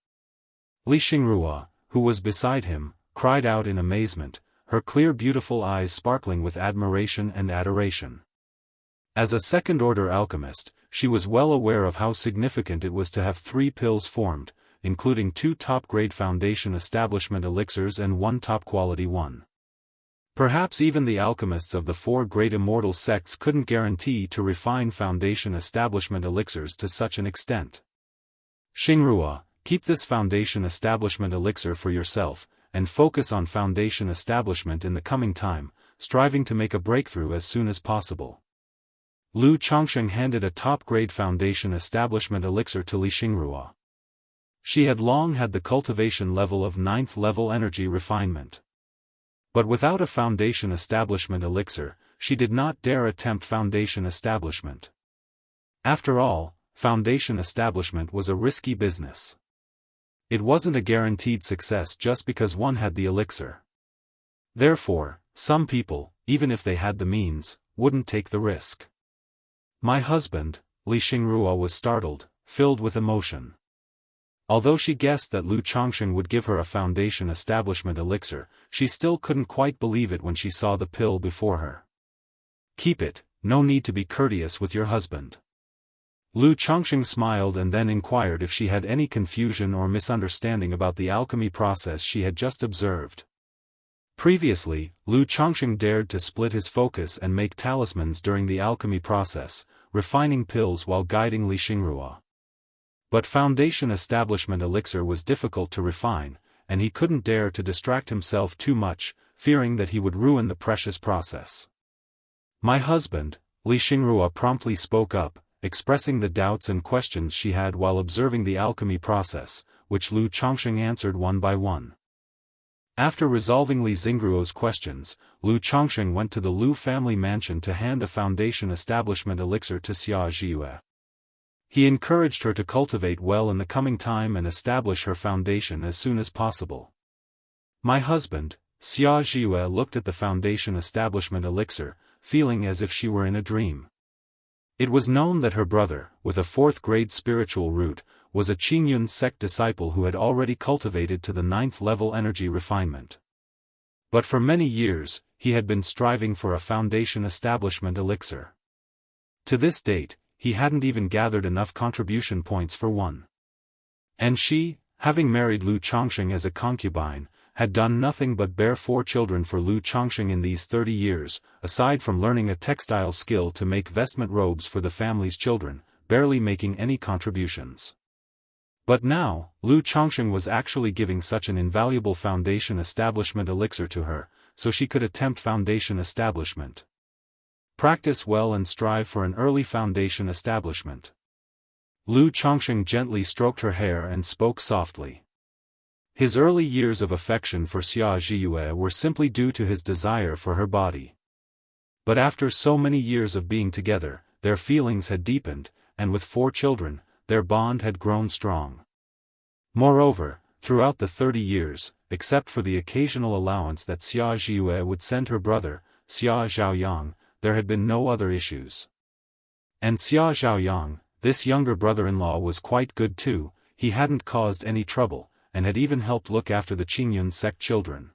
Li Xingrua, who was beside him, cried out in amazement, her clear beautiful eyes sparkling with admiration and adoration. As a second-order alchemist, she was well aware of how significant it was to have 3 pills formed, including 2 top-grade Foundation Establishment elixirs and 1 top-quality one. Perhaps even the alchemists of the 4 great immortal sects couldn't guarantee to refine Foundation Establishment elixirs to such an extent. Xingrua, keep this Foundation Establishment elixir for yourself, and focus on Foundation Establishment in the coming time, striving to make a breakthrough as soon as possible. Lu Changsheng handed a top-grade Foundation Establishment elixir to Li Xingrua. She had long had the cultivation level of 9th level energy refinement. But without a Foundation Establishment elixir, she did not dare attempt Foundation Establishment. After all, Foundation Establishment was a risky business. It wasn't a guaranteed success just because one had the elixir. Therefore, some people, even if they had the means, wouldn't take the risk. My husband, Li Xingrua was startled, filled with emotion. Although she guessed that Lu Changsheng would give her a Foundation Establishment elixir, she still couldn't quite believe it when she saw the pill before her. Keep it, no need to be courteous with your husband. Lu Changsheng smiled and then inquired if she had any confusion or misunderstanding about the alchemy process she had just observed. Previously, Lu Changsheng dared to split his focus and make talismans during the alchemy process, refining pills while guiding Li Xingrua. But Foundation Establishment elixir was difficult to refine, and he couldn't dare to distract himself too much, fearing that he would ruin the precious process. My husband, Li Xingrua promptly spoke up, expressing the doubts and questions she had while observing the alchemy process, which Lu Changsheng answered one by one. After resolving Li Xingruo's questions, Lu Changsheng went to the Lu family mansion to hand a Foundation Establishment elixir to Xia Zhiyue. He encouraged her to cultivate well in the coming time and establish her foundation as soon as possible. My husband, Xia Zhiyue looked at the Foundation Establishment elixir, feeling as if she were in a dream. It was known that her brother, with a 4th-grade spiritual root, was a Qingyun sect disciple who had already cultivated to the 9th level energy refinement. But for many years, he had been striving for a Foundation Establishment elixir. To this date, he hadn't even gathered enough contribution points for one. And she, having married Lu Changsheng as a concubine, had done nothing but bear 4 children for Lu Changsheng in these 30 years, aside from learning a textile skill to make vestment robes for the family's children, barely making any contributions. But now, Lu Changsheng was actually giving such an invaluable Foundation Establishment elixir to her, so she could attempt Foundation Establishment. Practice well and strive for an early Foundation Establishment. Lu Changsheng gently stroked her hair and spoke softly. His early years of affection for Xia Zhiyue were simply due to his desire for her body. But after so many years of being together, their feelings had deepened, and with 4 children, their bond had grown strong. Moreover, throughout the 30 years, except for the occasional allowance that Xia Zhiyue would send her brother, Xia Zhaoyang, there had been no other issues. And Xia Zhaoyang, this younger brother-in-law, was quite good too. He hadn't caused any trouble, and had even helped look after the Qingyun sect children.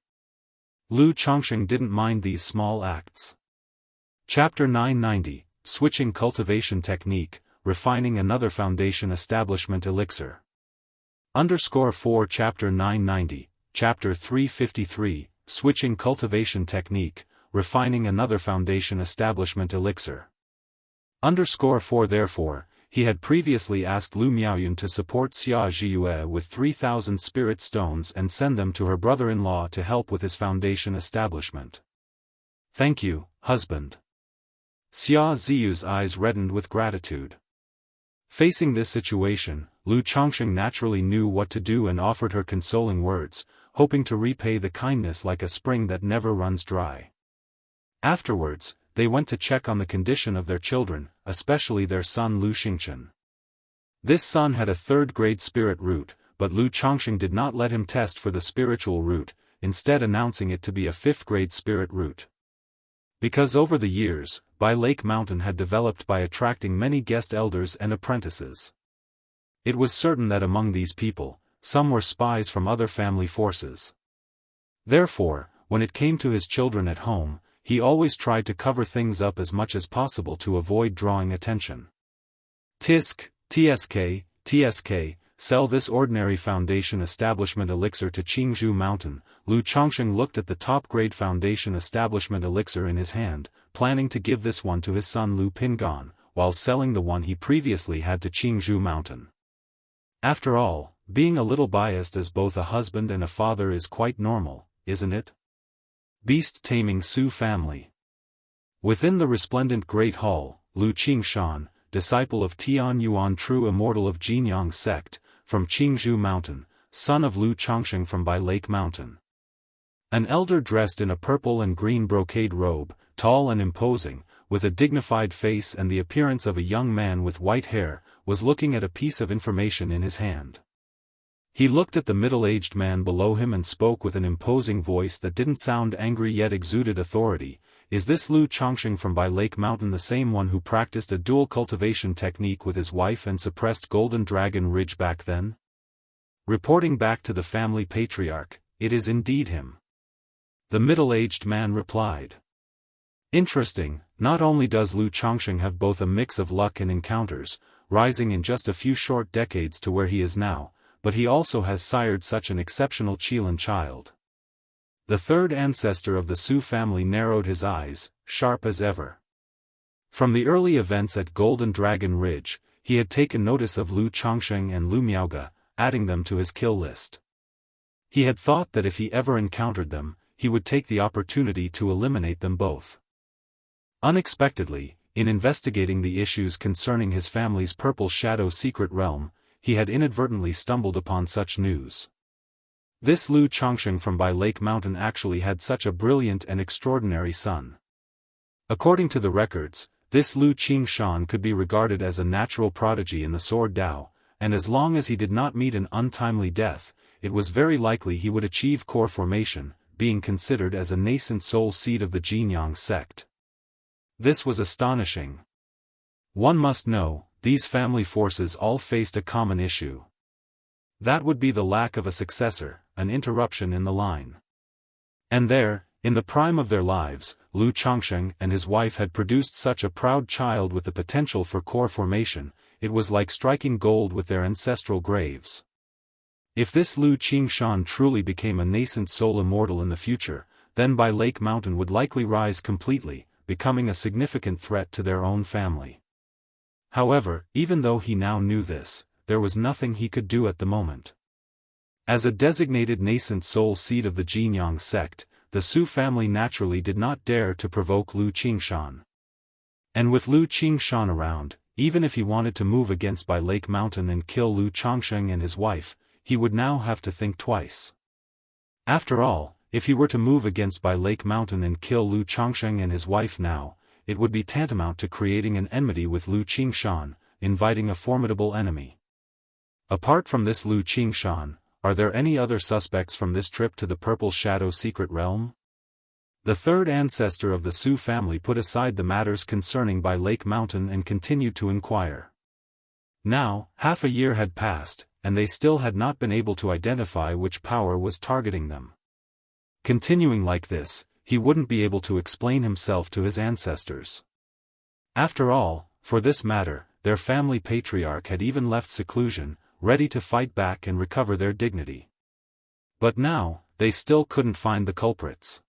Lu Changsheng didn't mind these small acts. Chapter 990, Switching Cultivation Technique, Refining Another Foundation Establishment Elixir. _4 Chapter 990, Chapter 353, Switching Cultivation Technique, refining another foundation establishment elixir. _4 Therefore, he had previously asked Lu Miaoyun to support Xia Zhiyue with 3,000 spirit stones and send them to her brother-in-law to help with his foundation establishment. Thank you, husband. Xia Ziyu's eyes reddened with gratitude. Facing this situation, Lu Changsheng naturally knew what to do and offered her consoling words, hoping to repay the kindness like a spring that never runs dry. Afterwards, they went to check on the condition of their children, especially their son Lu Xingchen. This son had a third-grade spirit root, but Lu Changsheng did not let him test for the spiritual root, instead announcing it to be a fifth-grade spirit root. Because over the years, Bai Lake Mountain had developed by attracting many guest elders and apprentices. It was certain that among these people, some were spies from other family forces. Therefore, when it came to his children at home, he always tried to cover things up as much as possible to avoid drawing attention. TSK, sell this ordinary foundation establishment elixir to Qingzhou Mountain. Lu Changsheng looked at the top-grade foundation establishment elixir in his hand, planning to give this one to his son Lu Pingan, while selling the one he previously had to Qingzhou Mountain. After all, being a little biased as both a husband and a father is quite normal, isn't it? Beast-taming Su family. Within the resplendent Great Hall, Lu Qingshan, disciple of Tian Yuan, true immortal of Jinyang sect, from Qingzhou Mountain, son of Lu Changsheng from Bai Lake Mountain. An elder dressed in a purple and green brocade robe, tall and imposing, with a dignified face and the appearance of a young man with white hair, was looking at a piece of information in his hand. He looked at the middle-aged man below him and spoke with an imposing voice that didn't sound angry yet exuded authority. Is this Lu Changsheng from Bai Lake Mountain the same one who practiced a dual cultivation technique with his wife and suppressed Golden Dragon Ridge back then? Reporting back to the family patriarch, it is indeed him. The middle-aged man replied. Interesting, not only does Lu Changsheng have both a mix of luck and encounters, rising in just a few short decades to where he is now, but he also has sired such an exceptional Qilin child. The third ancestor of the Su family narrowed his eyes, sharp as ever. From the early events at Golden Dragon Ridge, he had taken notice of Lu Changsheng and Lu Miaoge, adding them to his kill list. He had thought that if he ever encountered them, he would take the opportunity to eliminate them both. Unexpectedly, in investigating the issues concerning his family's Purple Shadow secret realm, he had inadvertently stumbled upon such news. This Lu Changsheng from Bai Lake Mountain actually had such a brilliant and extraordinary son. According to the records, this Lu Qingshan could be regarded as a natural prodigy in the sword Dao, and as long as he did not meet an untimely death, it was very likely he would achieve core formation, being considered as a nascent soul seed of the Jinyang sect. This was astonishing. One must know, these family forces all faced a common issue. That would be the lack of a successor, an interruption in the line. And there, in the prime of their lives, Lu Changsheng and his wife had produced such a proud child with the potential for core formation, it was like striking gold with their ancestral graves. If this Lu Qingshan truly became a nascent soul immortal in the future, then Bai Lake Mountain would likely rise completely, becoming a significant threat to their own family. However, even though he now knew this, there was nothing he could do at the moment. As a designated nascent soul seed of the Jinyang sect, the Su family naturally did not dare to provoke Lu Qingshan. And with Lu Qingshan around, even if he wanted to move against Bai Lake Mountain and kill Lu Changsheng and his wife, he would now have to think twice. After all, if he were to move against Bai Lake Mountain and kill Lu Changsheng and his wife now, it would be tantamount to creating an enmity with Lu Qingshan, inviting a formidable enemy. Apart from this Lu Qingshan, are there any other suspects from this trip to the Purple Shadow secret realm? The third ancestor of the Su family put aside the matters concerning Bai Lake Mountain and continued to inquire. Now, half a year had passed, and they still had not been able to identify which power was targeting them. Continuing like this, he wouldn't be able to explain himself to his ancestors. After all, for this matter, their family patriarch had even left seclusion, ready to fight back and recover their dignity. But now, they still couldn't find the culprits.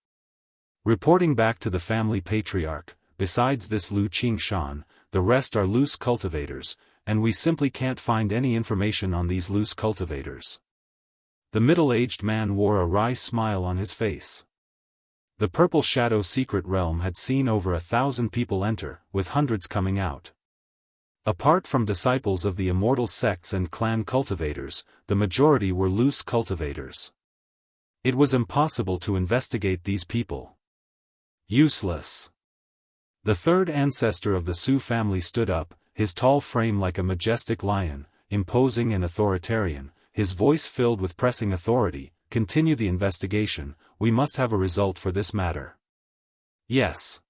Reporting back to the family patriarch, besides this Lu Qingshan, the rest are loose cultivators, and we simply can't find any information on these loose cultivators. The middle-aged man wore a wry smile on his face. The Purple Shadow secret realm had seen over 1,000 people enter, with hundreds coming out. Apart from disciples of the immortal sects and clan cultivators, the majority were loose cultivators. It was impossible to investigate these people. Useless. The third ancestor of the Su family stood up, his tall frame like a majestic lion, imposing and authoritarian, his voice filled with pressing authority. Continue the investigation, we must have a result for this matter. Yes.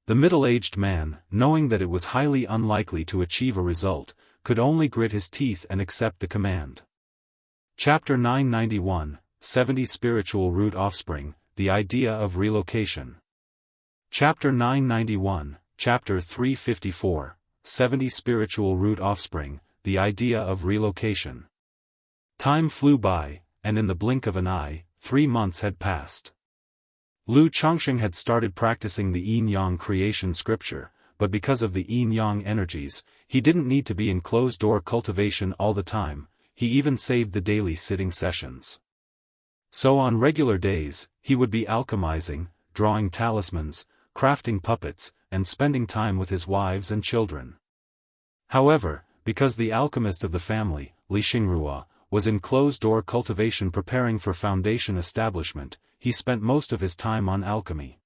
The middle-aged man, knowing that it was highly unlikely to achieve a result, could only grit his teeth and accept the command. Chapter 991, 70 Spiritual Root Offspring, The Idea of Relocation. Chapter 991, Chapter 354, 70 Spiritual Root Offspring, The Idea of Relocation. Time flew by, and in the blink of an eye, 3 months had passed. Lu Chongqing had started practicing the yin-yang creation scripture, but because of the yin-yang energies, he didn't need to be in closed-door cultivation all the time. He even saved the daily sitting sessions. So on regular days, he would be alchemizing, drawing talismans, crafting puppets, and spending time with his wives and children. However, because the alchemist of the family, Li Xingrua, was in closed-door cultivation preparing for foundation establishment, he spent most of his time on alchemy.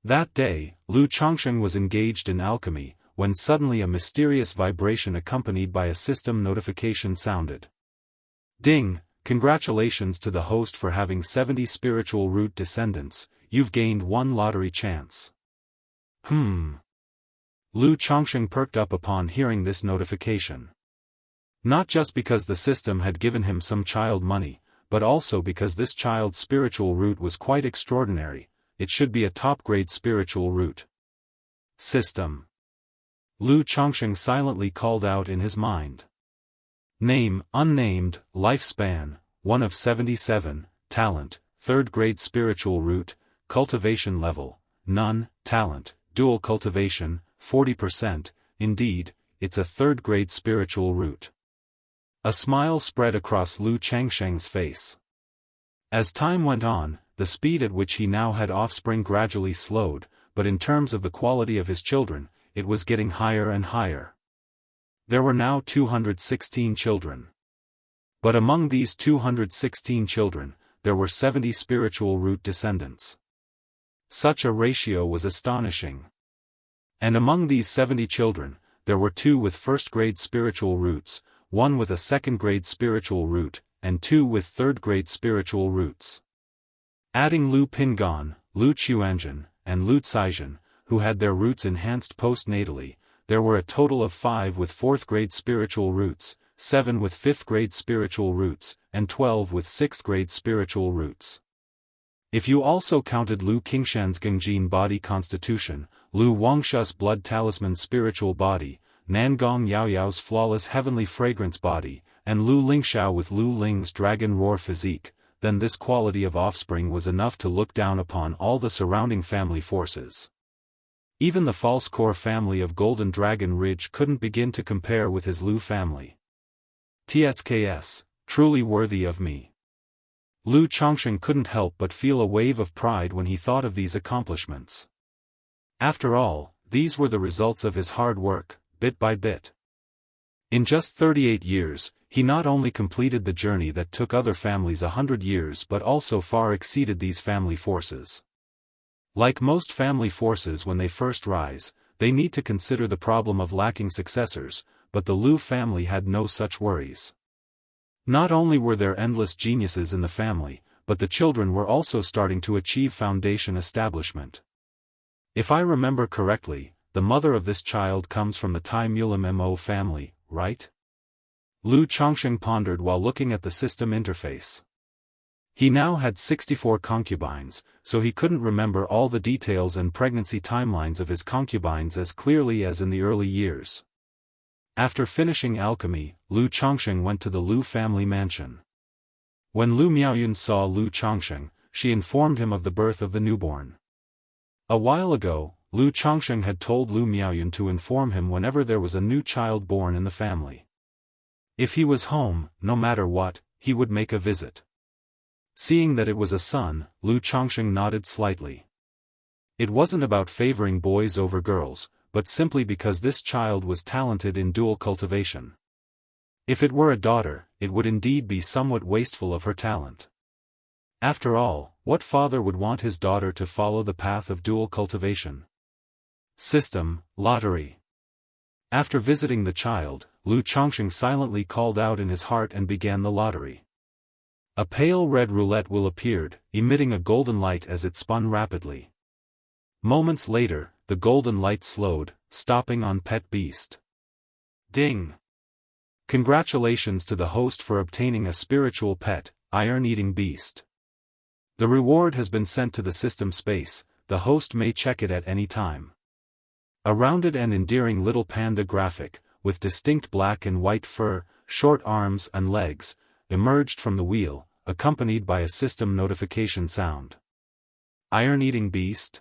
That day, Lu Chongqing was engaged in alchemy, when suddenly a mysterious vibration accompanied by a system notification sounded. Ding! Congratulations to the host for having 70 spiritual root descendants, you've gained 1 lottery chance. Lu Chongqing perked up upon hearing this notification. Not just because the system had given him some child money, but also because this child's spiritual root was quite extraordinary. It should be a top-grade spiritual root. System. Lu Chongqing silently called out in his mind. Name, unnamed, lifespan, 1 of 77, talent, 3rd grade spiritual root, cultivation level, none, talent, dual cultivation, 40%, indeed, it's a 3rd grade spiritual root. A smile spread across Lu Changsheng's face. As time went on, the speed at which he now had offspring gradually slowed, but in terms of the quality of his children, it was getting higher and higher. There were now 216 children. But among these 216 children, there were 70 spiritual root descendants. Such a ratio was astonishing. And among these 70 children, there were 2 with 1st grade spiritual roots, 1 with a 2nd grade spiritual root, and 2 with 3rd grade spiritual roots. Adding Lu Pingan, Lu Chuanjin, and Lu Caizhen, who had their roots enhanced postnatally, there were a total of 5 with 4th grade spiritual roots, 7 with 5th grade spiritual roots, and 12 with 6th grade spiritual roots. If you also counted Lu Qingshan's Gengjin body constitution, Lu Wangsha's blood talisman spiritual body, Nangong Yaoyao's flawless heavenly fragrance body, and Lu Lingxiao with Lu Ling's dragon roar physique, then this quality of offspring was enough to look down upon all the surrounding family forces. Even the false core family of Golden Dragon Ridge couldn't begin to compare with his Lu family. TSKS, truly worthy of me. Lu Chongqing couldn't help but feel a wave of pride when he thought of these accomplishments. After all, these were the results of his hard work, bit by bit. In just 38 years, he not only completed the journey that took other families 100 years but also far exceeded these family forces. Like most family forces when they first rise, they need to consider the problem of lacking successors, but the Lu family had no such worries. Not only were there endless geniuses in the family, but the children were also starting to achieve foundation establishment. If I remember correctly, the mother of this child comes from the Tai Mulim Mo family, right? Lu Chongqing pondered while looking at the system interface. He now had 64 concubines, so he couldn't remember all the details and pregnancy timelines of his concubines as clearly as in the early years. After finishing alchemy, Lu Chongqing went to the Lu family mansion. When Lu Miaoyun saw Lu Chongqing, she informed him of the birth of the newborn. A while ago, Lu Changsheng had told Lu Miaoyun to inform him whenever there was a new child born in the family. If he was home, no matter what, he would make a visit. Seeing that it was a son, Lu Changsheng nodded slightly. It wasn't about favoring boys over girls, but simply because this child was talented in dual cultivation. If it were a daughter, it would indeed be somewhat wasteful of her talent. After all, what father would want his daughter to follow the path of dual cultivation? System, lottery. After visiting the child, Lu Changsheng silently called out in his heart and began the lottery. A pale red roulette wheel appeared, emitting a golden light as it spun rapidly. Moments later, the golden light slowed, stopping on pet beast. Ding! Congratulations to the host for obtaining a spiritual pet, iron-eating beast. The reward has been sent to the system space, the host may check it at any time. A rounded and endearing little panda graphic, with distinct black and white fur, short arms and legs, emerged from the wheel, accompanied by a system notification sound. Iron-eating beast?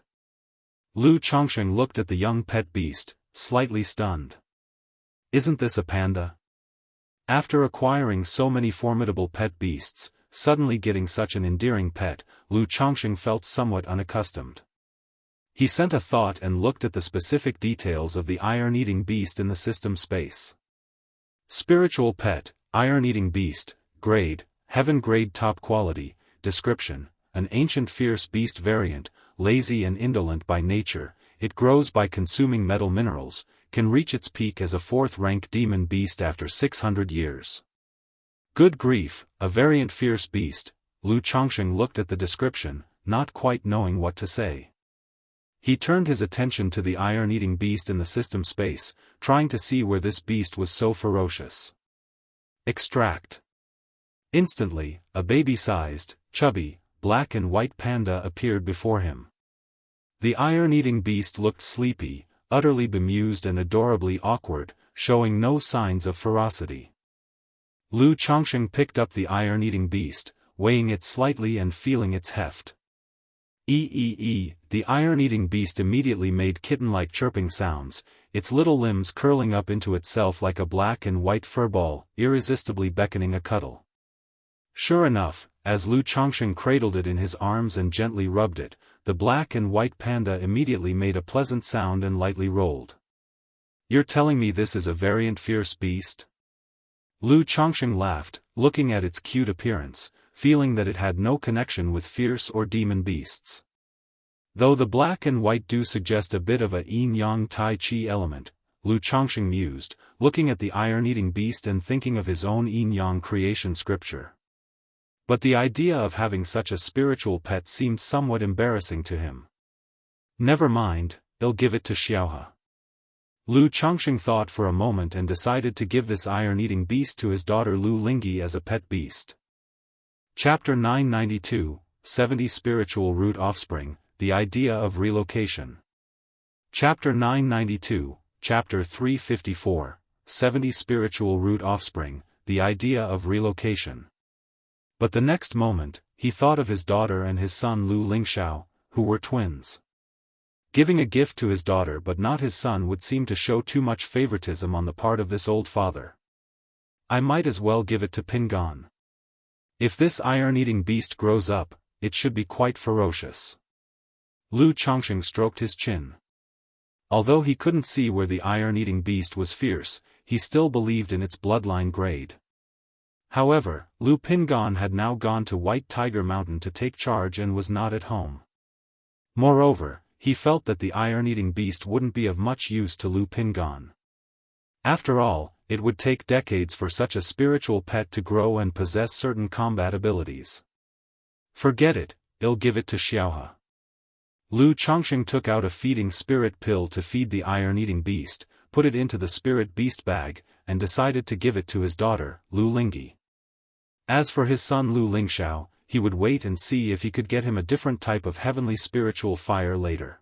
Lu Changsheng looked at the young pet beast, slightly stunned. Isn't this a panda? After acquiring so many formidable pet beasts, suddenly getting such an endearing pet, Lu Changsheng felt somewhat unaccustomed. He sent a thought and looked at the specific details of the iron-eating beast in the system space. Spiritual pet, iron-eating beast, grade, heaven grade top quality, description, an ancient fierce beast variant, lazy and indolent by nature, it grows by consuming metal minerals, can reach its peak as a 4th-rank demon beast after 600 years. Good grief, a variant fierce beast. Lu Changsheng looked at the description, not quite knowing what to say. He turned his attention to the iron-eating beast in the system space, trying to see where this beast was so ferocious. Extract. Instantly, a baby-sized, chubby, black and white panda appeared before him. The iron-eating beast looked sleepy, utterly bemused and adorably awkward, showing no signs of ferocity. Lu Changsheng picked up the iron-eating beast, weighing it slightly and feeling its heft. The iron-eating beast immediately made kitten-like chirping sounds, its little limbs curling up into itself like a black and white furball, irresistibly beckoning a cuddle. Sure enough, as Lu Changsheng cradled it in his arms and gently rubbed it, the black and white panda immediately made a pleasant sound and lightly rolled. You're telling me this is a variant fierce beast? Lu Changsheng laughed, looking at its cute appearance, feeling that it had no connection with fierce or demon beasts. Though the black and white do suggest a bit of a yin-yang tai chi element, Lu Changsheng mused, looking at the iron-eating beast and thinking of his own yin-yang creation scripture. But the idea of having such a spiritual pet seemed somewhat embarrassing to him. Never mind, I'll give it to Xiaohe. Lu Changsheng thought for a moment and decided to give this iron-eating beast to his daughter Lu Lingyi as a pet beast. Chapter 992, 70 Spiritual Root Offspring, The Idea of Relocation. Chapter 992, Chapter 354, 70 Spiritual Root Offspring, The Idea of Relocation. But the next moment, he thought of his daughter and his son Lu Lingxiao, who were twins. Giving a gift to his daughter but not his son would seem to show too much favoritism on the part of this old father. I might as well give it to Pingan. If this iron-eating beast grows up, it should be quite ferocious. Lu Changsheng stroked his chin. Although he couldn't see where the iron-eating beast was fierce, he still believed in its bloodline grade. However, Lu Pingan had now gone to White Tiger Mountain to take charge and was not at home. Moreover, he felt that the iron-eating beast wouldn't be of much use to Lu Pingan. After all, it would take decades for such a spiritual pet to grow and possess certain combat abilities. Forget it, I'll give it to Xiaohe. Lu Changsheng took out a feeding spirit pill to feed the iron-eating beast, put it into the spirit beast bag, and decided to give it to his daughter, Lu Lingyi. As for his son Lu Lingxiao, he would wait and see if he could get him a different type of heavenly spiritual fire later.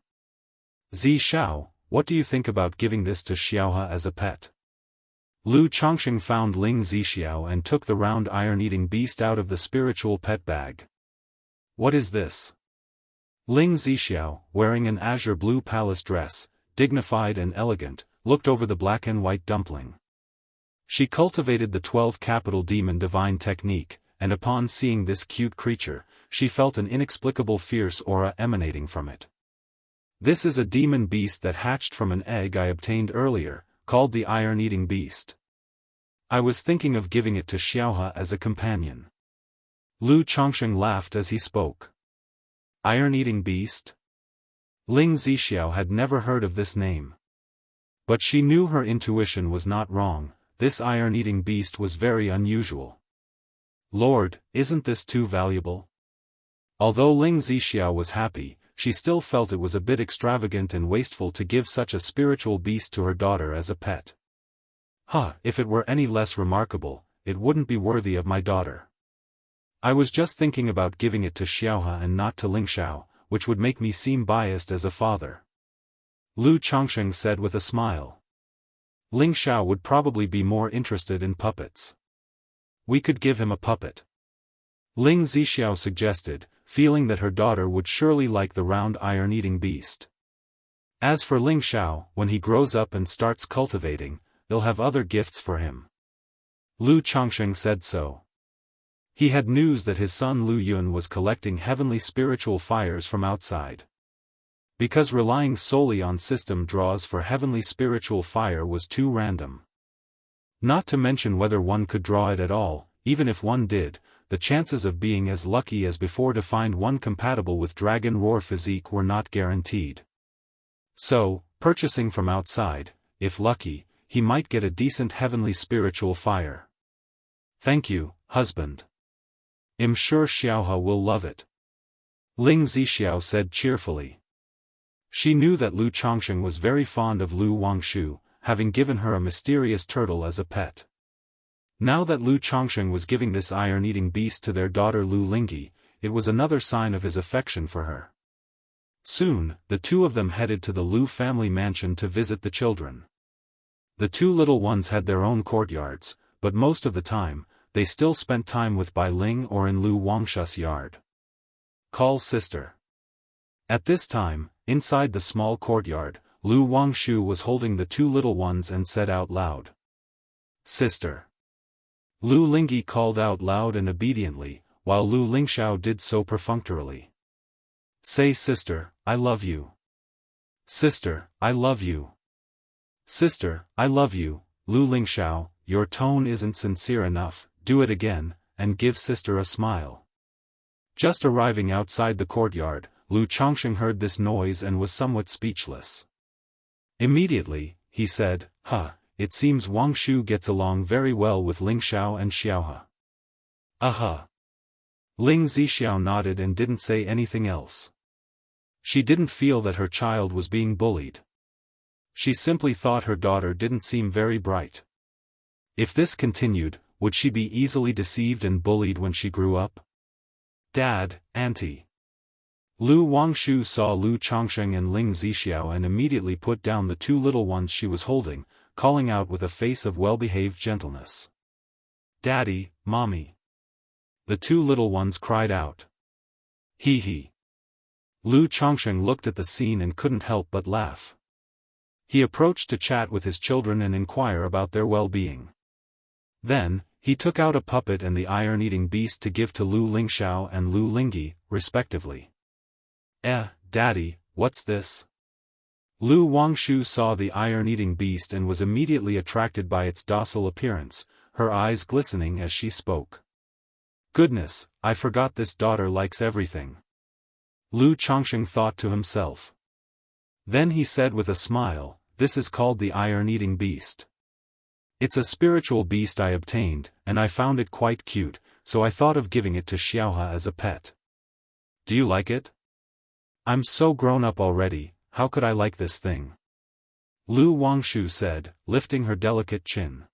Zi Xiao, what do you think about giving this to Xiaohe as a pet? Lu Changsheng found Ling Zixiao and took the round iron-eating beast out of the spiritual pet bag. What is this? Ling Zixiao, wearing an azure blue palace dress, dignified and elegant, looked over the black and white dumpling. She cultivated the 12 capital demon divine technique, and upon seeing this cute creature, she felt an inexplicable fierce aura emanating from it. This is a demon beast that hatched from an egg I obtained earlier, called the iron-eating beast. I was thinking of giving it to Xiaohe as a companion. Lu Chongsheng laughed as he spoke. Iron-eating beast? Ling Zixiao had never heard of this name. But she knew her intuition was not wrong, this iron-eating beast was very unusual. Lord, isn't this too valuable? Although Ling Zixiao was happy, she still felt it was a bit extravagant and wasteful to give such a spiritual beast to her daughter as a pet. If it were any less remarkable, it wouldn't be worthy of my daughter. I was just thinking about giving it to Xiaohe and not to Ling Xiao, which would make me seem biased as a father. Lu Chongsheng said with a smile. Ling Xiao would probably be more interested in puppets. We could give him a puppet. Ling Zixiao suggested, feeling that her daughter would surely like the round iron-eating beast. As for Ling Xiao, when he grows up and starts cultivating, they'll have other gifts for him. Lu Chongsheng said so. He had news that his son Lu Yun was collecting heavenly spiritual fires from outside. Because relying solely on system draws for heavenly spiritual fire was too random. Not to mention whether one could draw it at all, even if one did, the chances of being as lucky as before to find one compatible with Dragon Roar physique were not guaranteed. So, purchasing from outside, if lucky, he might get a decent heavenly spiritual fire. Thank you, husband. I'm sure Xiaohe will love it. Ling Zixiao said cheerfully. She knew that Lu Chongsheng was very fond of Lu Wangshu, having given her a mysterious turtle as a pet. Now that Lu Chongsheng was giving this iron-eating beast to their daughter Lu Lingyi, it was another sign of his affection for her. Soon, the two of them headed to the Lu family mansion to visit the children. The two little ones had their own courtyards, but most of the time, they still spent time with Bai Ling or in Lu Wangshu's yard. Call sister. At this time, inside the small courtyard, Lu Wangshu was holding the two little ones and said out loud. Sister. Lu Lingyi called out loud and obediently, while Lu Lingxiao did so perfunctorily. Say sister, I love you. Sister, I love you. Sister, I love you. Lu Lingxiao, your tone isn't sincere enough, do it again, and give sister a smile. Just arriving outside the courtyard, Lu Chongsheng heard this noise and was somewhat speechless. Immediately, he said, it seems Wangshu gets along very well with Ling Xiao and Xiaohe. Ling Zixiao nodded and didn't say anything else. She didn't feel that her child was being bullied. She simply thought her daughter didn't seem very bright. If this continued, would she be easily deceived and bullied when she grew up? Dad, Auntie. Lu Wangshu saw Lu Chongsheng and Ling Zixiao and immediately put down the two little ones she was holding, calling out with a face of well-behaved gentleness. Daddy, Mommy. The two little ones cried out. Hee. Lu Chongsheng looked at the scene and couldn't help but laugh. He approached to chat with his children and inquire about their well-being. Then, he took out a puppet and the iron-eating beast to give to Lu Lingxiao and Lu Lingyi, respectively. Daddy, what's this? Lu Wangshu saw the iron-eating beast and was immediately attracted by its docile appearance, her eyes glistening as she spoke. Goodness, I forgot this daughter likes everything. Lu Chongsheng thought to himself. Then he said with a smile, this is called the iron-eating beast. It's a spiritual beast I obtained, and I found it quite cute, so I thought of giving it to Xiaohe as a pet. Do you like it? I'm so grown up already, how could I like this thing? Lu Wangshu said, lifting her delicate chin.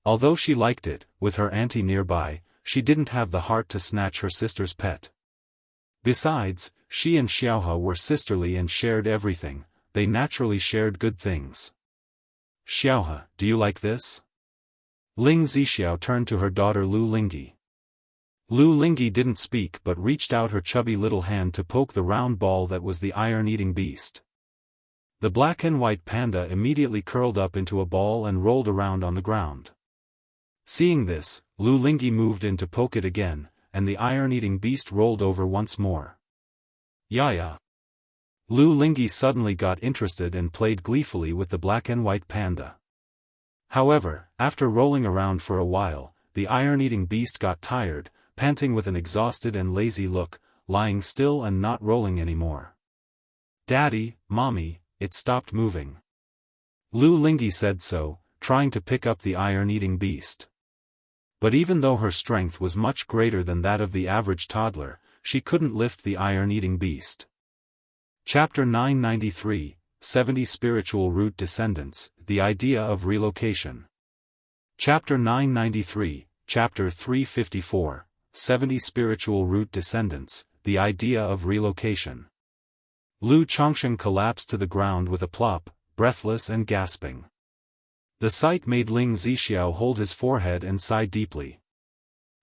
Although she liked it, with her auntie nearby, she didn't have the heart to snatch her sister's pet. Besides, she and Xiaohe were sisterly and shared everything, they naturally shared good things. Xiaohe, do you like this? Ling Zixiao turned to her daughter Lu Lingyi. Lu Lingyi didn't speak but reached out her chubby little hand to poke the round ball that was the iron-eating beast. The black and white panda immediately curled up into a ball and rolled around on the ground. Seeing this, Lu Lingyi moved in to poke it again, and the iron-eating beast rolled over once more. Yaya! Lu Lingyi suddenly got interested and played gleefully with the black and white panda. However, after rolling around for a while, the iron-eating beast got tired, panting with an exhausted and lazy look, lying still and not rolling anymore. "Daddy, Mommy, it stopped moving." Lu Lingyi said so, trying to pick up the iron-eating beast. But even though her strength was much greater than that of the average toddler, she couldn't lift the iron-eating beast. Chapter 993, 70 Spiritual Root Descendants, The Idea of Relocation. Chapter 993, Chapter 354, 70 Spiritual Root Descendants, The Idea of Relocation. Lu Chongsheng collapsed to the ground with a plop, breathless and gasping. The sight made Ling Zixiao hold his forehead and sigh deeply.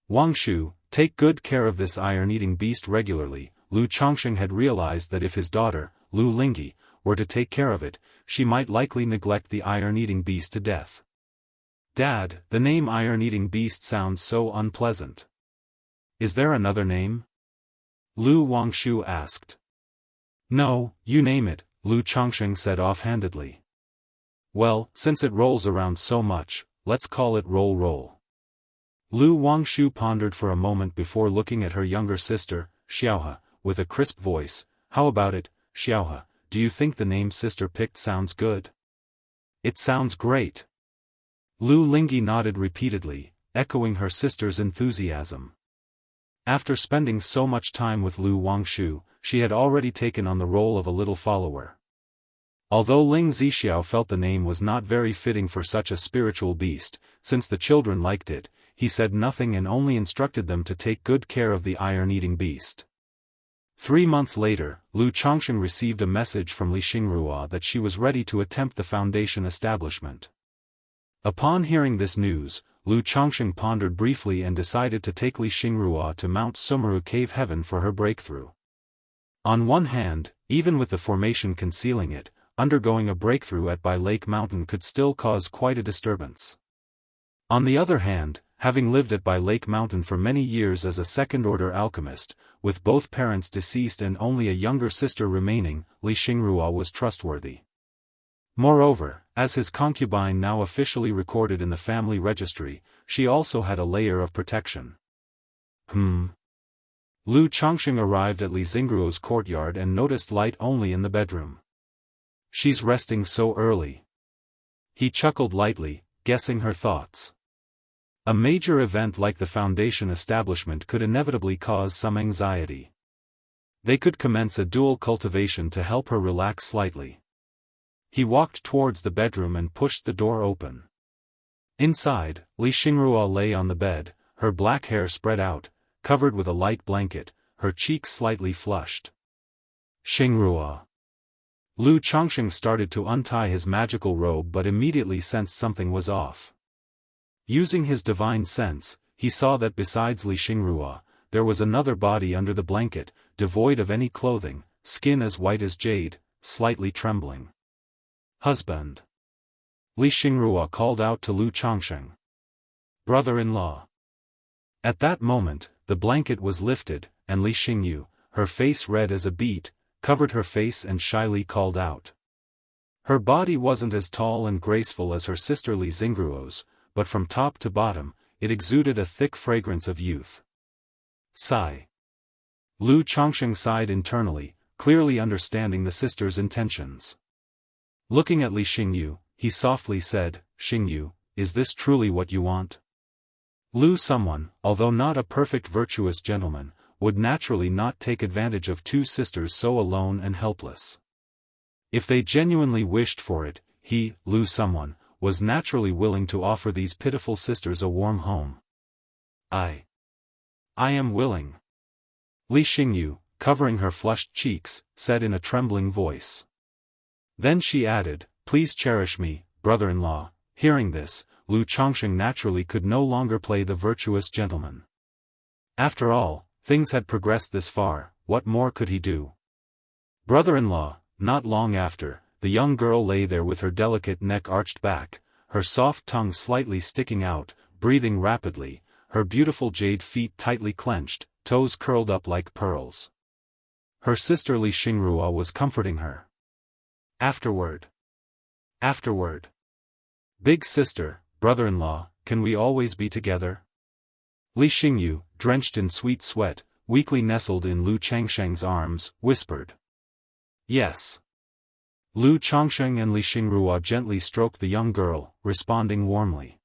"Wang Shu, take good care of this iron-eating beast regularly." Lu Chongsheng had realized that if his daughter, Lu Lingyi, were to take care of it, she might likely neglect the iron-eating beast to death. "Dad, the name iron-eating beast sounds so unpleasant. Is there another name?" Lu Wangshu asked. "No, you name it," Lu Chongsheng said offhandedly. "Well, since it rolls around so much, let's call it Roll. Lu Wangshu pondered for a moment before looking at her younger sister, Xiaohe, with a crisp voice. "How about it, Xiaohe, do you think the name sister picked sounds good?" "It sounds great." Lu Lingyi nodded repeatedly, echoing her sister's enthusiasm. After spending so much time with Lu Wangshu, she had already taken on the role of a little follower. Although Ling Zixiao felt the name was not very fitting for such a spiritual beast, since the children liked it, he said nothing and only instructed them to take good care of the iron-eating beast. 3 months later, Lu Chongsheng received a message from Li Xingrua that she was ready to attempt the foundation establishment. Upon hearing this news, Lu Chongsheng pondered briefly and decided to take Li Xingrua to Mount Sumeru Cave Heaven for her breakthrough. On one hand, even with the formation concealing it, undergoing a breakthrough at Bai Lake Mountain could still cause quite a disturbance. On the other hand, having lived at Bai Lake Mountain for many years as a second-order alchemist, with both parents deceased and only a younger sister remaining, Li Xingrua was trustworthy. Moreover, as his concubine now officially recorded in the family registry, she also had a layer of protection. Lu Chongsheng arrived at Li Xingruo's courtyard and noticed light only in the bedroom. "She's resting so early." He chuckled lightly, guessing her thoughts. A major event like the foundation establishment could inevitably cause some anxiety. They could commence a dual cultivation to help her relax slightly. He walked towards the bedroom and pushed the door open. Inside, Li Xingrua lay on the bed, her black hair spread out, covered with a light blanket, her cheeks slightly flushed. "Xingrua." Lu Chongsheng started to untie his magical robe but immediately sensed something was off. Using his divine sense, he saw that besides Li Xingrua, there was another body under the blanket, devoid of any clothing, skin as white as jade, slightly trembling. "Husband." Li Xingrua called out to Lu Chongsheng. "Brother-in-law." At that moment, the blanket was lifted, and Li Xingyu, her face red as a beet, covered her face and shyly called out. Her body wasn't as tall and graceful as her sister Li Xingruo's, but from top to bottom, it exuded a thick fragrance of youth. Sigh. Lu Chongsheng sighed internally, clearly understanding the sister's intentions. Looking at Li Xingyu, he softly said, "Xingyu, is this truly what you want?" Lu someone, although not a perfect virtuous gentleman, would naturally not take advantage of two sisters so alone and helpless. If they genuinely wished for it, he, Lu someone, was naturally willing to offer these pitiful sisters a warm home. I am willing." Li Xingyu, covering her flushed cheeks, said in a trembling voice. Then she added, "Please cherish me, brother-in-law." Hearing this, Lu Chongsheng naturally could no longer play the virtuous gentleman. After all, things had progressed this far, what more could he do? Brother-in-law, not long after, the young girl lay there with her delicate neck arched back, her soft tongue slightly sticking out, breathing rapidly, her beautiful jade feet tightly clenched, toes curled up like pearls. Her sister Li Xingrua was comforting her. Afterward. Big sister, brother-in-law, can we always be together? Li Xingyu, drenched in sweet sweat, weakly nestled in Lu Changsheng's arms, whispered. Yes. Lu Changsheng and Li Xingrua gently stroked the young girl, responding warmly.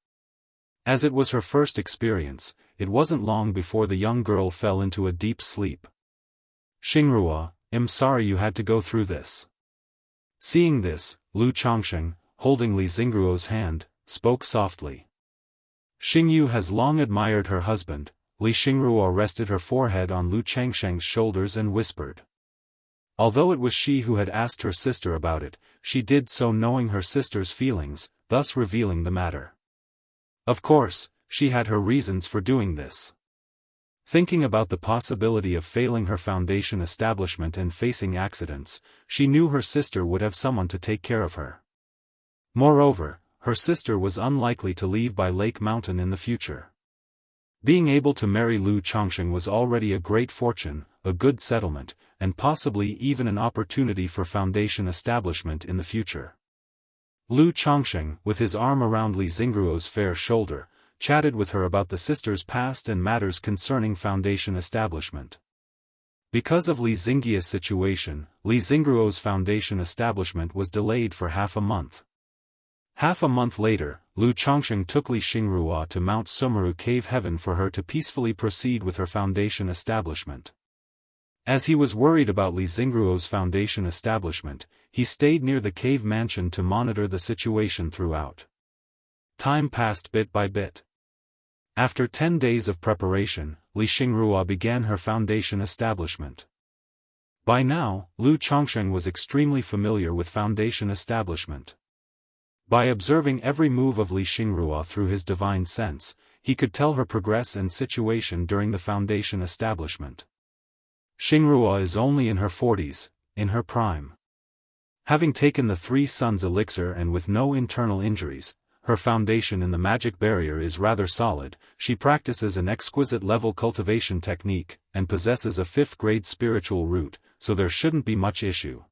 As it was her first experience, it wasn't long before the young girl fell into a deep sleep. Xingrua, I'm sorry you had to go through this. Seeing this, Lu Changsheng, holding Li Xingruo's hand, spoke softly. Xingyu has long admired her husband. Li Xingrua rested her forehead on Lu Changsheng's shoulders and whispered. Although it was she who had asked her sister about it, she did so knowing her sister's feelings, thus revealing the matter. Of course, she had her reasons for doing this. Thinking about the possibility of failing her foundation establishment and facing accidents, she knew her sister would have someone to take care of her. Moreover, her sister was unlikely to leave by Lake Mountain in the future. Being able to marry Lu Changsheng was already a great fortune, a good settlement, and possibly even an opportunity for foundation establishment in the future. Lu Changsheng, with his arm around Li Xingruo's fair shoulder, chatted with her about the sister's past and matters concerning foundation establishment. Because of Li Xingyia's situation, Li Xingruo's foundation establishment was delayed for half a month. Half a month later, Lu Changsheng took Li Xingrua to Mount Sumeru Cave Heaven for her to peacefully proceed with her foundation establishment. As he was worried about Li Xingruo's foundation establishment, he stayed near the cave mansion to monitor the situation throughout. Time passed bit by bit. After 10 days of preparation, Li Xingrua began her foundation establishment. By now, Lu Changsheng was extremely familiar with foundation establishment. By observing every move of Li Xingrua through his divine sense, he could tell her progress and situation during the foundation establishment. Xingrua is only in her 40s, in her prime. Having taken the 3 Suns elixir and with no internal injuries, her foundation in the magic barrier is rather solid. She practices an exquisite level cultivation technique, and possesses a 5th grade spiritual root, so there shouldn't be much issue.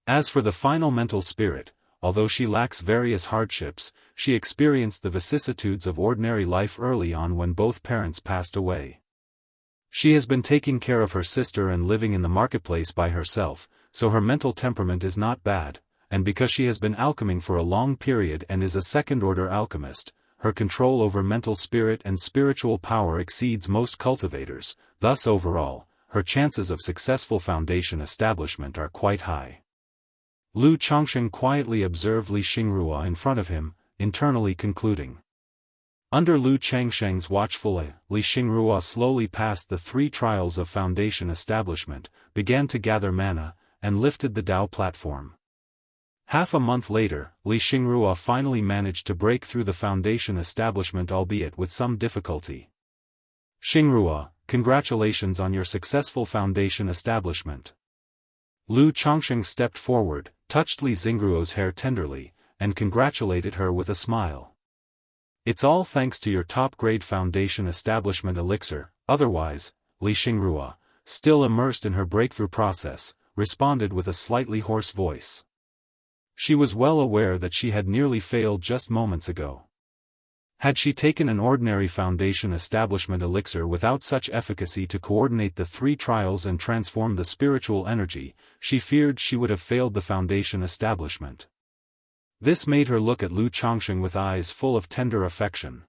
As for the final mental spirit, although she lacks various hardships, she experienced the vicissitudes of ordinary life early on when both parents passed away. She has been taking care of her sister and living in the marketplace by herself, so her mental temperament is not bad, and because she has been alcheming for a long period and is a second-order alchemist, her control over mental spirit and spiritual power exceeds most cultivators, thus overall, her chances of successful foundation establishment are quite high. Lu Changsheng quietly observed Li Xingrua in front of him, internally concluding. Under Lu Changsheng's watchful eye, Li Xingrua slowly passed the 3 trials of foundation establishment, began to gather mana, and lifted the Dao platform. Half a month later, Li Xingrua finally managed to break through the foundation establishment, albeit with some difficulty. Xingrua, congratulations on your successful foundation establishment. Lu Changsheng stepped forward, touched Li Xingruo's hair tenderly, and congratulated her with a smile. It's all thanks to your top-grade foundation establishment elixir. Otherwise, Li Xingrua, still immersed in her breakthrough process, responded with a slightly hoarse voice. She was well aware that she had nearly failed just moments ago. Had she taken an ordinary foundation establishment elixir without such efficacy to coordinate the 3 trials and transform the spiritual energy, she feared she would have failed the foundation establishment. This made her look at Lu Changsheng with eyes full of tender affection.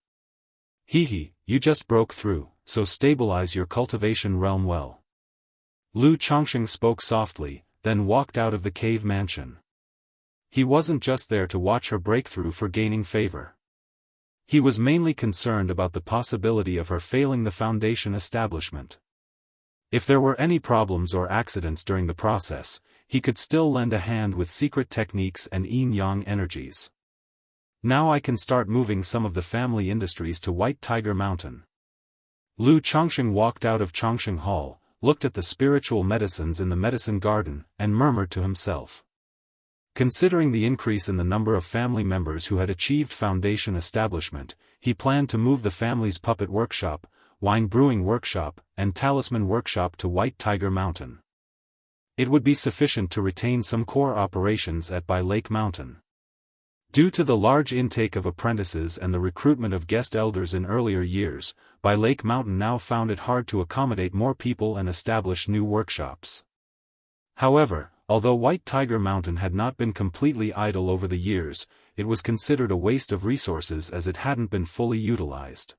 Hee, you just broke through, so stabilize your cultivation realm well. Lu Changsheng spoke softly, then walked out of the cave mansion. He wasn't just there to watch her breakthrough for gaining favor. He was mainly concerned about the possibility of her failing the foundation establishment. If there were any problems or accidents during the process, he could still lend a hand with secret techniques and yin-yang energies. Now I can start moving some of the family industries to White Tiger Mountain. Lu Chongqing walked out of Chongqing Hall, looked at the spiritual medicines in the medicine garden, and murmured to himself. Considering the increase in the number of family members who had achieved foundation establishment, he planned to move the family's puppet workshop, wine brewing workshop, and talisman workshop to White Tiger Mountain. It would be sufficient to retain some core operations at By Lake Mountain. Due to the large intake of apprentices and the recruitment of guest elders in earlier years, By Lake Mountain now found it hard to accommodate more people and establish new workshops. However, although White Tiger Mountain had not been completely idle over the years, it was considered a waste of resources as it hadn't been fully utilized.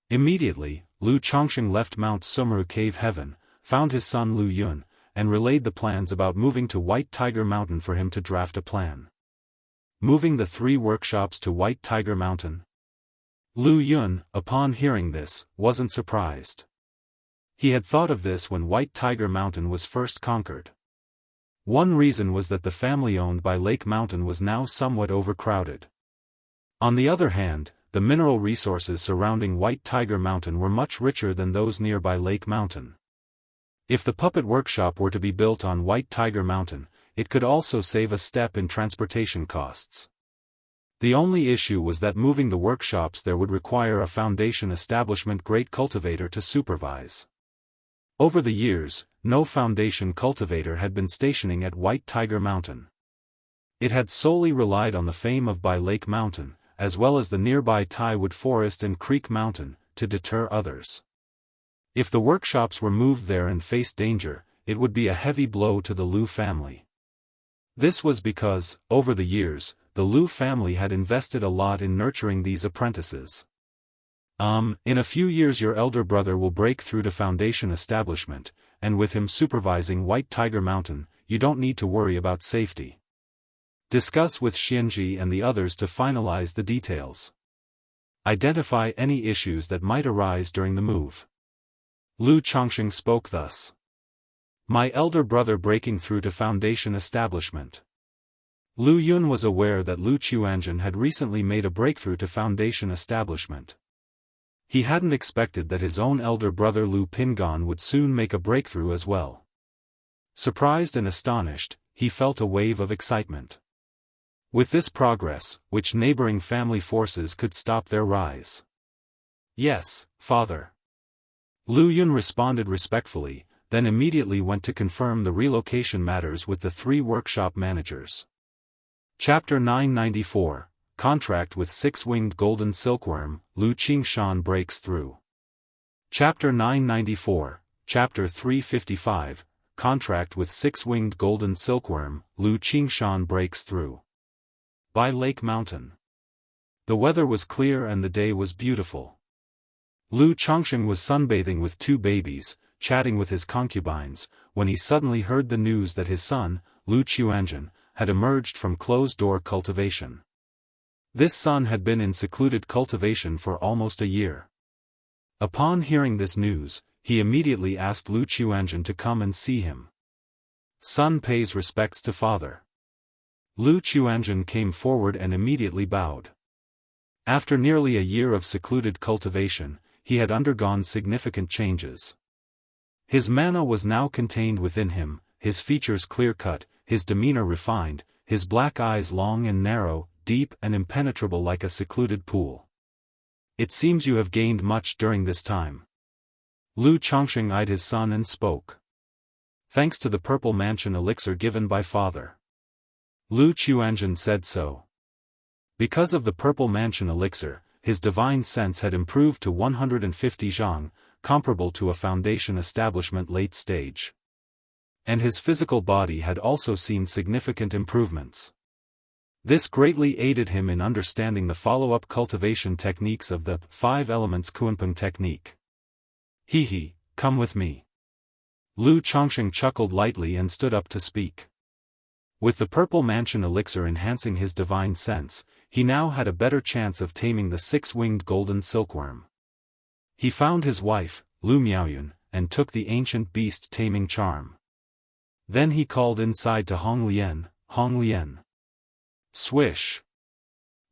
Immediately, Lu Chongqing left Mount Sumru Cave Heaven, found his son Lu Yun, and relayed the plans about moving to White Tiger Mountain for him to draft a plan. Moving the 3 workshops to White Tiger Mountain? Lu Yun, upon hearing this, wasn't surprised. He had thought of this when White Tiger Mountain was first conquered. One reason was that the family owned by Lake Mountain was now somewhat overcrowded. On the other hand, the mineral resources surrounding White Tiger Mountain were much richer than those nearby Lake Mountain. If the puppet workshop were to be built on White Tiger Mountain, it could also save a step in transportation costs. The only issue was that moving the workshops there would require a foundation establishment great cultivator to supervise. Over the years, no foundation cultivator had been stationing at White Tiger Mountain. It had solely relied on the fame of By Lake Mountain, as well as the nearby Taiwood Forest and Creek Mountain, to deter others. If the workshops were moved there and faced danger, it would be a heavy blow to the Lu family. This was because, over the years, the Lu family had invested a lot in nurturing these apprentices. In a few years your elder brother will break through to foundation establishment, and with him supervising White Tiger Mountain, you don't need to worry about safety. Discuss with Xianji and the others to finalize the details. Identify any issues that might arise during the move. Lu Chongqing spoke thus. My elder brother breaking through to foundation establishment. Lu Yun was aware that Lu Chuanjun had recently made a breakthrough to foundation establishment. He hadn't expected that his own elder brother Lu Pingon would soon make a breakthrough as well. Surprised and astonished, he felt a wave of excitement. With this progress, which neighboring family forces could stop their rise? Yes, father. Lu Yun responded respectfully, then immediately went to confirm the relocation matters with the 3 workshop managers. Chapter 994, Contract with 6-Winged Golden Silkworm, Lu Qingshan breaks through. Chapter 994, Chapter 355, Contract with 6-Winged Golden Silkworm, Lu Qingshan breaks through. By Lake Mountain. The weather was clear and the day was beautiful. Lu Chongqing was sunbathing with 2 babies, chatting with his concubines, when he suddenly heard the news that his son, Lu Chuanjun, had emerged from closed-door cultivation. This son had been in secluded cultivation for almost a year. Upon hearing this news, he immediately asked Lu Chuanjun to come and see him. Son pays respects to father. Lu Chuanjun came forward and immediately bowed. After nearly a year of secluded cultivation, he had undergone significant changes. His mana was now contained within him, his features clear-cut, his demeanor refined, his black eyes long and narrow, deep and impenetrable like a secluded pool. It seems you have gained much during this time. Lu Chongqing eyed his son and spoke. Thanks to the Purple Mansion elixir given by father. Lu Chuanjun said so. Because of the Purple Mansion elixir, his divine sense had improved to 150 zhang, comparable to a foundation establishment late stage. And his physical body had also seen significant improvements. This greatly aided him in understanding the follow-up cultivation techniques of the 5 elements Kunpeng technique. He, come with me. Lu Chongqing chuckled lightly and stood up to speak. With the Purple Mansion elixir enhancing his divine sense, he now had a better chance of taming the 6-winged golden silkworm. He found his wife, Lu Miaoyun, and took the ancient beast taming charm. Then he called inside to Hong Lian. Swish!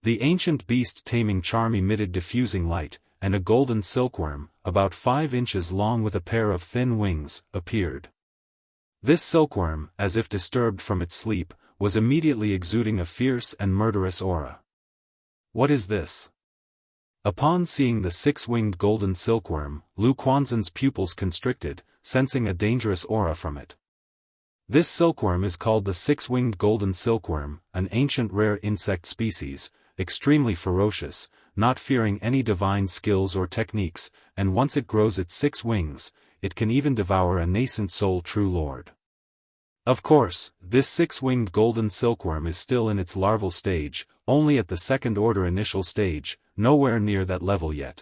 The ancient beast taming charm emitted diffusing light, and a golden silkworm, about 5 inches long with a pair of thin wings, appeared. This silkworm, as if disturbed from its sleep, was immediately exuding a fierce and murderous aura. What is this? Upon seeing the 6-winged golden silkworm, Lu Quanzhen's pupils constricted, sensing a dangerous aura from it. This silkworm is called the 6-winged golden silkworm, an ancient rare insect species, extremely ferocious, not fearing any divine skills or techniques, and once it grows its 6 wings, it can even devour a nascent soul true lord. Of course, this 6-winged golden silkworm is still in its larval stage, only at the second-order initial stage, nowhere near that level yet.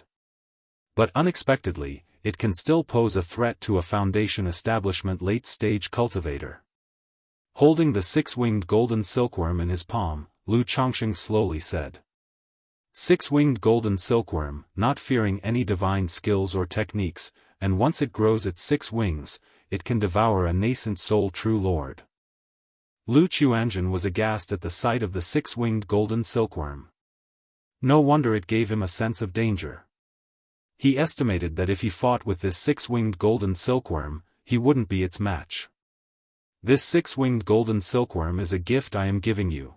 But unexpectedly, it can still pose a threat to a Foundation establishment late-stage cultivator. Holding the 6-winged golden silkworm in his palm, Lu Chongqing slowly said. 6-winged golden silkworm, not fearing any divine skills or techniques, and once it grows its 6 wings, it can devour a nascent soul true lord. Lu Qiuanzhen was aghast at the sight of the 6-winged golden silkworm. No wonder it gave him a sense of danger. He estimated that if he fought with this 6-winged golden silkworm, he wouldn't be its match. This 6-winged golden silkworm is a gift I am giving you.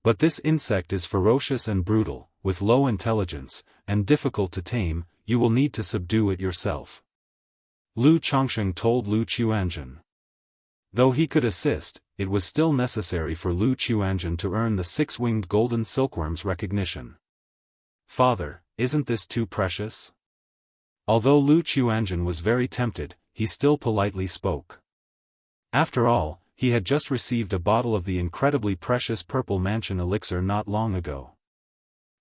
But this insect is ferocious and brutal, with low intelligence, and difficult to tame. You will need to subdue it yourself. Lu Chongqing told Lu Qiuanzhen. Though he could assist, it was still necessary for Lu Qiuanzhen to earn the 6-winged golden silkworm's recognition. Father, isn't this too precious? Although Lu Qiuanzhen was very tempted, he still politely spoke. After all, he had just received a bottle of the incredibly precious purple mansion elixir not long ago.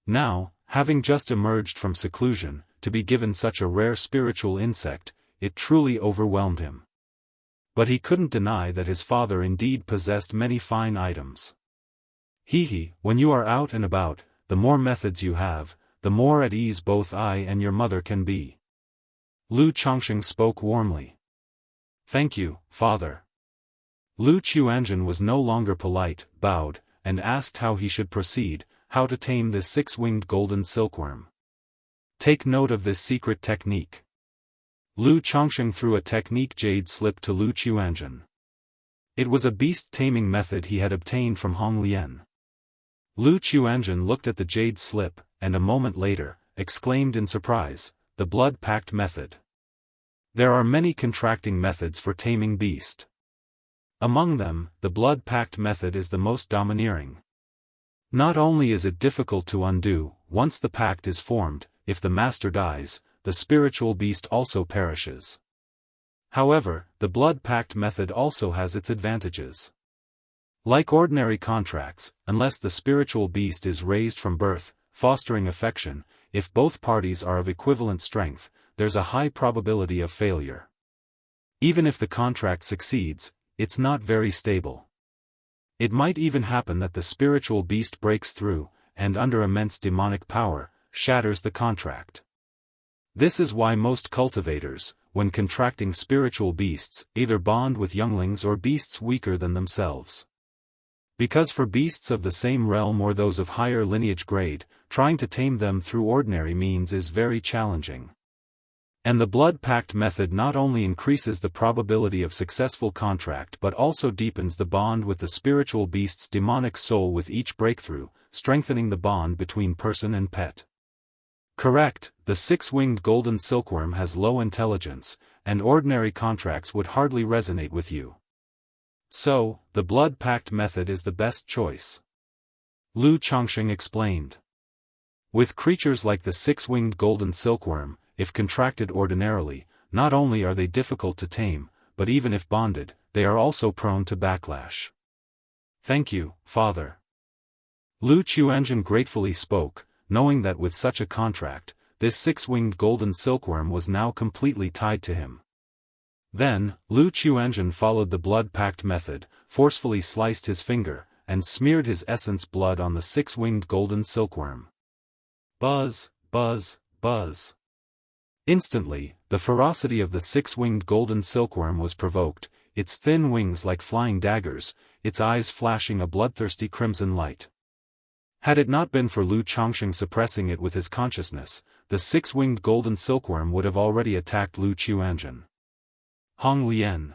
Now, having just emerged from seclusion, to be given such a rare spiritual insect, it truly overwhelmed him. But he couldn't deny that his father indeed possessed many fine items. When you are out and about, the more methods you have, the more at ease both I and your mother can be. Lu Chongqing spoke warmly. Thank you, father. Lu Qiuanzhen was no longer polite, bowed, and asked how he should proceed, how to tame this 6-winged golden silkworm. Take note of this secret technique. Lu Chongqing threw a technique jade slip to Lu Qiuanzhen. It was a beast-taming method he had obtained from Hong Lian. Lu Qiuanzhen looked at the jade slip, and a moment later, exclaimed in surprise, the blood-pact method. There are many contracting methods for taming beast. Among them, the blood-pact method is the most domineering. Not only is it difficult to undo, once the pact is formed, if the master dies, the spiritual beast also perishes. However, the blood pact method also has its advantages. Like ordinary contracts, unless the spiritual beast is raised from birth, fostering affection, if both parties are of equivalent strength, there's a high probability of failure. Even if the contract succeeds, it's not very stable. It might even happen that the spiritual beast breaks through, and under immense demonic power, shatters the contract. This is why most cultivators, when contracting spiritual beasts, either bond with younglings or beasts weaker than themselves. Because for beasts of the same realm or those of higher lineage grade, trying to tame them through ordinary means is very challenging. And the blood pact method not only increases the probability of successful contract but also deepens the bond with the spiritual beast's demonic soul with each breakthrough, strengthening the bond between person and pet. Correct, the 6-winged golden silkworm has low intelligence, and ordinary contracts would hardly resonate with you. So, the blood pact method is the best choice. Lu Chongqing explained. With creatures like the 6-winged golden silkworm, if contracted ordinarily, not only are they difficult to tame, but even if bonded, they are also prone to backlash. Thank you, father. Lu Qiuanzhen gratefully spoke, knowing that with such a contract, this 6-winged golden silkworm was now completely tied to him. Then, Lu Qiuanzhen followed the blood pact method, forcefully sliced his finger, and smeared his essence blood on the 6-winged golden silkworm. Buzz, buzz, buzz. Instantly, the ferocity of the 6-winged golden silkworm was provoked, its thin wings like flying daggers, its eyes flashing a bloodthirsty crimson light. Had it not been for Lu Changsheng suppressing it with his consciousness, the six-winged golden silkworm would have already attacked Lu Qiuanzhen. Hong Lian.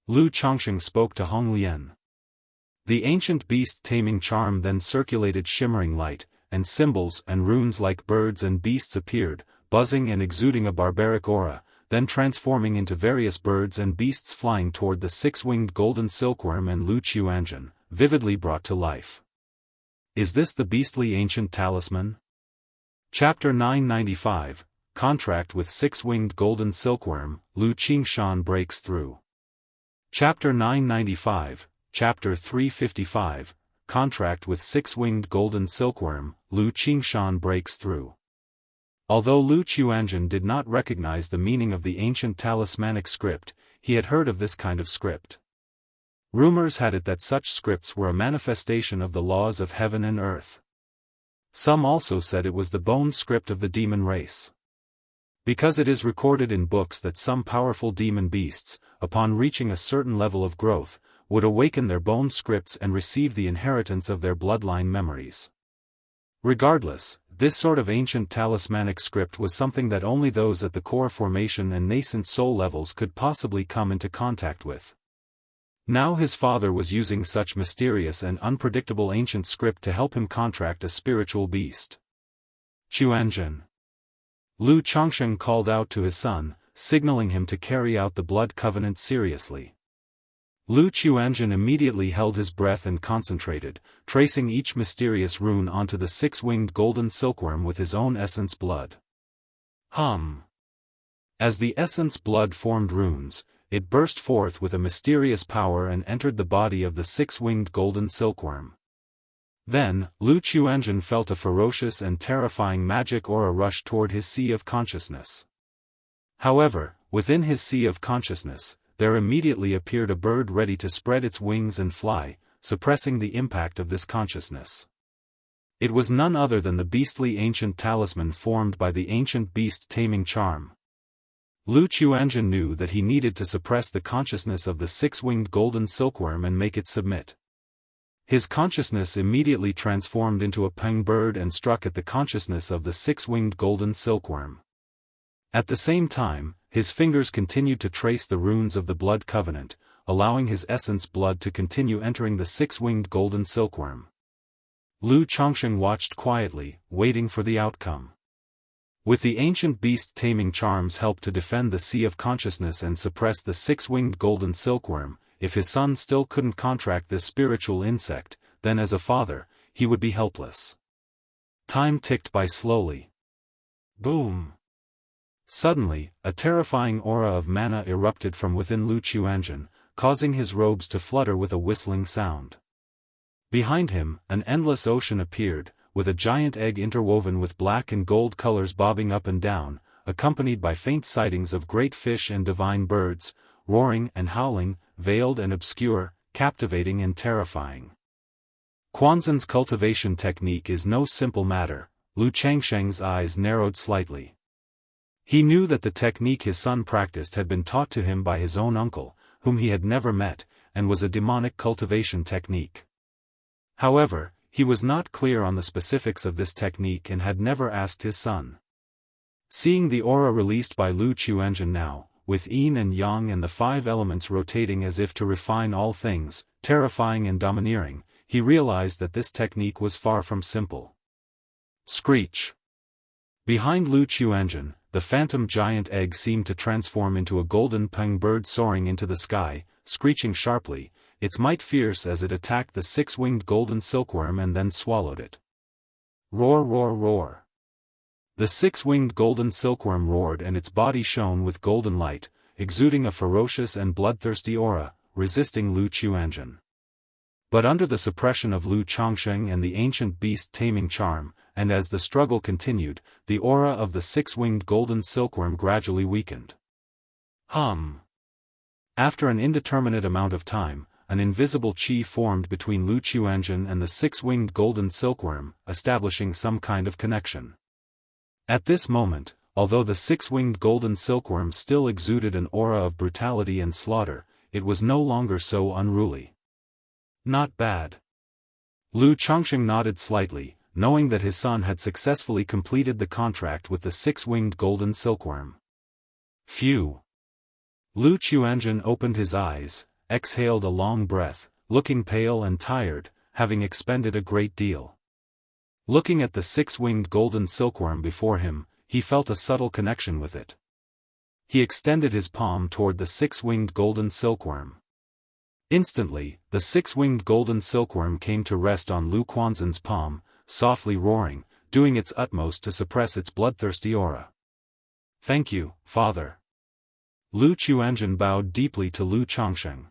Lu Changsheng spoke to Hong Lian. The ancient beast taming charm then circulated shimmering light, and symbols and runes like birds and beasts appeared, buzzing and exuding a barbaric aura, then transforming into various birds and beasts flying toward the six-winged golden silkworm and Lu Qiuanzhen, vividly brought to life. Is this the beastly ancient talisman? Chapter 995, Contract with Six-Winged Golden Silkworm, Lu Qingshan breaks through. Chapter 995, Chapter 355, Contract with Six-Winged Golden Silkworm, Lu Qingshan breaks through. Although Lu Qiuanzhen did not recognize the meaning of the ancient talismanic script, he had heard of this kind of script. Rumors had it that such scripts were a manifestation of the laws of heaven and earth. Some also said it was the bone script of the demon race. Because it is recorded in books that some powerful demon beasts, upon reaching a certain level of growth, would awaken their bone scripts and receive the inheritance of their bloodline memories. Regardless, this sort of ancient talismanic script was something that only those at the core formation and nascent soul levels could possibly come into contact with. Now his father was using such mysterious and unpredictable ancient script to help him contract a spiritual beast. Qiuanzhen. Lu Changsheng called out to his son, signaling him to carry out the blood covenant seriously. Lu Qiuanzhen immediately held his breath and concentrated, tracing each mysterious rune onto the six-winged golden silkworm with his own essence blood. As the essence blood formed runes, it burst forth with a mysterious power and entered the body of the six-winged golden silkworm. Then, Lu Qiuanzhen felt a ferocious and terrifying magic aura rush toward his sea of consciousness. However, within his sea of consciousness, there immediately appeared a bird ready to spread its wings and fly, suppressing the impact of this consciousness. It was none other than the beastly ancient talisman formed by the ancient beast taming charm. Lu Qiuanzhen knew that he needed to suppress the consciousness of the six-winged golden silkworm and make it submit. His consciousness immediately transformed into a peng bird and struck at the consciousness of the six-winged golden silkworm. At the same time, his fingers continued to trace the runes of the blood covenant, allowing his essence blood to continue entering the six-winged golden silkworm. Lu Changsheng watched quietly, waiting for the outcome. With the ancient beast taming charm's help to defend the sea of consciousness and suppress the six-winged golden silkworm, if his son still couldn't contract this spiritual insect, then as a father, he would be helpless. Time ticked by slowly. Boom! Suddenly, a terrifying aura of mana erupted from within Lu Qiuanzhen, causing his robes to flutter with a whistling sound. Behind him, an endless ocean appeared, with a giant egg interwoven with black and gold colors bobbing up and down, accompanied by faint sightings of great fish and divine birds, roaring and howling, veiled and obscure, captivating and terrifying. Quanzhen's cultivation technique is no simple matter. Lu Changsheng's eyes narrowed slightly. He knew that the technique his son practiced had been taught to him by his own uncle, whom he had never met, and was a demonic cultivation technique. However, he was not clear on the specifics of this technique and had never asked his son. Seeing the aura released by Lu Qiuanzhen now, with yin and yang and the five elements rotating as if to refine all things, terrifying and domineering, he realized that this technique was far from simple. Screech! Behind Lu Qiuanzhen, the phantom giant egg seemed to transform into a golden peng bird soaring into the sky, screeching sharply, its might fierce as it attacked the six-winged golden silkworm and then swallowed it. Roar, roar, roar! The six-winged golden silkworm roared and its body shone with golden light, exuding a ferocious and bloodthirsty aura, resisting Lu Qiuanzhen. But under the suppression of Lu Changsheng and the ancient beast taming charm, and as the struggle continued, the aura of the six-winged golden silkworm gradually weakened. After an indeterminate amount of time, an invisible qi formed between Lu Qiuanzhen and the six-winged golden silkworm, establishing some kind of connection. At this moment, although the six-winged golden silkworm still exuded an aura of brutality and slaughter, it was no longer so unruly. Not bad. Lu Chongqing nodded slightly, knowing that his son had successfully completed the contract with the six-winged golden silkworm. Phew! Lu Chuanjun opened his eyes, exhaled a long breath, looking pale and tired, having expended a great deal. Looking at the six-winged golden silkworm before him, he felt a subtle connection with it. He extended his palm toward the six-winged golden silkworm. Instantly, the six-winged golden silkworm came to rest on Lu Quanzhen's palm, softly roaring, doing its utmost to suppress its bloodthirsty aura. "Thank you, father." Lu Chuanjun bowed deeply to Lu Chongqing.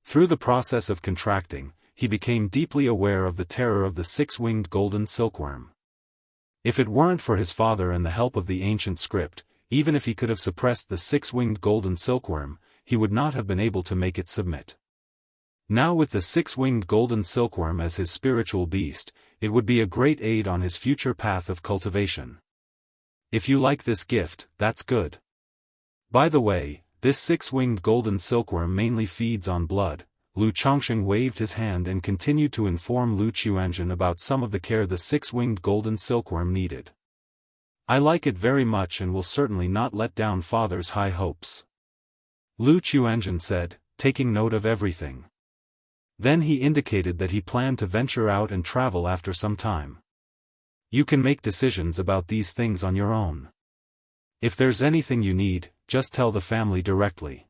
Through the process of contracting, he became deeply aware of the terror of the six-winged golden silkworm. If it weren't for his father and the help of the ancient script, even if he could have suppressed the six-winged golden silkworm, he would not have been able to make it submit. Now with the six-winged golden silkworm as his spiritual beast, it would be a great aid on his future path of cultivation. If you like this gift, that's good. By the way, this six-winged golden silkworm mainly feeds on blood. Lu Chongqing waved his hand and continued to inform Lu Chuanjun about some of the care the six-winged golden silkworm needed. "I like it very much and will certainly not let down father's high hopes," Lu Chuanjun said, taking note of everything. Then he indicated that he planned to venture out and travel after some time. "You can make decisions about these things on your own. If there's anything you need, just tell the family directly."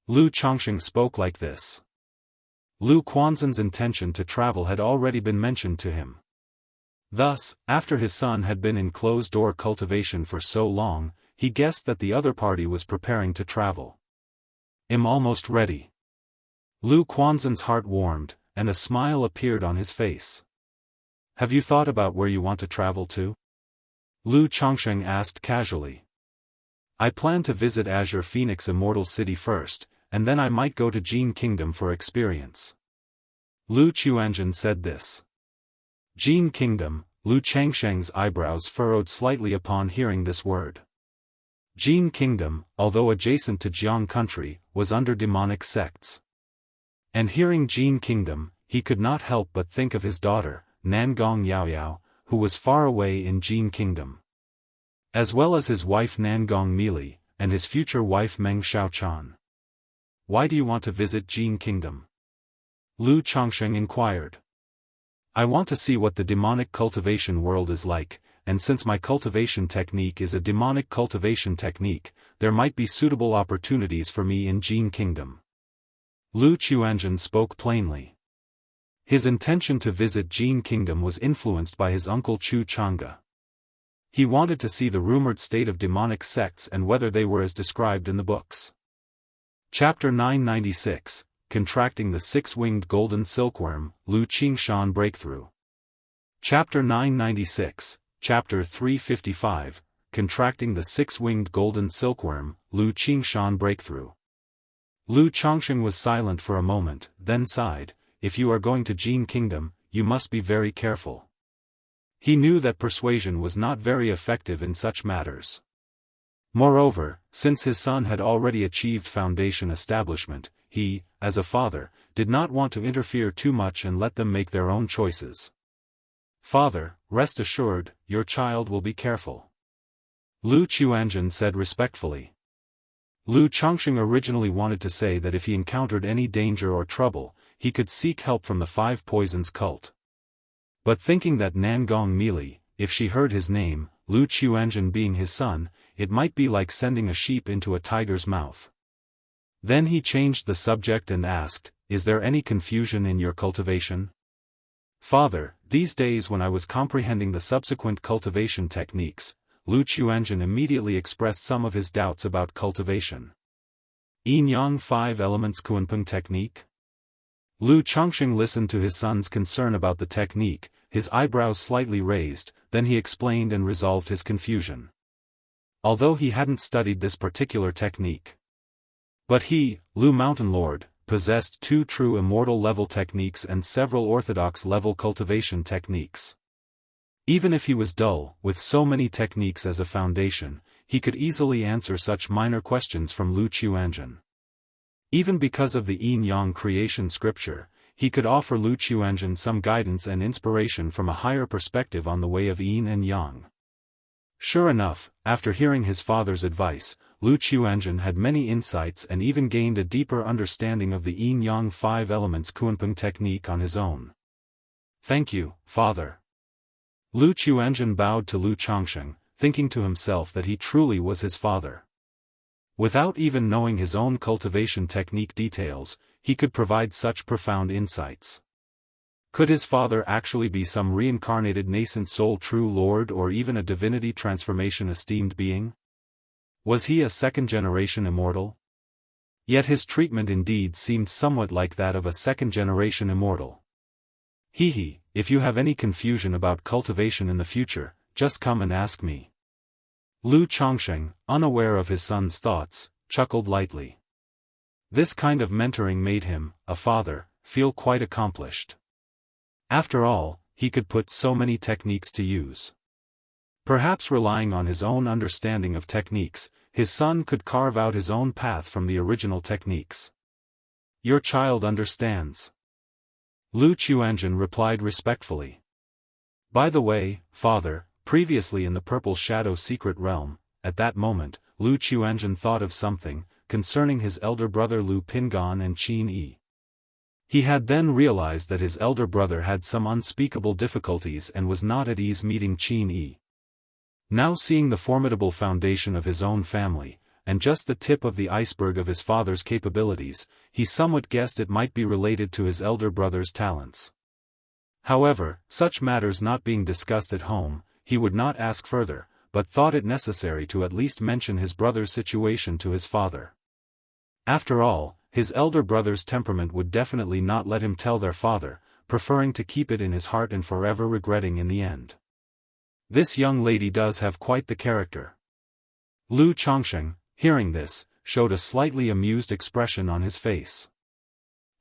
Lu Chongqing spoke like this. Lu Quanzhen's intention to travel had already been mentioned to him. Thus, after his son had been in closed-door cultivation for so long, he guessed that the other party was preparing to travel. "I'm almost ready." Lu Quanzhen's heart warmed, and a smile appeared on his face. "Have you thought about where you want to travel to?" Lu Chongqing asked casually. "I plan to visit Azure Phoenix Immortal City first, and then I might go to Jin Kingdom for experience." Lu Chuanjun said this. Jin Kingdom, Lu Changsheng's eyebrows furrowed slightly upon hearing this word. Jin Kingdom, although adjacent to Jianghu country, was under demonic sects. And hearing Jin Kingdom, he could not help but think of his daughter, Nangong Yaoyao, who was far away in Jin Kingdom. As well as his wife Nangong Mili, and his future wife Meng Xiaochan. "Why do you want to visit Jin Kingdom?" Lu Chongqing inquired. "I want to see what the demonic cultivation world is like, and since my cultivation technique is a demonic cultivation technique, there might be suitable opportunities for me in Jin Kingdom." Lu Chuanjun spoke plainly. His intention to visit Jin Kingdom was influenced by his uncle Chu Chang'e. He wanted to see the rumored state of demonic sects and whether they were as described in the books. Chapter 996, Contracting the Six-Winged Golden Silkworm, Lu Qingshan Breakthrough. Chapter 996, Chapter 355, Contracting the Six-Winged Golden Silkworm, Lu Qingshan Breakthrough. Lu Chongqing was silent for a moment, then sighed. "If you are going to Jin Kingdom, you must be very careful." He knew that persuasion was not very effective in such matters. Moreover, since his son had already achieved foundation establishment, he, as a father, did not want to interfere too much and let them make their own choices. "Father, rest assured, your child will be careful," Lu Chuanjun said respectfully. Lu Chongqing originally wanted to say that if he encountered any danger or trouble, he could seek help from the Five Poisons cult. But thinking that Nangong Mili, if she heard his name, Lu Chuanjun being his son, it might be like sending a sheep into a tiger's mouth. Then he changed the subject and asked, "Is there any confusion in your cultivation?" "Father, these days when I was comprehending the subsequent cultivation techniques," Lu Chuanjun immediately expressed some of his doubts about cultivation. "Yin-Yang Five Elements Kunpeng technique?" Lu Chongqing listened to his son's concern about the technique, his eyebrows slightly raised, then he explained and resolved his confusion. Although he hadn't studied this particular technique. But he, Lu Mountain Lord, possessed two true immortal level techniques and several orthodox level cultivation techniques. Even if he was dull, with so many techniques as a foundation, he could easily answer such minor questions from Lu Chuanjun. Even because of the yin-yang creation scripture, he could offer Lu Qiuanzhen some guidance and inspiration from a higher perspective on the way of yin and yang. Sure enough, after hearing his father's advice, Lu Qiuanzhen had many insights and even gained a deeper understanding of the yin-yang 5 elements Kunpeng technique on his own. "Thank you, father." Lu Qiuanzhen bowed to Lu Changsheng, thinking to himself that he truly was his father. Without even knowing his own cultivation technique details, he could provide such profound insights. Could his father actually be some reincarnated nascent soul true lord or even a divinity transformation esteemed being? Was he a second-generation immortal? Yet his treatment indeed seemed somewhat like that of a second-generation immortal. "Hee, if you have any confusion about cultivation in the future, just come and ask me." Lu Changsheng, unaware of his son's thoughts, chuckled lightly. This kind of mentoring made him, a father, feel quite accomplished. After all, he could put so many techniques to use. Perhaps relying on his own understanding of techniques, his son could carve out his own path from the original techniques. "Your child understands." Lu Qiuanzhen replied respectfully. "By the way, father, previously in the Purple Shadow secret realm," at that moment, Lu Qiuanzhen thought of something, concerning his elder brother Lu Pingan and Qin Yi. He had then realized that his elder brother had some unspeakable difficulties and was not at ease meeting Qin Yi. Now seeing the formidable foundation of his own family, and just the tip of the iceberg of his father's capabilities, he somewhat guessed it might be related to his elder brother's talents. However, such matters not being discussed at home, he would not ask further, but thought it necessary to at least mention his brother's situation to his father. After all, his elder brother's temperament would definitely not let him tell their father, preferring to keep it in his heart and forever regretting in the end. This young lady does have quite the character. Lu Changsheng, hearing this, showed a slightly amused expression on his face.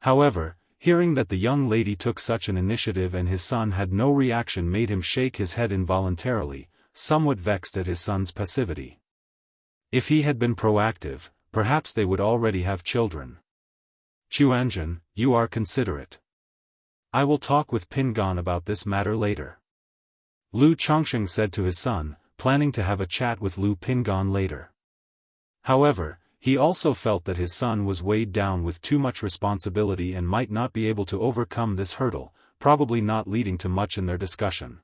However, hearing that the young lady took such an initiative and his son had no reaction made him shake his head involuntarily, somewhat vexed at his son's passivity. If he had been proactive, perhaps they would already have children. "Qiuanzhen, you are considerate. I will talk with Pingan about this matter later." Lu Changsheng said to his son, planning to have a chat with Lu Pingan later. However, he also felt that his son was weighed down with too much responsibility and might not be able to overcome this hurdle, probably not leading to much in their discussion.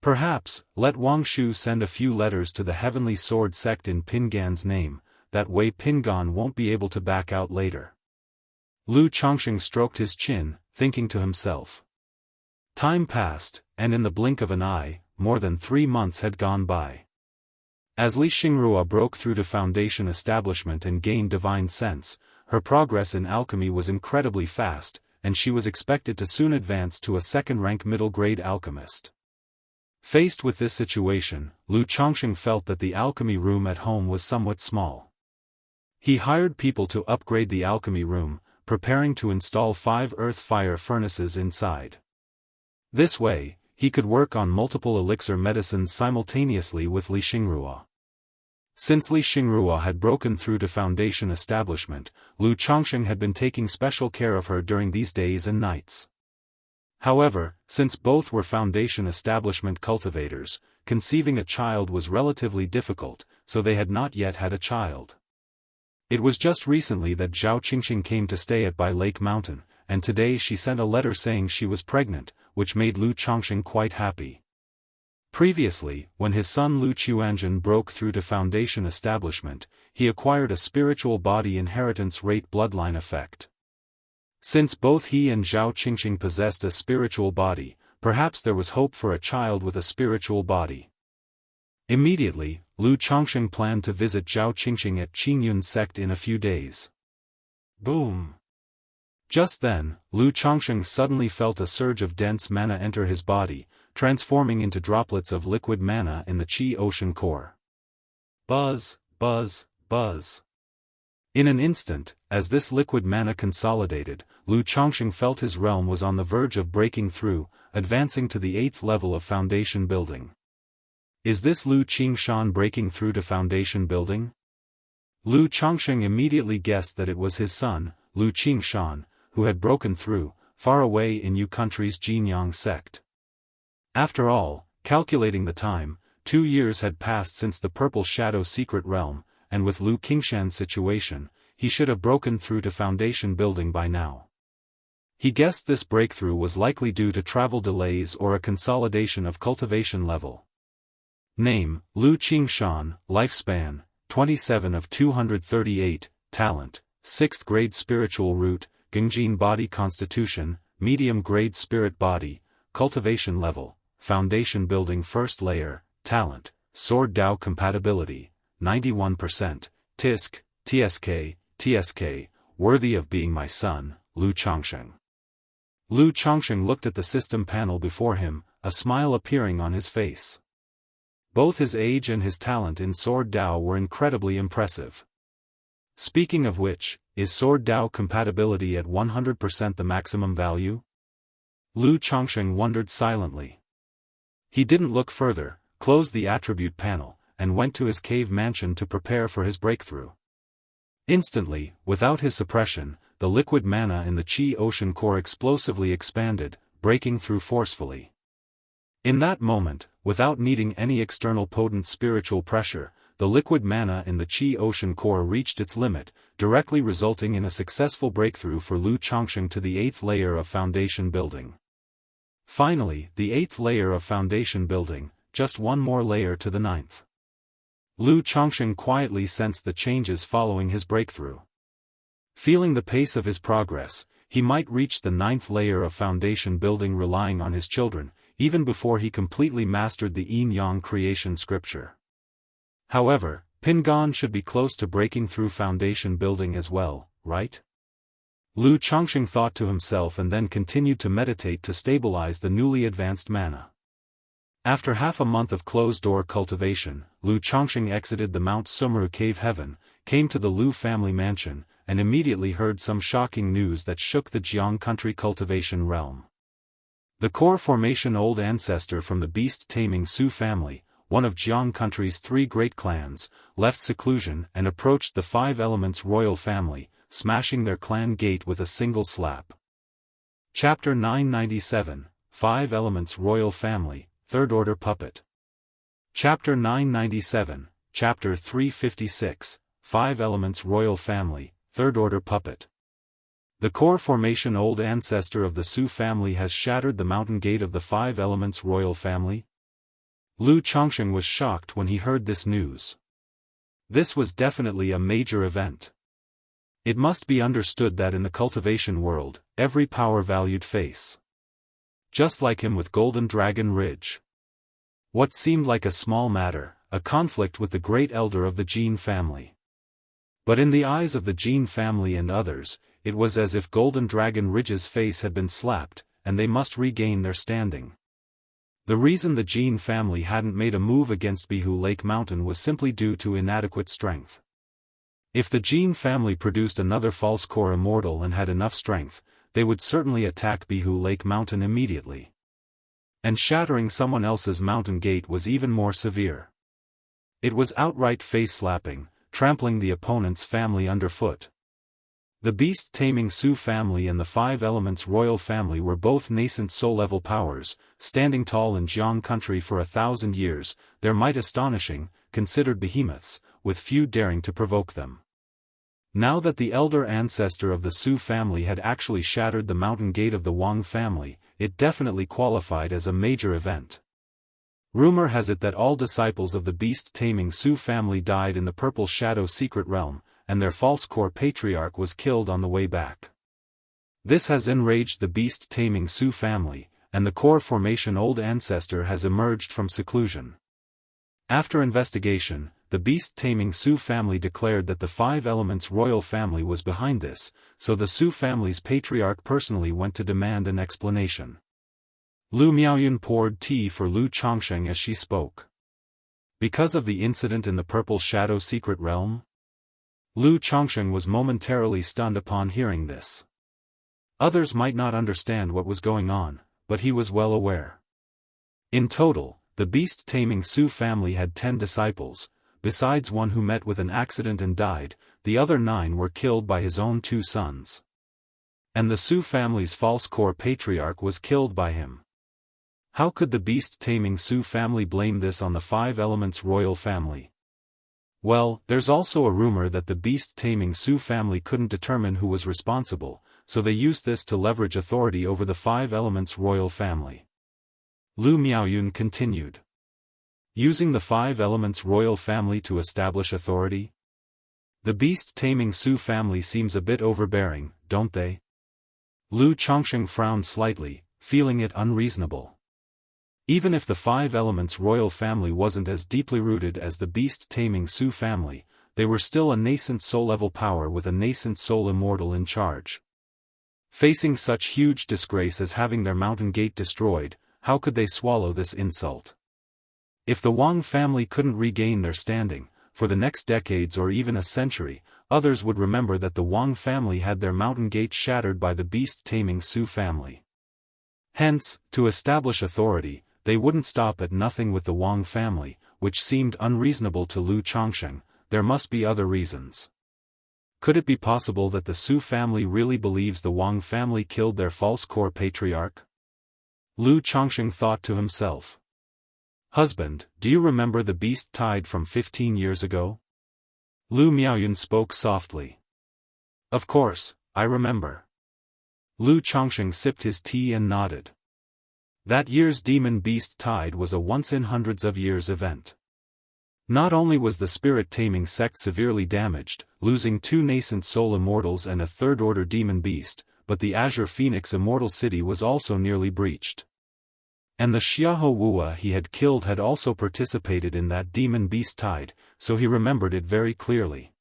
Perhaps, let Wang Shu send a few letters to the Heavenly Sword sect in Pingan's name, that way Pingan won't be able to back out later. Lu Changsheng stroked his chin, thinking to himself. Time passed, and in the blink of an eye, more than 3 months had gone by. As Li Xingrua broke through to Foundation establishment and gained divine sense, her progress in alchemy was incredibly fast, and she was expected to soon advance to a second-rank middle-grade alchemist. Faced with this situation, Lu Changsheng felt that the alchemy room at home was somewhat small. He hired people to upgrade the alchemy room, preparing to install 5 earth-fire furnaces inside. This way, he could work on multiple elixir medicines simultaneously with Li Xingrua. Since Li Xingrua had broken through to Foundation establishment, Lu Changsheng had been taking special care of her during these days and nights. However, since both were Foundation establishment cultivators, conceiving a child was relatively difficult, so they had not yet had a child. It was just recently that Zhao Qingqing came to stay at Bai Lake Mountain, and today she sent a letter saying she was pregnant, which made Lu Changsheng quite happy. Previously, when his son Lu Qiuanzhen broke through to Foundation establishment, he acquired a spiritual body inheritance rate bloodline effect. Since both he and Zhao Qingqing possessed a spiritual body, perhaps there was hope for a child with a spiritual body. Immediately, Lu Changsheng planned to visit Zhao Qingqing at Qingyun sect in a few days. Boom! Just then, Lu Changsheng suddenly felt a surge of dense mana enter his body, transforming into droplets of liquid mana in the Qi ocean core. Buzz, buzz, buzz. In an instant, as this liquid mana consolidated, Lu Changsheng felt his realm was on the verge of breaking through, advancing to the 8th level of Foundation building. Is this Lu Qingshan breaking through to Foundation building? Lu Changsheng immediately guessed that it was his son, Lu Qingshan, who had broken through, far away in Yu country's Jianghu sect. After all, calculating the time, 2 years had passed since the Purple Shadow secret realm, and with Lu Qingshan's situation, he should have broken through to foundation building by now. He guessed this breakthrough was likely due to travel delays or a consolidation of cultivation level. Name, Lu Qingshan, lifespan, 27 of 238, talent, 6th grade spiritual root, Gengjin body constitution, medium grade spirit body, cultivation level, foundation building first layer, talent, sword Dao compatibility, 91%, TSK, worthy of being my son, Lu Changsheng. Lu Changsheng looked at the system panel before him, a smile appearing on his face. Both his age and his talent in Sword Dao were incredibly impressive. Speaking of which, is Sword Dao compatibility at 100% the maximum value? Lu Changsheng wondered silently. He didn't look further, closed the attribute panel, and went to his cave mansion to prepare for his breakthrough. Instantly, without his suppression, the liquid mana in the Qi Ocean core explosively expanded, breaking through forcefully. In that moment, without needing any external potent spiritual pressure, the liquid mana in the Qi Ocean core reached its limit, directly resulting in a successful breakthrough for Lu Changsheng to the 8th layer of foundation building. Finally, the 8th layer of foundation building, just one more layer to the 9th. Lu Changsheng quietly sensed the changes following his breakthrough. Feeling the pace of his progress, he might reach the 9th layer of foundation building relying on his children, even before he completely mastered the Yin-Yang creation scripture. However, Pingan should be close to breaking through foundation building as well, right? Lu Changsheng thought to himself and then continued to meditate to stabilize the newly advanced mana. After half a month of closed-door cultivation, Lu Changsheng exited the Mount Sumru cave heaven, came to the Lu family mansion, and immediately heard some shocking news that shook the Jianghu country cultivation realm. The core formation old ancestor from the beast-taming Su family, one of Jianghu country's 3 great clans, left seclusion and approached the 5 Elements royal family, smashing their clan gate with a single slap. Chapter 997, 5 Elements royal family, 3rd order puppet. Chapter 997, Chapter 356, 5 Elements royal family, 3rd order puppet. The core formation old ancestor of the Su family has shattered the mountain gate of the 5 Elements royal family? Lu Changsheng was shocked when he heard this news. This was definitely a major event. It must be understood that in the cultivation world, every power-valued face. Just like him with Golden Dragon Ridge. What seemed like a small matter, a conflict with the great elder of the Jin family. But in the eyes of the Jin family and others, it was as if Golden Dragon Ridge's face had been slapped, and they must regain their standing. The reason the Jin family hadn't made a move against Bihu Lake Mountain was simply due to inadequate strength. If the Jin family produced another false core immortal and had enough strength, they would certainly attack Bihu Lake Mountain immediately. And shattering someone else's mountain gate was even more severe. It was outright face-slapping, trampling the opponent's family underfoot. The beast-taming Su family and the 5 Elements royal family were both nascent soul-level powers, standing tall in Jianghu country for 1,000 years, their might astonishing, considered behemoths, with few daring to provoke them. Now that the elder ancestor of the Su family had actually shattered the mountain gate of the Wang family, it definitely qualified as a major event. Rumor has it that all disciples of the beast-taming Su family died in the Purple Shadow secret realm, and their false core patriarch was killed on the way back. This has enraged the beast-taming Su family, and the core formation old ancestor has emerged from seclusion. After investigation, the beast-taming Su family declared that the 5 Elements royal family was behind this, so the Su family's patriarch personally went to demand an explanation. Lu Miaoyun poured tea for Lu Changsheng as she spoke. Because of the incident in the Purple Shadow secret realm? Lu Changsheng was momentarily stunned upon hearing this. Others might not understand what was going on, but he was well aware. In total, the beast-taming Su family had 10 disciples, besides one who met with an accident and died, the other 9 were killed by his own 2 sons. And the Su family's false core patriarch was killed by him. How could the beast-taming Su family blame this on the Five Elements royal family? Well, there's also a rumor that the beast-taming Su family couldn't determine who was responsible, so they used this to leverage authority over the Five Elements royal family. Lu Miaoyun continued. Using the Five Elements royal family to establish authority? The beast-taming Su family seems a bit overbearing, don't they? Lu Chongsheng frowned slightly, feeling it unreasonable. Even if the Five Elements royal family wasn't as deeply rooted as the beast-taming Su family, they were still a nascent soul-level power with a nascent soul immortal in charge. Facing such huge disgrace as having their mountain gate destroyed, how could they swallow this insult? If the Wang family couldn't regain their standing, for the next decades or even a century, others would remember that the Wang family had their mountain gate shattered by the beast-taming Su family. Hence, to establish authority, they wouldn't stop at nothing with the Wang family, which seemed unreasonable to Lu Chongsheng. There must be other reasons. Could it be possible that the Su family really believes the Wang family killed their false core patriarch? Lu Chongsheng thought to himself. Husband, do you remember the beast tide from 15 years ago? Lu Miaoyun spoke softly. Of course, I remember. Lu Chongsheng sipped his tea and nodded. That year's demon beast tide was a once-in-hundreds-of-years event. Not only was the spirit-taming sect severely damaged, losing 2 nascent soul immortals and a third-order demon beast, but the Azure Phoenix Immortal City was also nearly breached. And the Xiahou Wua he had killed had also participated in that demon beast tide, so he remembered it very clearly.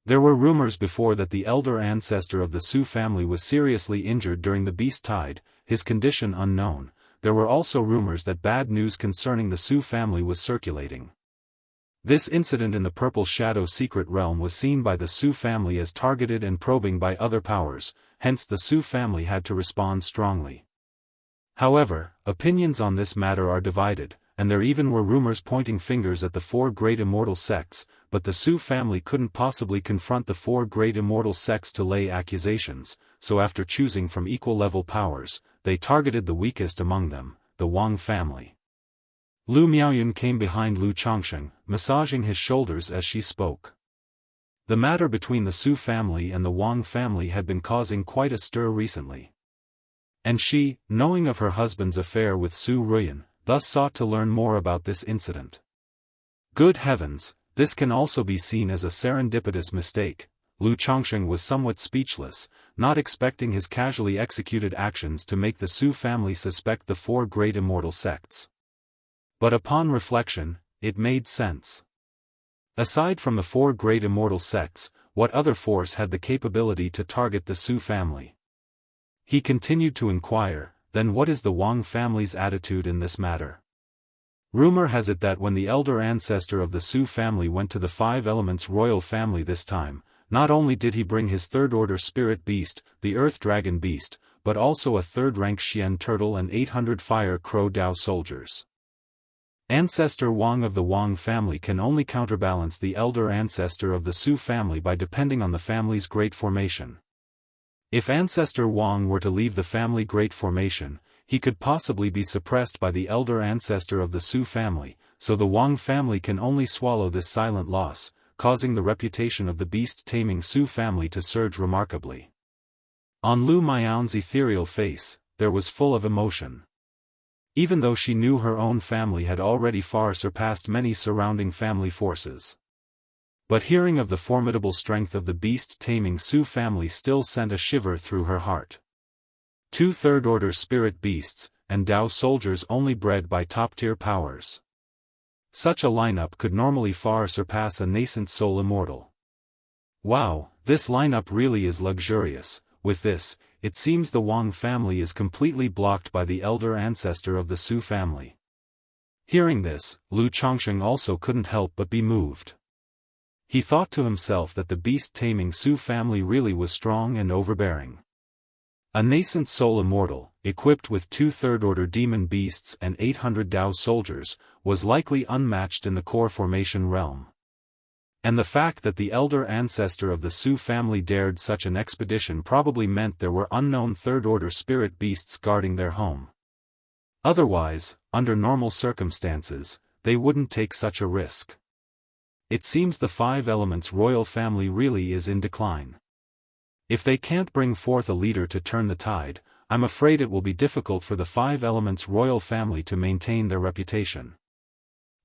There were rumors before that the elder ancestor of the Su family was seriously injured during the beast tide, his condition unknown. There were also rumors that bad news concerning the Su family was circulating. This incident in the Purple Shadow Secret Realm was seen by the Su family as targeted and probing by other powers, hence the Su family had to respond strongly. However, opinions on this matter are divided, and there even were rumors pointing fingers at the 4 great immortal sects, but the Su family couldn't possibly confront the 4 great immortal sects to lay accusations, so after choosing from equal-level powers, they targeted the weakest among them, the Wang family. Lu Miaoyun came behind Lu Chongsheng, massaging his shoulders as she spoke. The matter between the Su family and the Wang family had been causing quite a stir recently. And she, knowing of her husband's affair with Su Ruyan, thus sought to learn more about this incident. Good heavens, this can also be seen as a serendipitous mistake. Lu Chongsheng was somewhat speechless, not expecting his casually executed actions to make the Su family suspect the 4 great immortal sects. But upon reflection, it made sense. Aside from the 4 great immortal sects, what other force had the capability to target the Su family? He continued to inquire, then what is the Wang family's attitude in this matter? Rumor has it that when the elder ancestor of the Su family went to the Five Elements royal family this time, not only did he bring his third-order spirit beast, the Earth Dragon beast, but also a third-rank Xian turtle and 800 fire crow Dao soldiers. Ancestor Wang of the Wang family can only counterbalance the elder ancestor of the Su family by depending on the family's great formation. If Ancestor Wang were to leave the family great formation, he could possibly be suppressed by the elder ancestor of the Su family, so the Wang family can only swallow this silent loss, causing the reputation of the beast-taming Su family to surge remarkably. On Lu Miaoyun's ethereal face, there was full of emotion. Even though she knew her own family had already far surpassed many surrounding family forces. But hearing of the formidable strength of the beast-taming Su family still sent a shiver through her heart. 2 third-order spirit beasts, and Dao soldiers only bred by top-tier powers. Such a lineup could normally far surpass a nascent soul immortal. Wow, this lineup really is luxurious. With this, it seems the Wang family is completely blocked by the elder ancestor of the Su family. Hearing this, Lu Chongsheng also couldn't help but be moved. He thought to himself that the beast-taming Su family really was strong and overbearing. A nascent soul immortal, equipped with 2 third-order demon beasts and 800 Dao soldiers, was likely unmatched in the core formation realm. And the fact that the elder ancestor of the Su family dared such an expedition probably meant there were unknown third-order spirit beasts guarding their home. Otherwise, under normal circumstances, they wouldn't take such a risk. It seems the Five Elements royal family really is in decline. If they can't bring forth a leader to turn the tide, I'm afraid it will be difficult for the Five Elements royal family to maintain their reputation.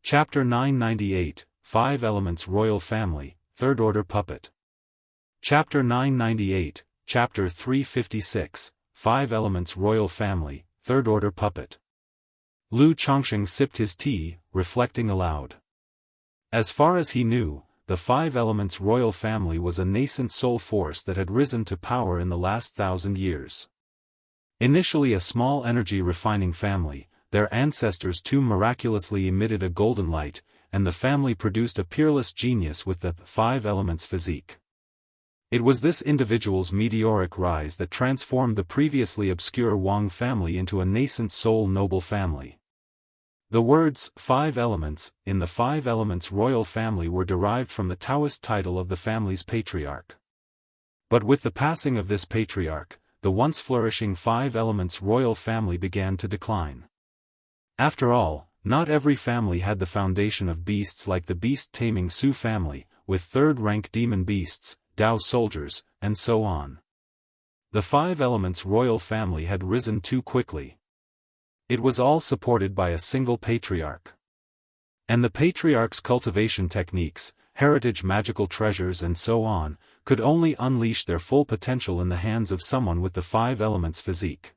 Chapter 998, Five Elements Royal Family, Third Order Puppet. Chapter 998, Chapter 356, Five Elements Royal Family, Third Order Puppet. Lu Chongqing sipped his tea, reflecting aloud. As far as he knew, the Five Elements royal family was a nascent soul force that had risen to power in the last 1,000 years. Initially a small energy refining family, their ancestors too miraculously emitted a golden light, and the family produced a peerless genius with the Five Elements physique. It was this individual's meteoric rise that transformed the previously obscure Wang family into a nascent soul noble family. The words, Five Elements, in the Five Elements royal family were derived from the Daoist title of the family's patriarch. But with the passing of this patriarch, the once flourishing Five Elements royal family began to decline. After all, not every family had the foundation of beasts like the beast-taming Su family, with third-rank demon beasts, Dao soldiers, and so on. The Five Elements royal family had risen too quickly. It was all supported by a single patriarch. And the patriarch's cultivation techniques, heritage magical treasures and so on, could only unleash their full potential in the hands of someone with the Five Elements physique.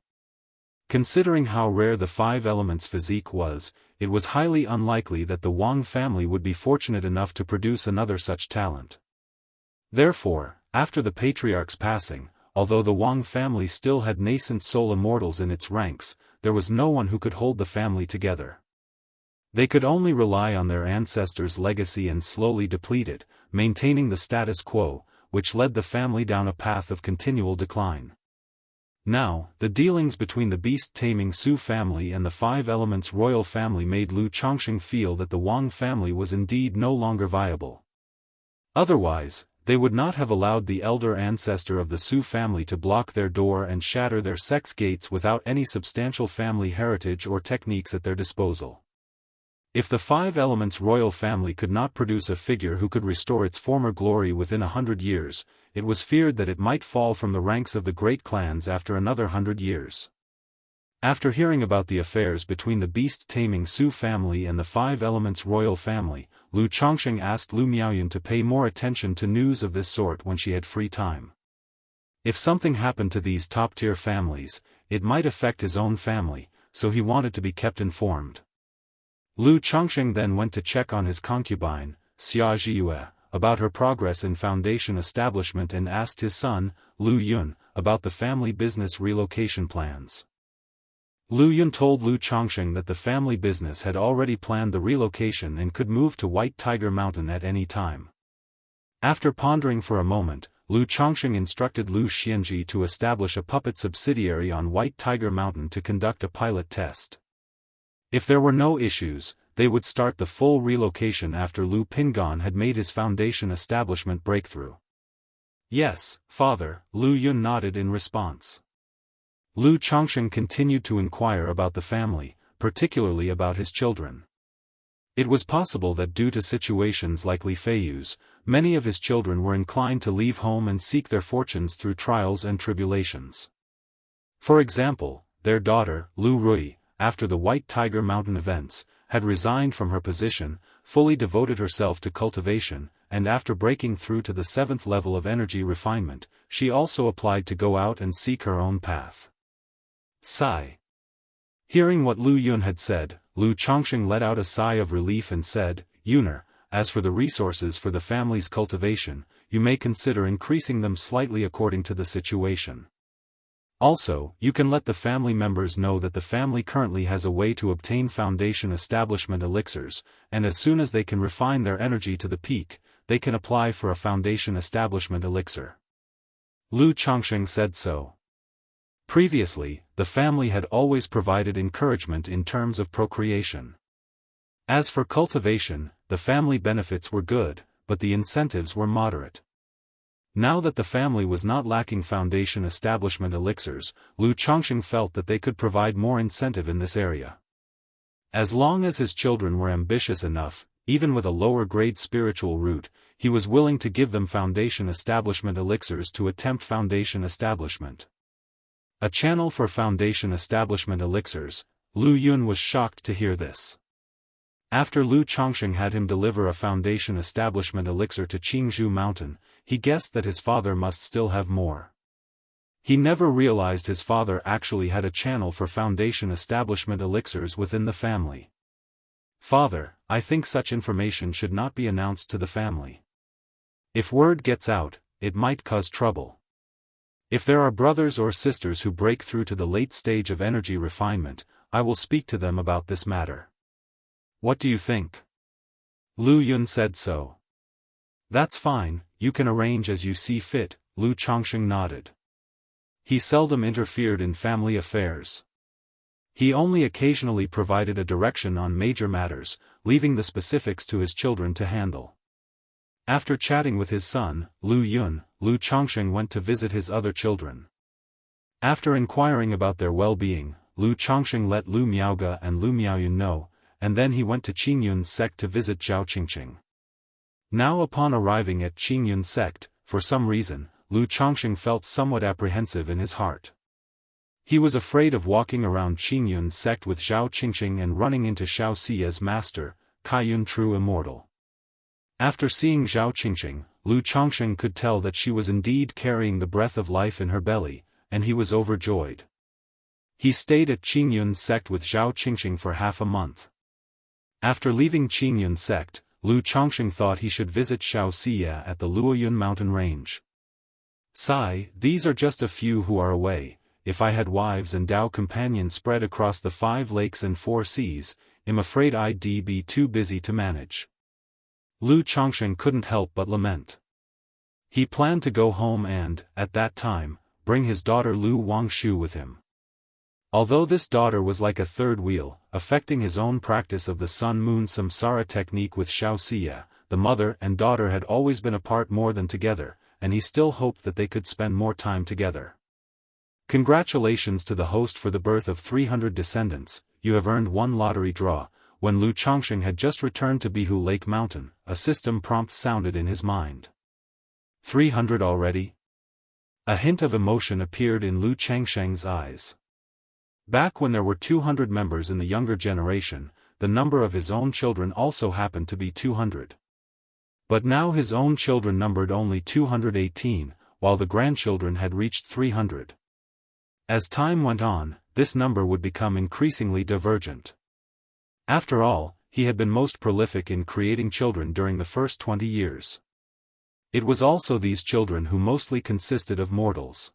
Considering how rare the Five Elements physique was, it was highly unlikely that the Wang family would be fortunate enough to produce another such talent. Therefore, after the patriarch's passing, although the Wang family still had nascent soul immortals in its ranks, there was no one who could hold the family together. They could only rely on their ancestors' legacy and slowly deplete it, maintaining the status quo, which led the family down a path of continual decline. Now, the dealings between the beast-taming Su family and the Five Elements royal family made Lu Chongqing feel that the Wang family was indeed no longer viable. Otherwise, they would not have allowed the elder ancestor of the Su family to block their door and shatter their sect's gates without any substantial family heritage or techniques at their disposal. If the Five Elements royal family could not produce a figure who could restore its former glory within 100 years, it was feared that it might fall from the ranks of the great clans after another 100 years. After hearing about the affairs between the beast-taming Su family and the Five Elements royal family, Lu Chongqing asked Lu Miaoyun to pay more attention to news of this sort when she had free time. If something happened to these top-tier families, it might affect his own family, so he wanted to be kept informed. Lu Chongqing then went to check on his concubine, Xia Zhiyue, about her progress in foundation establishment and asked his son, Lu Yun, about the family business relocation plans. Lu Yun told Lu Chongqing that the family business had already planned the relocation and could move to White Tiger Mountain at any time. After pondering for a moment, Lu Chongqing instructed Lu Xianxia to establish a puppet subsidiary on White Tiger Mountain to conduct a pilot test. If there were no issues, they would start the full relocation after Lu Pingan had made his foundation establishment breakthrough. Yes, father, Lu Yun nodded in response. Lu Chongqing continued to inquire about the family, particularly about his children. It was possible that due to situations like Li Feiyu's, many of his children were inclined to leave home and seek their fortunes through trials and tribulations. For example, their daughter, Lu Rui, after the White Tiger Mountain events, had resigned from her position, fully devoted herself to cultivation, and after breaking through to the 7th level of energy refinement, she also applied to go out and seek her own path. Sigh. Hearing what Lu Yun had said, Lu Chongqing let out a sigh of relief and said, Yuner, as for the resources for the family's cultivation, you may consider increasing them slightly according to the situation. Also, you can let the family members know that the family currently has a way to obtain foundation establishment elixirs, and as soon as they can refine their energy to the peak, they can apply for a foundation establishment elixir. Lu Chongqing said so. Previously, the family had always provided encouragement in terms of procreation. As for cultivation, the family benefits were good, but the incentives were moderate. Now that the family was not lacking foundation establishment elixirs, Lu Chongqing felt that they could provide more incentive in this area. As long as his children were ambitious enough, even with a lower-grade spiritual root, he was willing to give them foundation establishment elixirs to attempt foundation establishment. A channel for foundation establishment elixirs. Lu Yun was shocked to hear this. After Lu Chongqing had him deliver a foundation establishment elixir to Qingzhou Mountain, he guessed that his father must still have more. He never realized his father actually had a channel for foundation establishment elixirs within the family. "Father, I think such information should not be announced to the family. If word gets out, it might cause trouble. If there are brothers or sisters who break through to the late stage of energy refinement, I will speak to them about this matter. What do you think?" Lu Yun said so. "That's fine, you can arrange as you see fit," Lu Chongqing nodded. He seldom interfered in family affairs. He only occasionally provided a direction on major matters, leaving the specifics to his children to handle. After chatting with his son, Lu Yun, Lu Chongqing went to visit his other children. After inquiring about their well-being, Lu Chongqing let Lu Miaoge and Lu Miaoyun know, and then he went to Qingyun's sect to visit Zhao Qingqing. Now upon arriving at Qingyun's sect, for some reason, Lu Chongqing felt somewhat apprehensive in his heart. He was afraid of walking around Qingyun's sect with Zhao Qingqing and running into Xiao Xia's master, Kaiyun True Immortal. After seeing Zhao Qingqing, Lu Chongqing could tell that she was indeed carrying the breath of life in her belly, and he was overjoyed. He stayed at Qingyun's sect with Zhao Qingqing for half a month. After leaving Qingyun's sect, Lu Chongqing thought he should visit Xiao Xia at the Luoyun mountain range. "Sigh, these are just a few who are away. If I had wives and Dao companions spread across the 5 lakes and 4 seas, I'm afraid I'd be too busy to manage." Lu Chongqing couldn't help but lament. He planned to go home and, at that time, bring his daughter Lu Wangshu with him. Although this daughter was like a third wheel, affecting his own practice of the Sun-Moon Samsara technique with Xiao Xia, the mother and daughter had always been apart more than together, and he still hoped that they could spend more time together. Congratulations to the host for the birth of 300 descendants, you have earned 1 lottery draw. When Lu Chongqing had just returned to Bihu Lake Mountain, a system prompt sounded in his mind. 300 already? A hint of emotion appeared in Lu Changsheng's eyes. Back when there were 200 members in the younger generation, the number of his own children also happened to be 200. But now his own children numbered only 218, while the grandchildren had reached 300. As time went on, this number would become increasingly divergent. After all, he had been most prolific in creating children during the first 20 years. It was also these children who mostly consisted of mortals.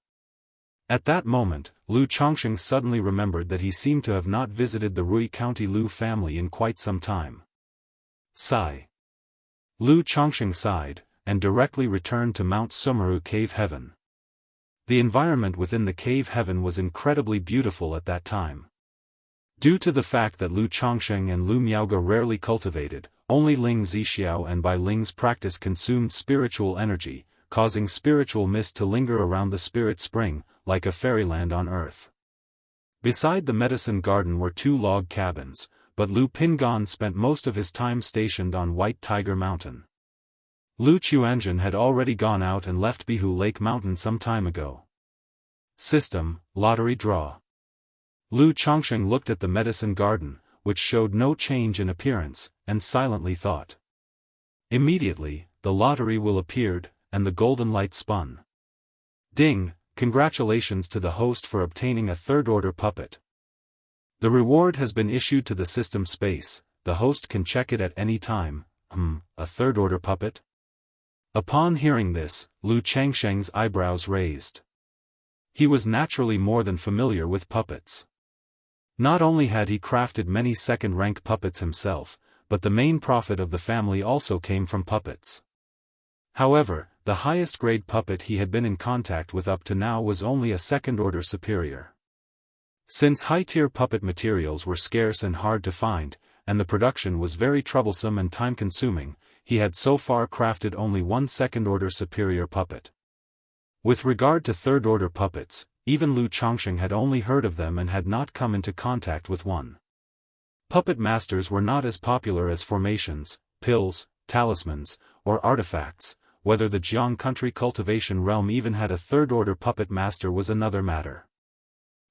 At that moment, Lu Chongqing suddenly remembered that he seemed to have not visited the Rui County Lu family in quite some time. Sigh. Lu Chongqing sighed, and directly returned to Mount Sumeru Cave Heaven. The environment within the cave heaven was incredibly beautiful at that time. Due to the fact that Lu Chongqing and Lu Miaoge rarely cultivated, only Ling Zixiao and Bai Ling's practice consumed spiritual energy, causing spiritual mist to linger around the spirit spring, like a fairyland on earth. Beside the medicine garden were 2 log cabins, but Lu Pingan spent most of his time stationed on White Tiger Mountain. Lu Chuanjun had already gone out and left Bihu Lake Mountain some time ago. System, lottery draw. Lu Chongqing looked at the medicine garden, which showed no change in appearance, and silently thought. Immediately, the lottery wheel appeared, and the golden light spun. Ding! Congratulations to the host for obtaining a third-order puppet. The reward has been issued to the system space, the host can check it at any time. A third-order puppet? Upon hearing this, Lu Changsheng's eyebrows raised. He was naturally more than familiar with puppets. Not only had he crafted many second-rank puppets himself, but the main profit of the family also came from puppets. However, the highest-grade puppet he had been in contact with up to now was only a second-order superior. Since high-tier puppet materials were scarce and hard to find, and the production was very troublesome and time-consuming, he had so far crafted only one second-order superior puppet. With regard to third-order puppets, even Lu Chongqing had only heard of them and had not come into contact with one. Puppet masters were not as popular as formations, pills, talismans, or artifacts. Whether the Jianghu country cultivation realm even had a third-order puppet master was another matter.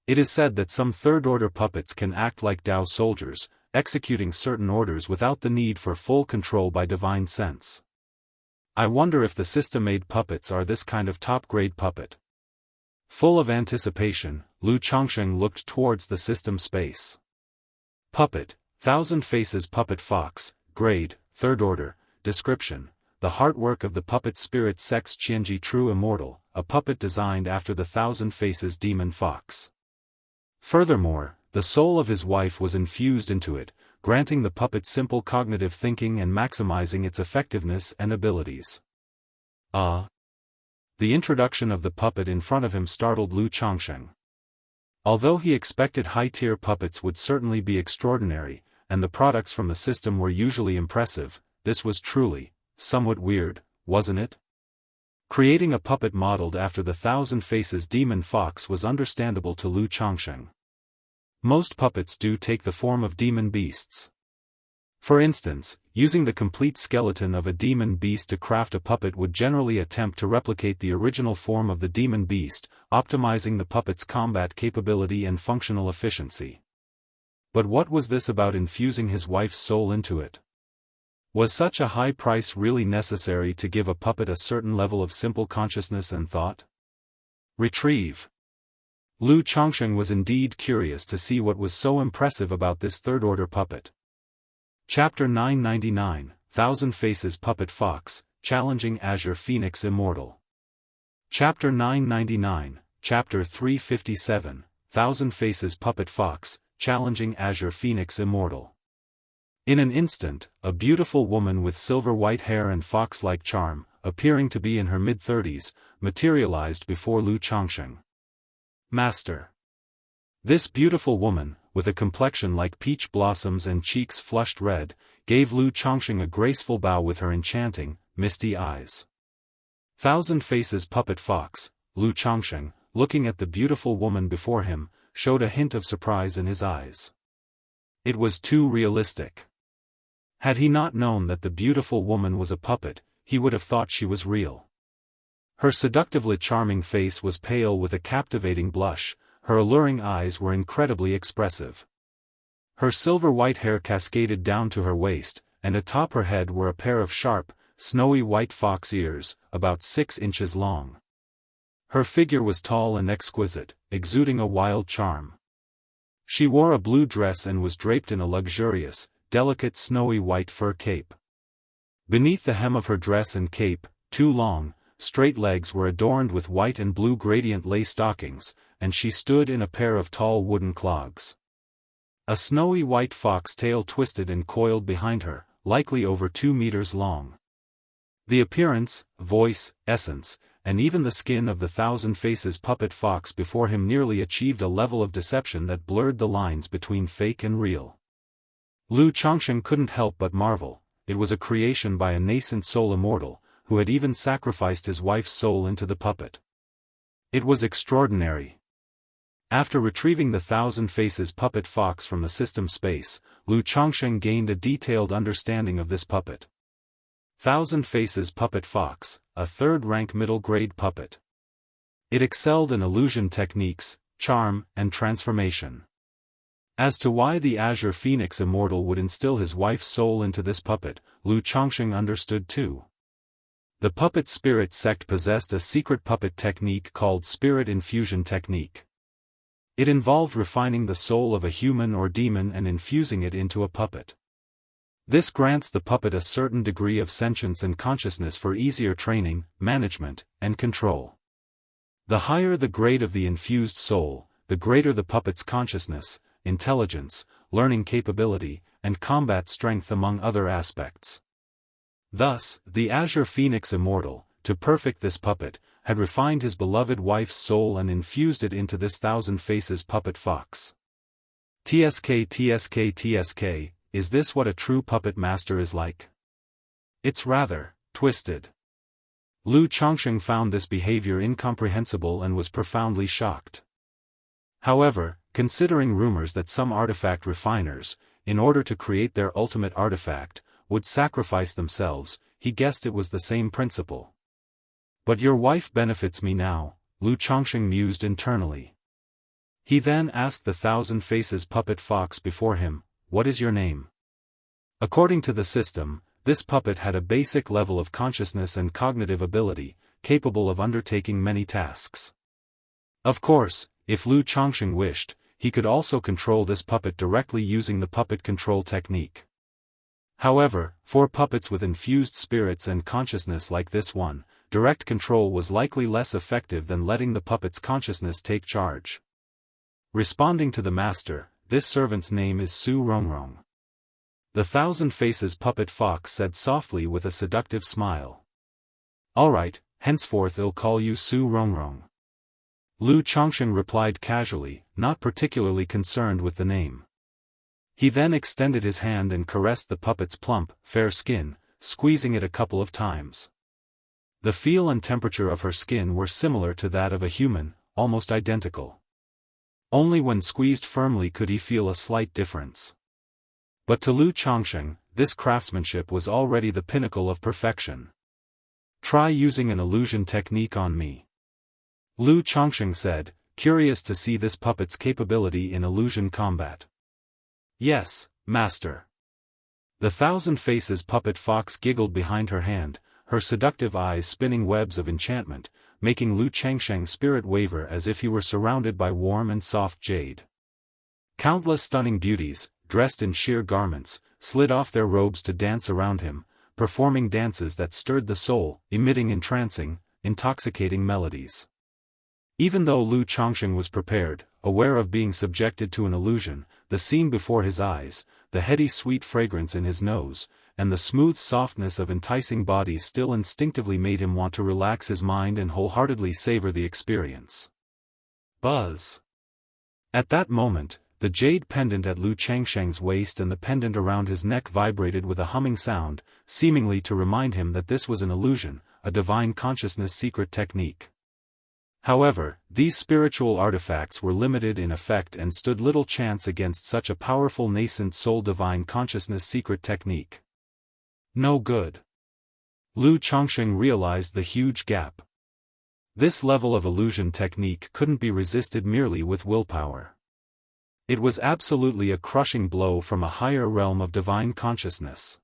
It is said that some third-order puppets can act like Dao soldiers, executing certain orders without the need for full control by divine sense. I wonder if the system-made puppets are this kind of top-grade puppet. Full of anticipation, Lu Chongqing looked towards the system space. Puppet, Thousand Faces Puppet Fox, Grade, Third Order, Description, the heartwork of the puppet spirit sects Qianji True Immortal, a puppet designed after the Thousand Faces Demon Fox. Furthermore, the soul of his wife was infused into it, granting the puppet simple cognitive thinking and maximizing its effectiveness and abilities. The introduction of the puppet in front of him startled Lu Chongqing. Although he expected high-tier puppets would certainly be extraordinary, and the products from the system were usually impressive, this was truly, somewhat weird, wasn't it? Creating a puppet modeled after the Thousand Faces Demon Fox was understandable to Lu Chongqing. Most puppets do take the form of demon beasts. For instance, using the complete skeleton of a demon beast to craft a puppet would generally attempt to replicate the original form of the demon beast, optimizing the puppet's combat capability and functional efficiency. But what was this about infusing his wife's soul into it? Was such a high price really necessary to give a puppet a certain level of simple consciousness and thought? Retrieve. Lu Chongqing was indeed curious to see what was so impressive about this third-order puppet. Chapter 999, Thousand Faces Puppet Fox, Challenging Azure Phoenix Immortal. Chapter 999, Chapter 357, Thousand Faces Puppet Fox, Challenging Azure Phoenix Immortal. In an instant, a beautiful woman with silver-white hair and fox-like charm, appearing to be in her mid-30s, materialized before Lu Chongqing. Master. This beautiful woman, with a complexion like peach blossoms and cheeks flushed red, gave Lu Chongqing a graceful bow with her enchanting, misty eyes. Thousand Faces Puppet Fox, Lu Chongqing, looking at the beautiful woman before him, showed a hint of surprise in his eyes. It was too realistic. Had he not known that the beautiful woman was a puppet, he would have thought she was real. Her seductively charming face was pale with a captivating blush, her alluring eyes were incredibly expressive. Her silver-white hair cascaded down to her waist, and atop her head were a pair of sharp, snowy white fox ears, about 6 inches long. Her figure was tall and exquisite, exuding a wild charm. She wore a blue dress and was draped in a luxurious, delicate snowy white fur cape. Beneath the hem of her dress and cape, 2 long, straight legs were adorned with white and blue gradient lace stockings, and she stood in a pair of tall wooden clogs. A snowy white fox tail twisted and coiled behind her, likely over 2 meters long. The appearance, voice, essence, and even the skin of the Thousand Faces puppet fox before him nearly achieved a level of deception that blurred the lines between fake and real. Lu Chongqing couldn't help but marvel. It was a creation by a nascent soul immortal, who had even sacrificed his wife's soul into the puppet. It was extraordinary. After retrieving the Thousand Faces puppet fox from the system space, Lu Chongqing gained a detailed understanding of this puppet. Thousand Faces Puppet Fox, a third-rank middle-grade puppet. It excelled in illusion techniques, charm, and transformation. As to why the Azure Phoenix Immortal would instill his wife's soul into this puppet, Lu Chongqing understood too. The puppet spirit sect possessed a secret puppet technique called Spirit Infusion Technique. It involved refining the soul of a human or demon and infusing it into a puppet. This grants the puppet a certain degree of sentience and consciousness for easier training, management, and control. The higher the grade of the infused soul, the greater the puppet's consciousness, intelligence, learning capability, and combat strength among other aspects. Thus, the Azure Phoenix Immortal, to perfect this puppet, had refined his beloved wife's soul and infused it into this Thousand Faces puppet fox. TSK, is this what a true puppet master is like? It's rather twisted. Lu Chongqing found this behavior incomprehensible and was profoundly shocked. However, considering rumors that some artifact refiners, in order to create their ultimate artifact, would sacrifice themselves, he guessed it was the same principle. But your wife benefits me now, Lu Chongqing mused internally. He then asked the Thousand Faces puppet fox before him, "What is your name?" According to the system, this puppet had a basic level of consciousness and cognitive ability, capable of undertaking many tasks. Of course, if Lu Chongqing wished, he could also control this puppet directly using the puppet control technique. However, for puppets with infused spirits and consciousness like this one, direct control was likely less effective than letting the puppet's consciousness take charge. Responding to the master, this servant's name is Su Rongrong. The Thousand Faces puppet fox said softly with a seductive smile. All right, henceforth I'll call you Su Rongrong. Lu Chongqing replied casually, not particularly concerned with the name. He then extended his hand and caressed the puppet's plump, fair skin, squeezing it a couple of times. The feel and temperature of her skin were similar to that of a human, almost identical. Only when squeezed firmly could he feel a slight difference. But to Lu Chongqing, this craftsmanship was already the pinnacle of perfection. Try using an illusion technique on me. Lu Chongqing said, curious to see this puppet's capability in illusion combat. Yes, master. The Thousand Faces puppet fox giggled behind her hand, her seductive eyes spinning webs of enchantment, making Lu Chongqing's spirit waver as if he were surrounded by warm and soft jade. Countless stunning beauties, dressed in sheer garments, slid off their robes to dance around him, performing dances that stirred the soul, emitting entrancing, intoxicating melodies. Even though Lu Chongqing was prepared, aware of being subjected to an illusion, the scene before his eyes, the heady sweet fragrance in his nose, and the smooth softness of enticing bodies still instinctively made him want to relax his mind and wholeheartedly savor the experience. Buzz. At that moment, the jade pendant at Lu Chongqing's waist and the pendant around his neck vibrated with a humming sound, seemingly to remind him that this was an illusion, a divine consciousness secret technique. However, these spiritual artifacts were limited in effect and stood little chance against such a powerful nascent soul divine consciousness secret technique. No good. Lu Chongqing realized the huge gap. This level of illusion technique couldn't be resisted merely with willpower. It was absolutely a crushing blow from a higher realm of divine consciousness.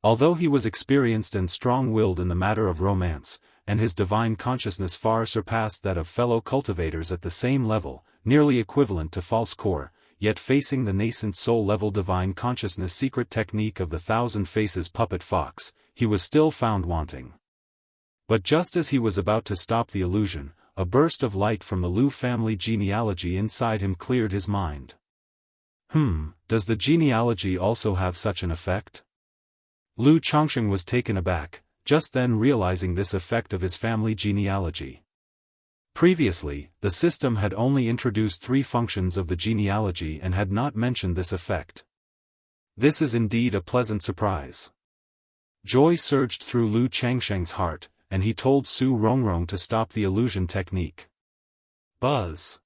Although he was experienced and strong-willed in the matter of romance, and his divine consciousness far surpassed that of fellow cultivators at the same level, nearly equivalent to false core, yet facing the nascent soul-level divine consciousness secret technique of the Thousand Faces puppet fox, he was still found wanting. But just as he was about to stop the illusion, a burst of light from the Lu family genealogy inside him cleared his mind. Does the genealogy also have such an effect? Lu Chongqing was taken aback, just then realizing this effect of his family genealogy. Previously, the system had only introduced 3 functions of the genealogy and had not mentioned this effect. This is indeed a pleasant surprise. Joy surged through Lu Chongqing's heart, and he told Su Rongrong to stop the illusion technique. Buzz.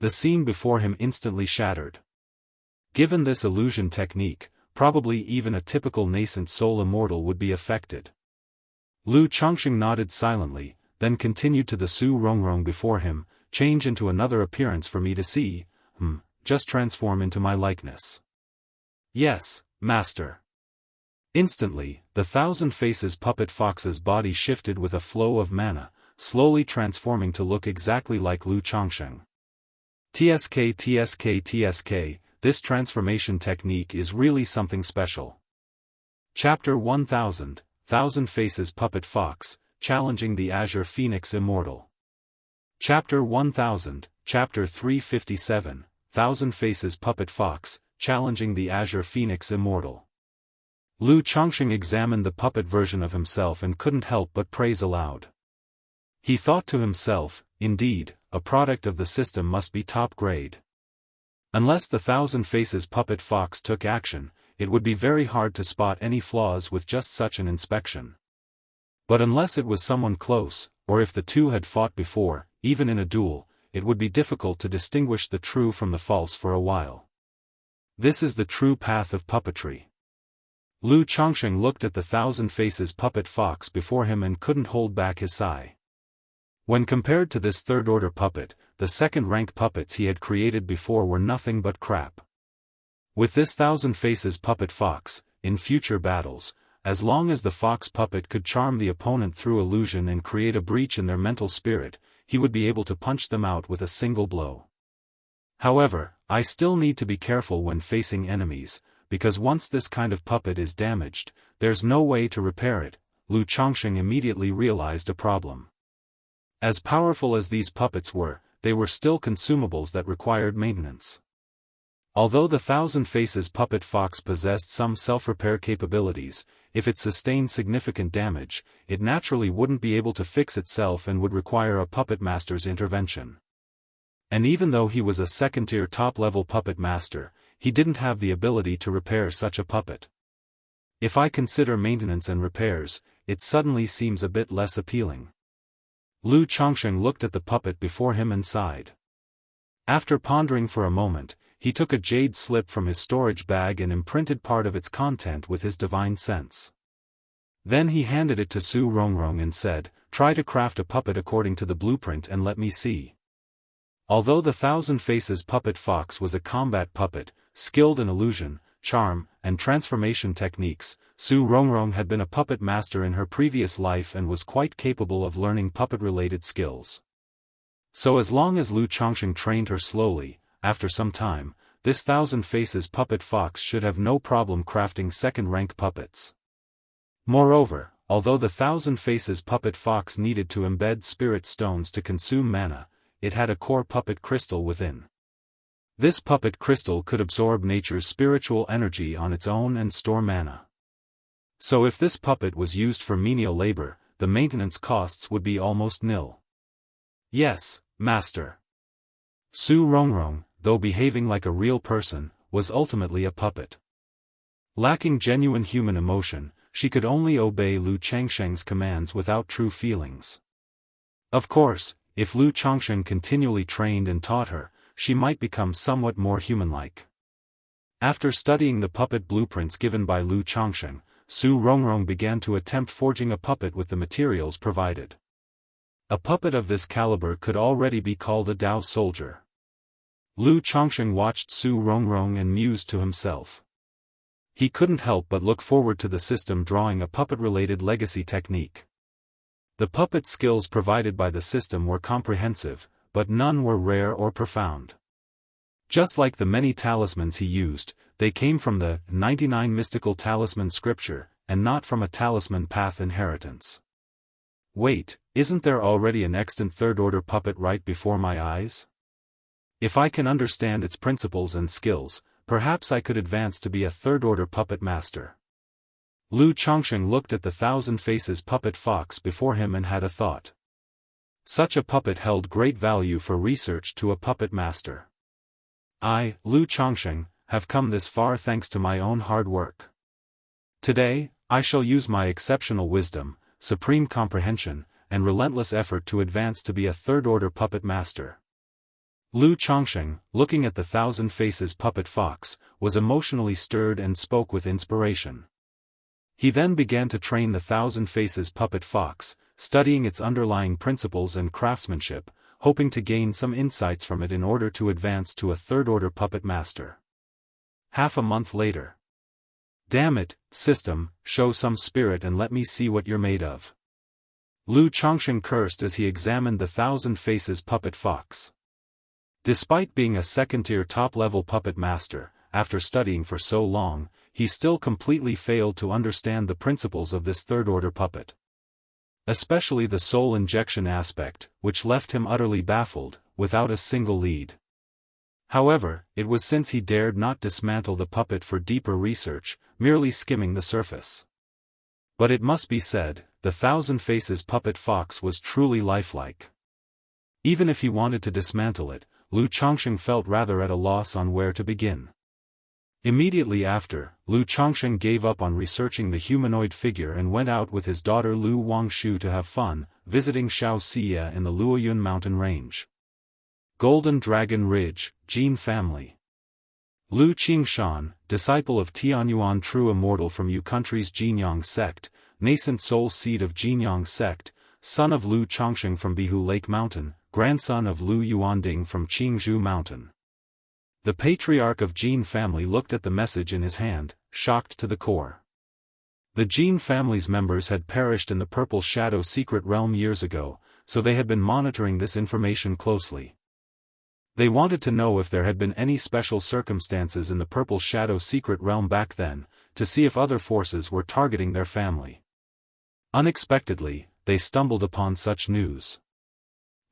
The scene before him instantly shattered. Given this illusion technique, probably even a typical nascent soul immortal would be affected. Lu Chongqing nodded silently, then continued to the Su Rongrong before him, change into another appearance for me to see, just transform into my likeness. Yes, master. Instantly, the Thousand Faces puppet fox's body shifted with a flow of mana, slowly transforming to look exactly like Lu Chongqing. TSK, this transformation technique is really something special. Chapter 1000, Thousand Faces puppet fox, challenging the Azure Phoenix Immortal. Chapter 1000, Chapter 357, Thousand Faces puppet fox, challenging the Azure Phoenix Immortal. Lu Chongqing examined the puppet version of himself and couldn't help but praise aloud. He thought to himself, indeed, a product of the system must be top grade. Unless the Thousand Faces puppet fox took action, it would be very hard to spot any flaws with just such an inspection. But unless it was someone close, or if the two had fought before, even in a duel, it would be difficult to distinguish the true from the false for a while. This is the true path of puppetry. Lu Chongsheng looked at the Thousand Faces puppet fox before him and couldn't hold back his sigh. When compared to this third-order puppet, the second-rank puppets he had created before were nothing but crap. With this Thousand Faces puppet fox, in future battles, as long as the fox puppet could charm the opponent through illusion and create a breach in their mental spirit, he would be able to punch them out with a single blow. However, I still need to be careful when facing enemies, because once this kind of puppet is damaged, there's no way to repair it. Lu Chongsheng immediately realized a problem. As powerful as these puppets were, they were still consumables that required maintenance. Although the Thousand Faces puppet fox possessed some self-repair capabilities, if it sustained significant damage, it naturally wouldn't be able to fix itself and would require a puppet master's intervention. And even though he was a second-tier top-level puppet master, he didn't have the ability to repair such a puppet. If I consider maintenance and repairs, it suddenly seems a bit less appealing. Lu Chongsheng looked at the puppet before him and sighed. After pondering for a moment, he took a jade slip from his storage bag and imprinted part of its content with his divine sense. Then he handed it to Su Rongrong and said, "Try to craft a puppet according to the blueprint and let me see." Although the Thousand Faces puppet fox was a combat puppet, skilled in illusion, charm, and transformation techniques, Su Rongrong had been a puppet master in her previous life and was quite capable of learning puppet-related skills. So as long as Lu Chongsheng trained her slowly, after some time, this Thousand Faces puppet fox should have no problem crafting second-rank puppets. Moreover, although the Thousand Faces puppet fox needed to embed spirit stones to consume mana, it had a core puppet crystal within. This puppet crystal could absorb nature's spiritual energy on its own and store mana. So if this puppet was used for menial labor, the maintenance costs would be almost nil. Yes, master. Su Rongrong, though behaving like a real person, was ultimately a puppet. Lacking genuine human emotion, she could only obey Lu Chongsheng's commands without true feelings. Of course, if Lu Chongsheng continually trained and taught her, she might become somewhat more human-like. After studying the puppet blueprints given by Lu Chongsheng, Su Rongrong began to attempt forging a puppet with the materials provided. A puppet of this caliber could already be called a Dao soldier. Lu Chongsheng watched Su Rongrong and mused to himself. He couldn't help but look forward to the system drawing a puppet-related legacy technique. The puppet skills provided by the system were comprehensive, but none were rare or profound. Just like the many talismans he used, they came from the 99 mystical talisman scripture, and not from a talisman path inheritance. Wait, isn't there already an extant third-order puppet right before my eyes? If I can understand its principles and skills, perhaps I could advance to be a third-order puppet master. Lu Chongsheng looked at the Thousand Faces puppet fox before him and had a thought. Such a puppet held great value for research to a puppet master. I, Lu Chongsheng, have come this far thanks to my own hard work. Today, I shall use my exceptional wisdom, supreme comprehension, and relentless effort to advance to be a third-order puppet master. Lu Chongsheng, looking at the Thousand Faces puppet fox, was emotionally stirred and spoke with inspiration. He then began to train the Thousand Faces puppet fox, studying its underlying principles and craftsmanship, hoping to gain some insights from it in order to advance to a third-order puppet master. Half a month later. Damn it, system, show some spirit and let me see what you're made of. Lu Chongsheng cursed as he examined the Thousand Faces puppet fox. Despite being a second-tier top-level puppet master, after studying for so long, he still completely failed to understand the principles of this third-order puppet. Especially the soul injection aspect, which left him utterly baffled, without a single lead. However, it was since he dared not dismantle the puppet for deeper research, merely skimming the surface. But it must be said, the Thousand Faces puppet fox was truly lifelike. Even if he wanted to dismantle it, Lu Chongsheng felt rather at a loss on where to begin. Immediately after, Lu Chongsheng gave up on researching the humanoid figure and went out with his daughter Lu Wangshu to have fun, visiting Xiaoxia in the Luoyun mountain range. Golden Dragon Ridge, Jin family. Lu Qingshan, disciple of Tianyuan true immortal from Yu country's Jinyang sect, nascent soul seed of Jinyang sect, son of Lu Chongsheng from Bihu Lake Mountain, grandson of Lu Yuanding from Qingzhou Mountain. The patriarch of Jin family looked at the message in his hand, shocked to the core. The Jin family's members had perished in the Purple Shadow secret realm years ago, so they had been monitoring this information closely. They wanted to know if there had been any special circumstances in the Purple Shadow secret realm back then, to see if other forces were targeting their family. Unexpectedly, they stumbled upon such news.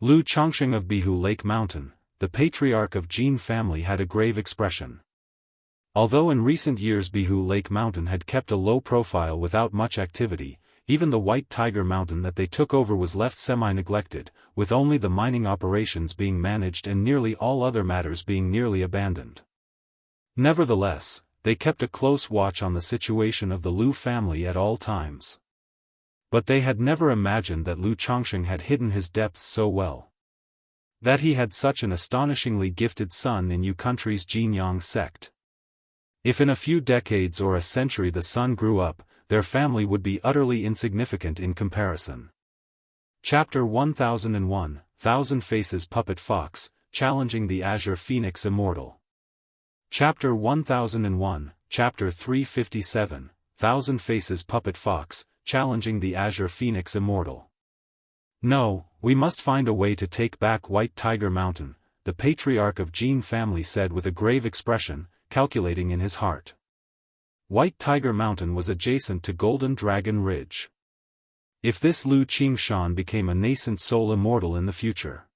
Lu Chongsheng of Bihu Lake Mountain, the patriarch of Jin family, had a grave expression. Although in recent years Bihu Lake Mountain had kept a low profile without much activity, even the White Tiger Mountain that they took over was left semi-neglected, with only the mining operations being managed and nearly all other matters being nearly abandoned. Nevertheless, they kept a close watch on the situation of the Lu family at all times. But they had never imagined that Lu Chongsheng had hidden his depths so well. That he had such an astonishingly gifted son in Yu country's Jinyang sect. If in a few decades or a century the son grew up, their family would be utterly insignificant in comparison. Chapter 1001, Thousand Faces Puppet Fox, Challenging the Azure Phoenix Immortal. Chapter 1001, Chapter 357, Thousand Faces Puppet Fox, Challenging the Azure Phoenix Immortal. No, we must find a way to take back White Tiger Mountain, the patriarch of Jin family said with a grave expression, calculating in his heart. White Tiger Mountain was adjacent to Golden Dragon Ridge. If this Lu Qingshan became a nascent soul immortal in the future.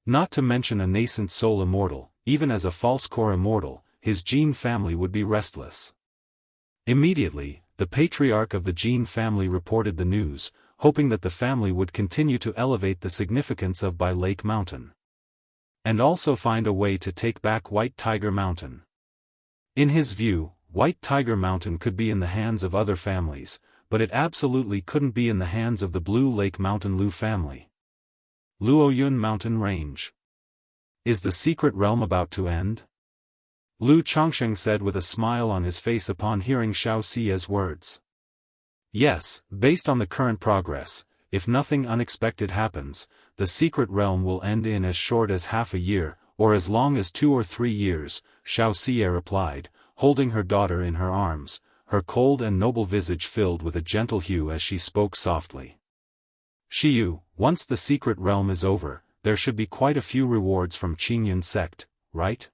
Not to mention a nascent soul immortal, even as a false core immortal, his Jin family would be restless. Immediately, the patriarch of the Jin family reported the news, hoping that the family would continue to elevate the significance of Bai Lake Mountain. And also find a way to take back White Tiger Mountain. In his view, White Tiger Mountain could be in the hands of other families, but it absolutely couldn't be in the hands of the Blue Lake Mountain Lu family. Luoyun Mountain Range. Is the secret realm about to end? Lu Chongsheng said with a smile on his face upon hearing Xiaoxia's words. Yes, based on the current progress, if nothing unexpected happens, the secret realm will end in as short as half a year, or as long as 2 or 3 years, Xiaoxia replied, holding her daughter in her arms, her cold and noble visage filled with a gentle hue as she spoke softly. Shiyu, once the secret realm is over, there should be quite a few rewards from Qingyun sect, right?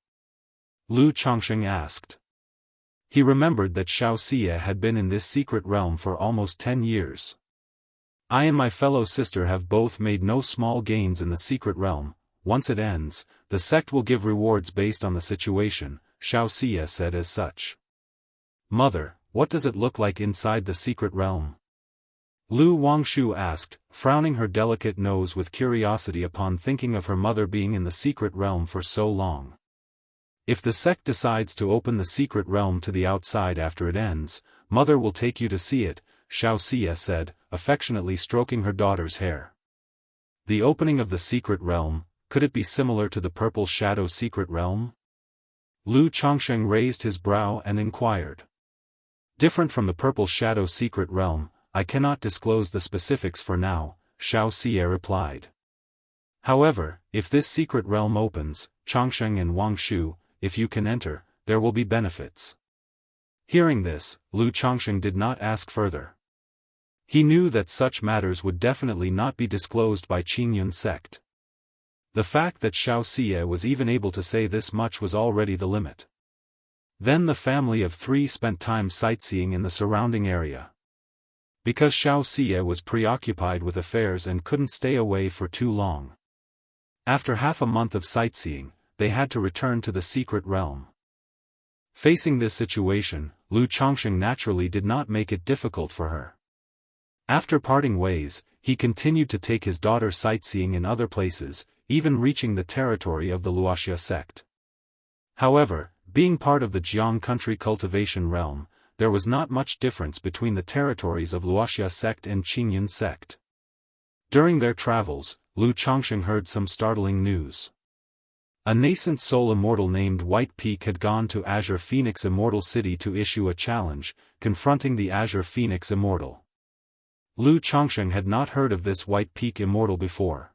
Lu Chongsheng asked. He remembered that Xiaoxia had been in this secret realm for almost 10 years. I and my fellow sister have both made no small gains in the secret realm. Once it ends, the sect will give rewards based on the situation, Xiaoxia said as such. Mother, what does it look like inside the secret realm? Lu Wangshu asked, frowning her delicate nose with curiosity upon thinking of her mother being in the secret realm for so long. If the sect decides to open the secret realm to the outside after it ends, Mother will take you to see it, Xiaoxia said, affectionately stroking her daughter's hair. The opening of the secret realm, could it be similar to the Purple Shadow secret realm? Lu Chongsheng raised his brow and inquired. Different from the Purple Shadow secret realm, I cannot disclose the specifics for now, Xiaoxia replied. However, if this secret realm opens, Chongsheng and Wangshu, if you can enter, there will be benefits. Hearing this, Lu Chongsheng did not ask further. He knew that such matters would definitely not be disclosed by Qingyun sect. The fact that Xiaoxia was even able to say this much was already the limit. Then the family of 3 spent time sightseeing in the surrounding area. Because Xiaoxia was preoccupied with affairs and couldn't stay away for too long. After half a month of sightseeing, they had to return to the secret realm. Facing this situation, Lu Chongsheng naturally did not make it difficult for her. After parting ways, he continued to take his daughter sightseeing in other places, even reaching the territory of the Wuxia sect. However, being part of the Jianghu country cultivation realm, there was not much difference between the territories of Wuxia sect and Qingyun sect. During their travels, Lu Chongsheng heard some startling news. A nascent soul immortal named White Peak had gone to Azure Phoenix Immortal City to issue a challenge, confronting the Azure Phoenix Immortal. Lu Chongsheng had not heard of this White Peak Immortal before.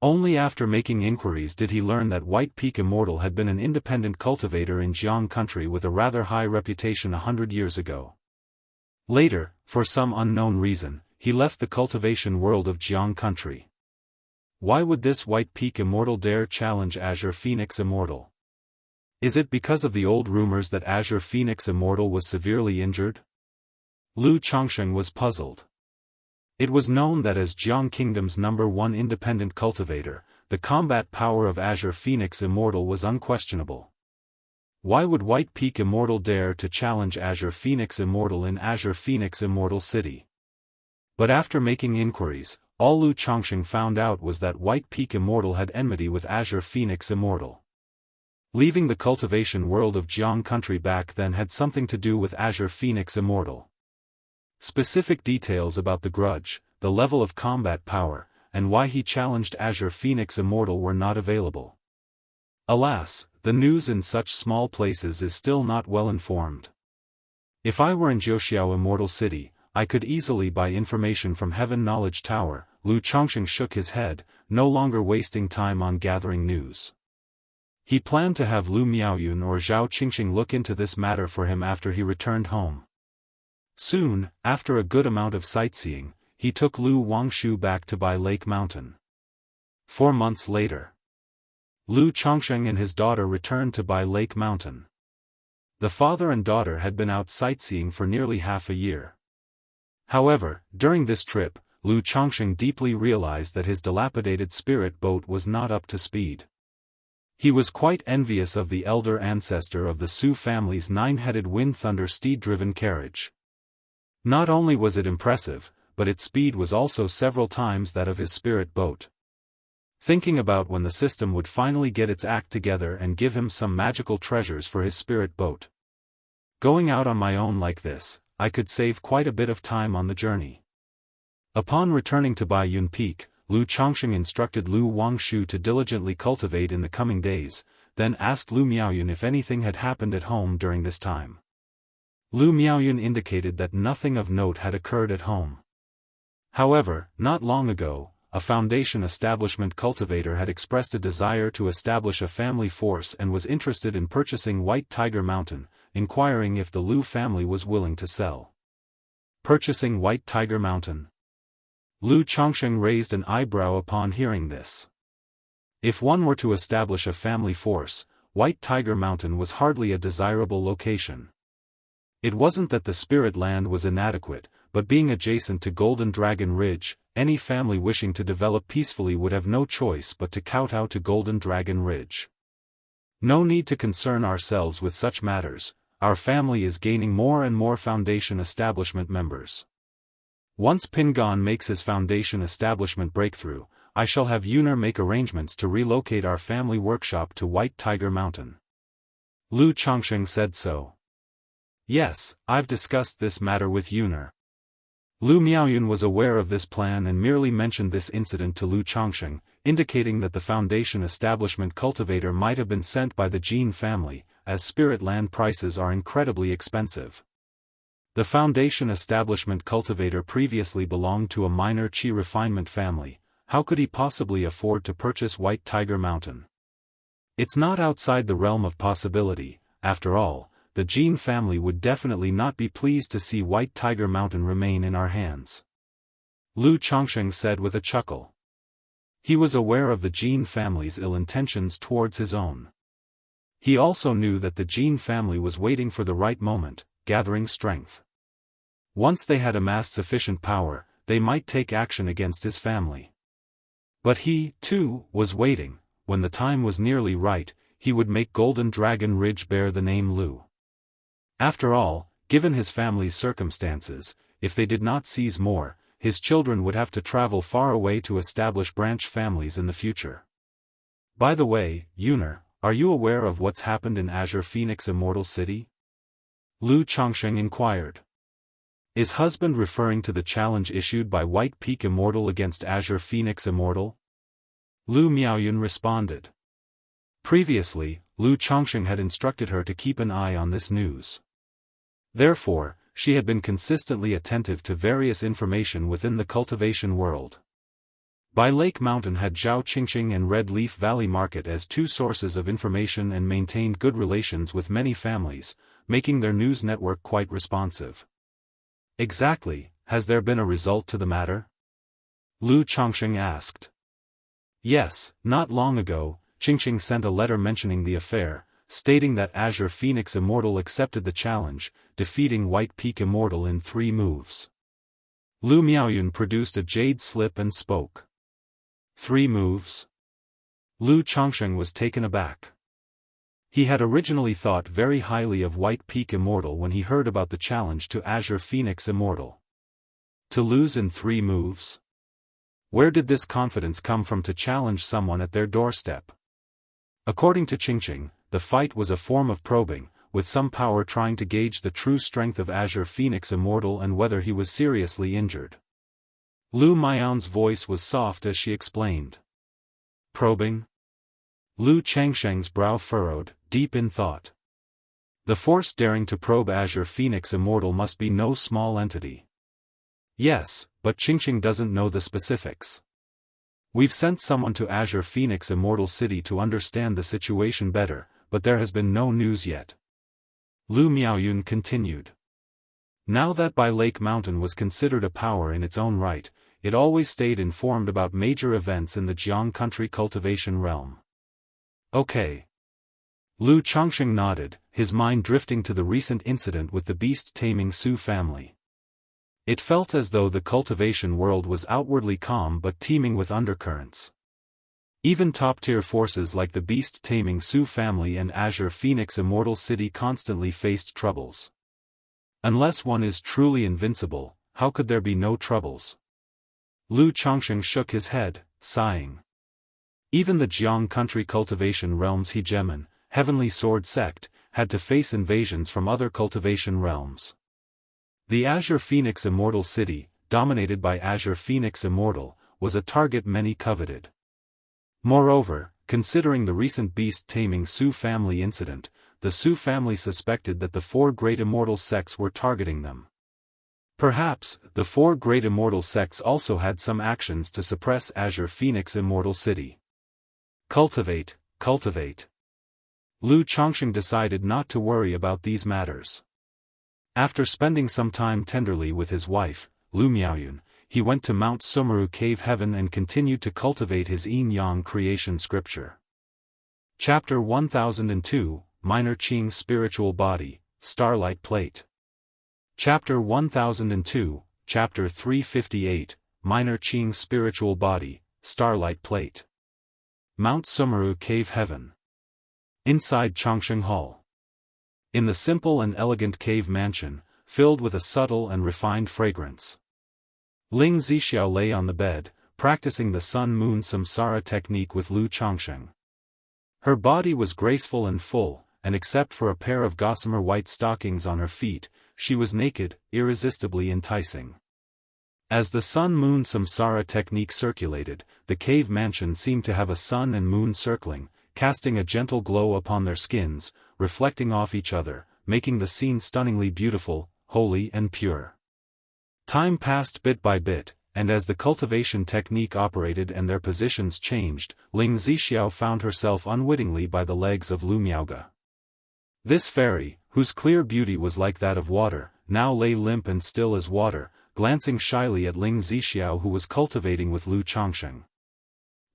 Only after making inquiries did he learn that White Peak Immortal had been an independent cultivator in Jianghu country with a rather high reputation 100 years ago. Later, for some unknown reason, he left the cultivation world of Jianghu country. Why would this White Peak Immortal dare challenge Azure Phoenix Immortal? Is it because of the old rumors that Azure Phoenix Immortal was severely injured? Lu Chongsheng was puzzled. It was known that as Jianghu Kingdom's #1 independent cultivator, the combat power of Azure Phoenix Immortal was unquestionable. Why would White Peak Immortal dare to challenge Azure Phoenix Immortal in Azure Phoenix Immortal City? But after making inquiries, all Lu Chongsheng found out was that White Peak Immortal had enmity with Azure Phoenix Immortal. Leaving the cultivation world of Jianghu country back then had something to do with Azure Phoenix Immortal. Specific details about the grudge, the level of combat power, and why he challenged Azure Phoenix Immortal were not available. Alas, the news in such small places is still not well informed. If I were in Jiuxiao Immortal City, I could easily buy information from Heaven Knowledge Tower. Lu Chongsheng shook his head, no longer wasting time on gathering news. He planned to have Lu Miaoyun or Zhao Qingxing look into this matter for him after he returned home. Soon, after a good amount of sightseeing, he took Lu Wangshu back to Bai Lake Mountain. 4 months later, Lu Chongsheng and his daughter returned to Bai Lake Mountain. The father and daughter had been out sightseeing for nearly half a year. However, during this trip, Lu Chongsheng deeply realized that his dilapidated spirit boat was not up to speed. He was quite envious of the elder ancestor of the Su family's 9-headed wind-thunder steed-driven carriage. Not only was it impressive, but its speed was also several times that of his spirit boat. Thinking about when the system would finally get its act together and give him some magical treasures for his spirit boat. Going out on my own like this, I could save quite a bit of time on the journey. Upon returning to Baiyun Peak, Lu Chongsheng instructed Lu Wangshu to diligently cultivate in the coming days, then asked Lu Miaoyun if anything had happened at home during this time. Lu Miaoyun indicated that nothing of note had occurred at home. However, not long ago, a foundation establishment cultivator had expressed a desire to establish a family force and was interested in purchasing White Tiger Mountain, inquiring if the Lu family was willing to sell. Purchasing White Tiger Mountain? Lu Chongsheng raised an eyebrow upon hearing this. If one were to establish a family force, White Tiger Mountain was hardly a desirable location. It wasn't that the spirit land was inadequate, but being adjacent to Golden Dragon Ridge, any family wishing to develop peacefully would have no choice but to kowtow to Golden Dragon Ridge. No need to concern ourselves with such matters, our family is gaining more and more foundation establishment members. Once Pingon makes his foundation establishment breakthrough, I shall have Yuner make arrangements to relocate our family workshop to White Tiger Mountain. Lu Chongsheng said so. Yes, I've discussed this matter with Yuner. Lu Miaoyun was aware of this plan and merely mentioned this incident to Lu Chongsheng, indicating that the foundation establishment cultivator might have been sent by the Jin family, as spirit land prices are incredibly expensive. The foundation establishment cultivator previously belonged to a minor Qi refinement family. How could he possibly afford to purchase White Tiger Mountain? It's not outside the realm of possibility. After all, the Jin family would definitely not be pleased to see White Tiger Mountain remain in our hands. Lu Chongsheng said with a chuckle. He was aware of the Jin family's ill intentions towards his own. He also knew that the Jin family was waiting for the right moment, gathering strength. Once they had amassed sufficient power, they might take action against his family. But he, too, was waiting. When the time was nearly right, he would make Golden Dragon Ridge bear the name Lu. After all, given his family's circumstances, if they did not seize more, his children would have to travel far away to establish branch families in the future. By the way, Yuner, Are you aware of what's happened in Azure Phoenix Immortal City? Lu Changsheng inquired. Is husband referring to the challenge issued by White Peak Immortal against Azure Phoenix Immortal? Lu Miaoyun responded. Previously, Lu Changsheng had instructed her to keep an eye on this news. Therefore, she had been consistently attentive to various information within the cultivation world. By Lake Mountain had Zhao Qingqing and Red Leaf Valley Market as two sources of information and maintained good relations with many families, making their news network quite responsive. Exactly, has there been a result to the matter? Lu Changsheng asked. Yes, not long ago, Qingqing sent a letter mentioning the affair, stating that Azure Phoenix Immortal accepted the challenge, defeating White Peak Immortal in 3 moves. Lu Miaoyun produced a jade slip and spoke. 3 moves? Lu Changsheng was taken aback. He had originally thought very highly of White Peak Immortal when he heard about the challenge to Azure Phoenix Immortal. To lose in 3 moves? Where did this confidence come from to challenge someone at their doorstep? According to Qingqing, the fight was a form of probing, with some power trying to gauge the true strength of Azure Phoenix Immortal and whether he was seriously injured. Lu Miaoyun's voice was soft as she explained. Probing? Lu Changsheng's brow furrowed, deep in thought. The force daring to probe Azure Phoenix Immortal must be no small entity. Yes, but Qingqing doesn't know the specifics. We've sent someone to Azure Phoenix Immortal City to understand the situation better, but there has been no news yet. Lu Miaoyun continued. Now that By Lake Mountain was considered a power in its own right, it always stayed informed about major events in the Jianghu country cultivation realm. Okay. Lu Changsheng nodded, his mind drifting to the recent incident with the beast-taming Su family. It felt as though the cultivation world was outwardly calm but teeming with undercurrents. Even top-tier forces like the beast-taming Su family and Azure Phoenix Immortal City constantly faced troubles. Unless one is truly invincible, how could there be no troubles? Lu Changsheng shook his head, sighing. Even the Jianghu country cultivation realm's hegemon, Heavenly Sword sect, had to face invasions from other cultivation realms. The Azure Phoenix Immortal City, dominated by Azure Phoenix Immortal, was a target many coveted. Moreover, considering the recent beast-taming Su family incident, the Su family suspected that the 4 great immortal sects were targeting them. Perhaps, the 4 great immortal sects also had some actions to suppress Azure Phoenix Immortal City. Cultivate. Lu Changsheng decided not to worry about these matters. After spending some time tenderly with his wife, Lu Miaoyun, he went to Mount Sumeru Cave Heaven and continued to cultivate his yin-yang creation scripture. Chapter 1002, Minor Qing Spiritual Body, Starlight Plate. Chapter 1002, Chapter 358, Minor Qing Spiritual Body, Starlight Plate. Mount Sumeru Cave Heaven. Inside Changsheng Hall. In the simple and elegant cave mansion, filled with a subtle and refined fragrance. Ling Zixiao lay on the bed, practicing the sun-moon samsara technique with Lu Changsheng. Her body was graceful and full, and except for a pair of gossamer white stockings on her feet, she was naked, irresistibly enticing. As the sun-moon samsara technique circulated, the cave mansion seemed to have a sun and moon circling, casting a gentle glow upon their skins, reflecting off each other, making the scene stunningly beautiful, holy and pure. Time passed bit by bit, and as the cultivation technique operated and their positions changed, Ling Zixiao found herself unwittingly by the legs of Lu Miaoge. This fairy, whose clear beauty was like that of water, now lay limp and still as water, glancing shyly at Ling Zixiao who was cultivating with Lu Changsheng.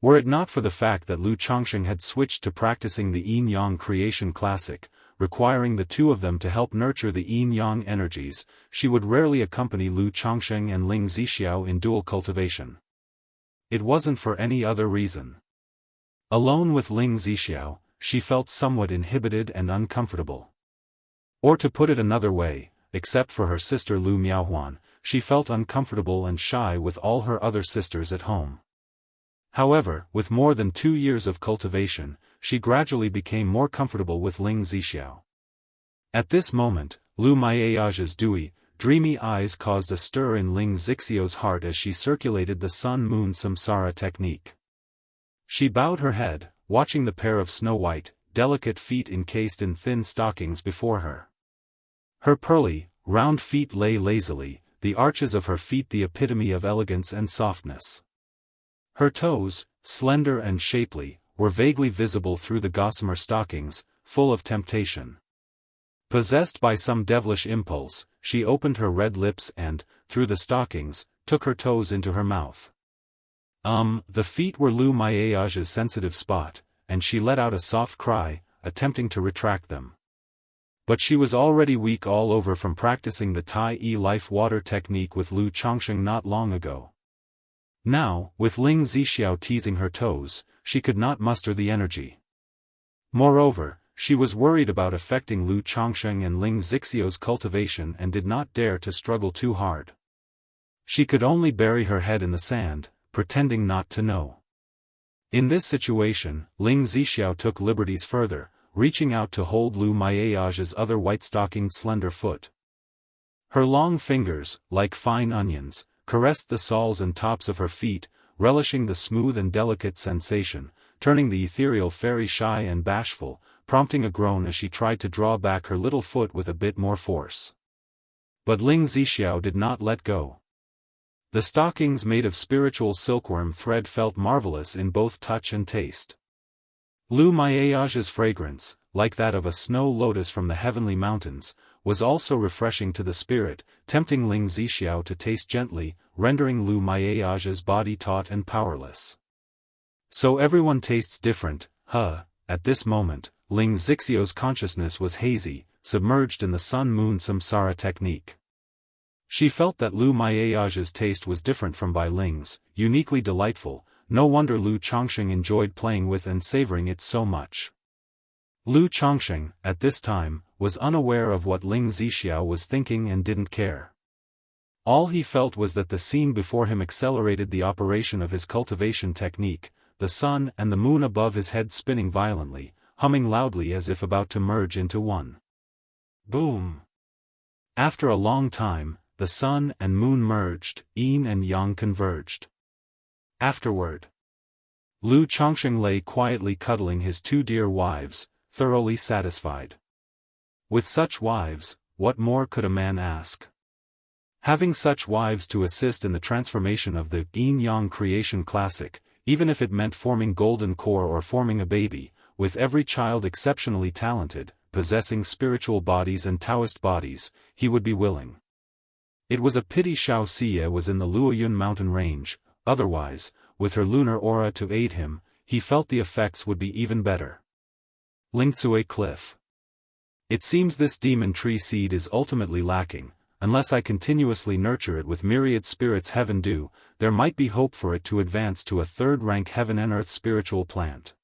Were it not for the fact that Lu Changsheng had switched to practicing the yin-yang creation classic, requiring the two of them to help nurture the yin-yang energies, she would rarely accompany Lu Changsheng and Ling Zixiao in dual cultivation. It wasn't for any other reason. Alone with Ling Zixiao, she felt somewhat inhibited and uncomfortable. Or to put it another way, except for her sister Lu Miaohuan, she felt uncomfortable and shy with all her other sisters at home. However, with more than 2 years of cultivation, she gradually became more comfortable with Ling Zixiao. At this moment, Lu Maiage's dewy, dreamy eyes caused a stir in Ling Zixiao's heart as she circulated the sun-moon samsara technique. She bowed her head, watching the pair of snow-white, delicate feet encased in thin stockings before her. Her pearly, round feet lay lazily, the arches of her feet the epitome of elegance and softness. Her toes, slender and shapely, were vaguely visible through the gossamer stockings, full of temptation. Possessed by some devilish impulse, she opened her red lips and, through the stockings, took her toes into her mouth. The feet were Lu Maiage's sensitive spot, and she let out a soft cry, attempting to retract them. But she was already weak all over from practicing the Tai E life water technique with Lu Changsheng not long ago. Now, with Ling Zixiao teasing her toes, she could not muster the energy. Moreover, she was worried about affecting Lu Changsheng and Ling Zixiao's cultivation and did not dare to struggle too hard. She could only bury her head in the sand, pretending not to know. In this situation, Ling Zixiao took liberties further, reaching out to hold Lu Maiage's other white-stockinged slender foot. Her long fingers, like fine onions, caressed the soles and tops of her feet, relishing the smooth and delicate sensation, turning the ethereal fairy shy and bashful, prompting a groan as she tried to draw back her little foot with a bit more force. But Ling Zixiao did not let go. The stockings made of spiritual silkworm thread felt marvelous in both touch and taste. Lu Maiage's fragrance, like that of a snow lotus from the heavenly mountains, was also refreshing to the spirit, tempting Ling Zixiao to taste gently, rendering Lu Maiage's body taut and powerless. So everyone tastes different, huh? At this moment, Ling Zixiao's consciousness was hazy, submerged in the sun-moon samsara technique. She felt that Lu Maiage's taste was different from Bai Ling's, uniquely delightful. No wonder Lu Changsheng enjoyed playing with and savoring it so much. Lu Changsheng, at this time, was unaware of what Ling Zixiao was thinking and didn't care. All he felt was that the scene before him accelerated the operation of his cultivation technique, the sun and the moon above his head spinning violently, humming loudly as if about to merge into one. Boom! After a long time, the sun and moon merged, yin and yang converged. Afterward, Lu Changsheng lay quietly cuddling his two dear wives, thoroughly satisfied. With such wives, what more could a man ask? Having such wives to assist in the transformation of the yin-yang creation classic, even if it meant forming golden core or forming a baby, with every child exceptionally talented, possessing spiritual bodies and Taoist bodies, he would be willing. It was a pity Xiao Xie was in the Luoyun mountain range, otherwise, with her lunar aura to aid him, he felt the effects would be even better. Lingcue Cliff. It seems this demon tree seed is ultimately lacking. Unless I continuously nurture it with myriad spirits heaven dew, there might be hope for it to advance to a third-rank heaven and earth spiritual plant.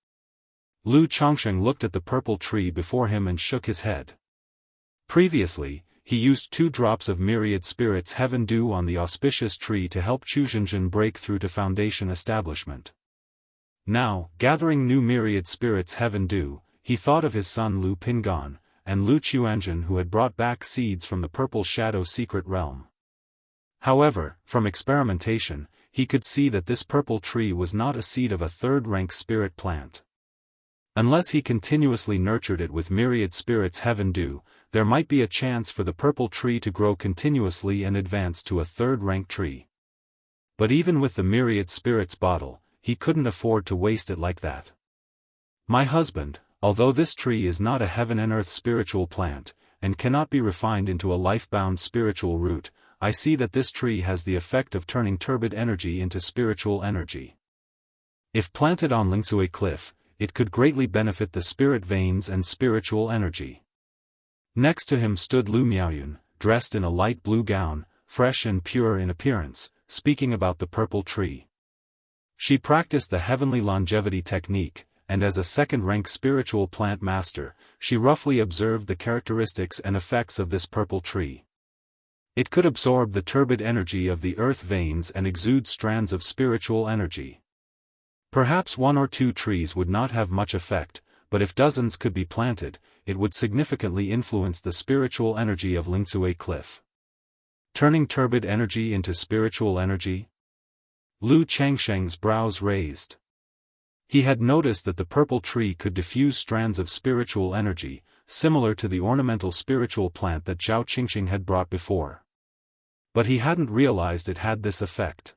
Lu Changsheng looked at the purple tree before him and shook his head. Previously, he used 2 drops of myriad spirits heaven dew on the auspicious tree to help Chuzhenjin break through to foundation establishment. Now, gathering new myriad spirits heaven dew, he thought of his son Lu Pingan, and Lu Chuanjin who had brought back seeds from the purple shadow secret realm. However, from experimentation, he could see that this purple tree was not a seed of a third-rank spirit plant. Unless he continuously nurtured it with myriad spirits heaven dew, there might be a chance for the purple tree to grow continuously and advance to a third-rank tree. But even with the myriad spirits bottle, he couldn't afford to waste it like that. My husband, although this tree is not a heaven and earth spiritual plant, and cannot be refined into a life-bound spiritual root, I see that this tree has the effect of turning turbid energy into spiritual energy. If planted on Lingcue Cliff, it could greatly benefit the spirit veins and spiritual energy. Next to him stood Lu Miaoyun, dressed in a light blue gown, fresh and pure in appearance, speaking about the purple tree. She practiced the heavenly longevity technique, and as a second-rank spiritual plant master, she roughly observed the characteristics and effects of this purple tree. It could absorb the turbid energy of the earth veins and exude strands of spiritual energy. Perhaps 1 or 2 trees would not have much effect, but if dozens could be planted, it would significantly influence the spiritual energy of Lingsue Cliff. Turning turbid energy into spiritual energy? Lu Changsheng's brows raised. He had noticed that the purple tree could diffuse strands of spiritual energy, similar to the ornamental spiritual plant that Zhao Qingxing had brought before. But he hadn't realized it had this effect.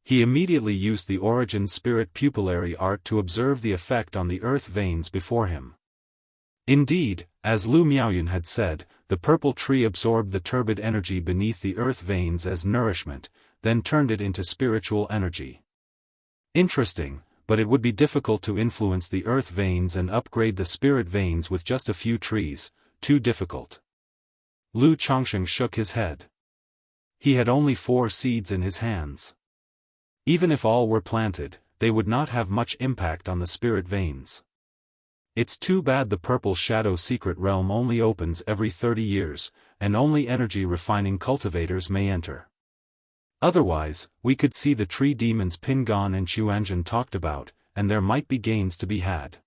He immediately used the origin spirit pupillary art to observe the effect on the earth veins before him. Indeed, as Lu Miaoyun had said, the purple tree absorbed the turbid energy beneath the earth veins as nourishment, then turned it into spiritual energy. Interesting, but it would be difficult to influence the earth veins and upgrade the spirit veins with just a few trees, too difficult. Lu Changsheng shook his head. He had only 4 seeds in his hands. Even if all were planted, they would not have much impact on the spirit veins. It's too bad the Purple Shadow Secret Realm only opens every 30 years, and only energy-refining cultivators may enter. Otherwise, we could see the tree demons Pingon and Xuanzhen talked about, and there might be gains to be had.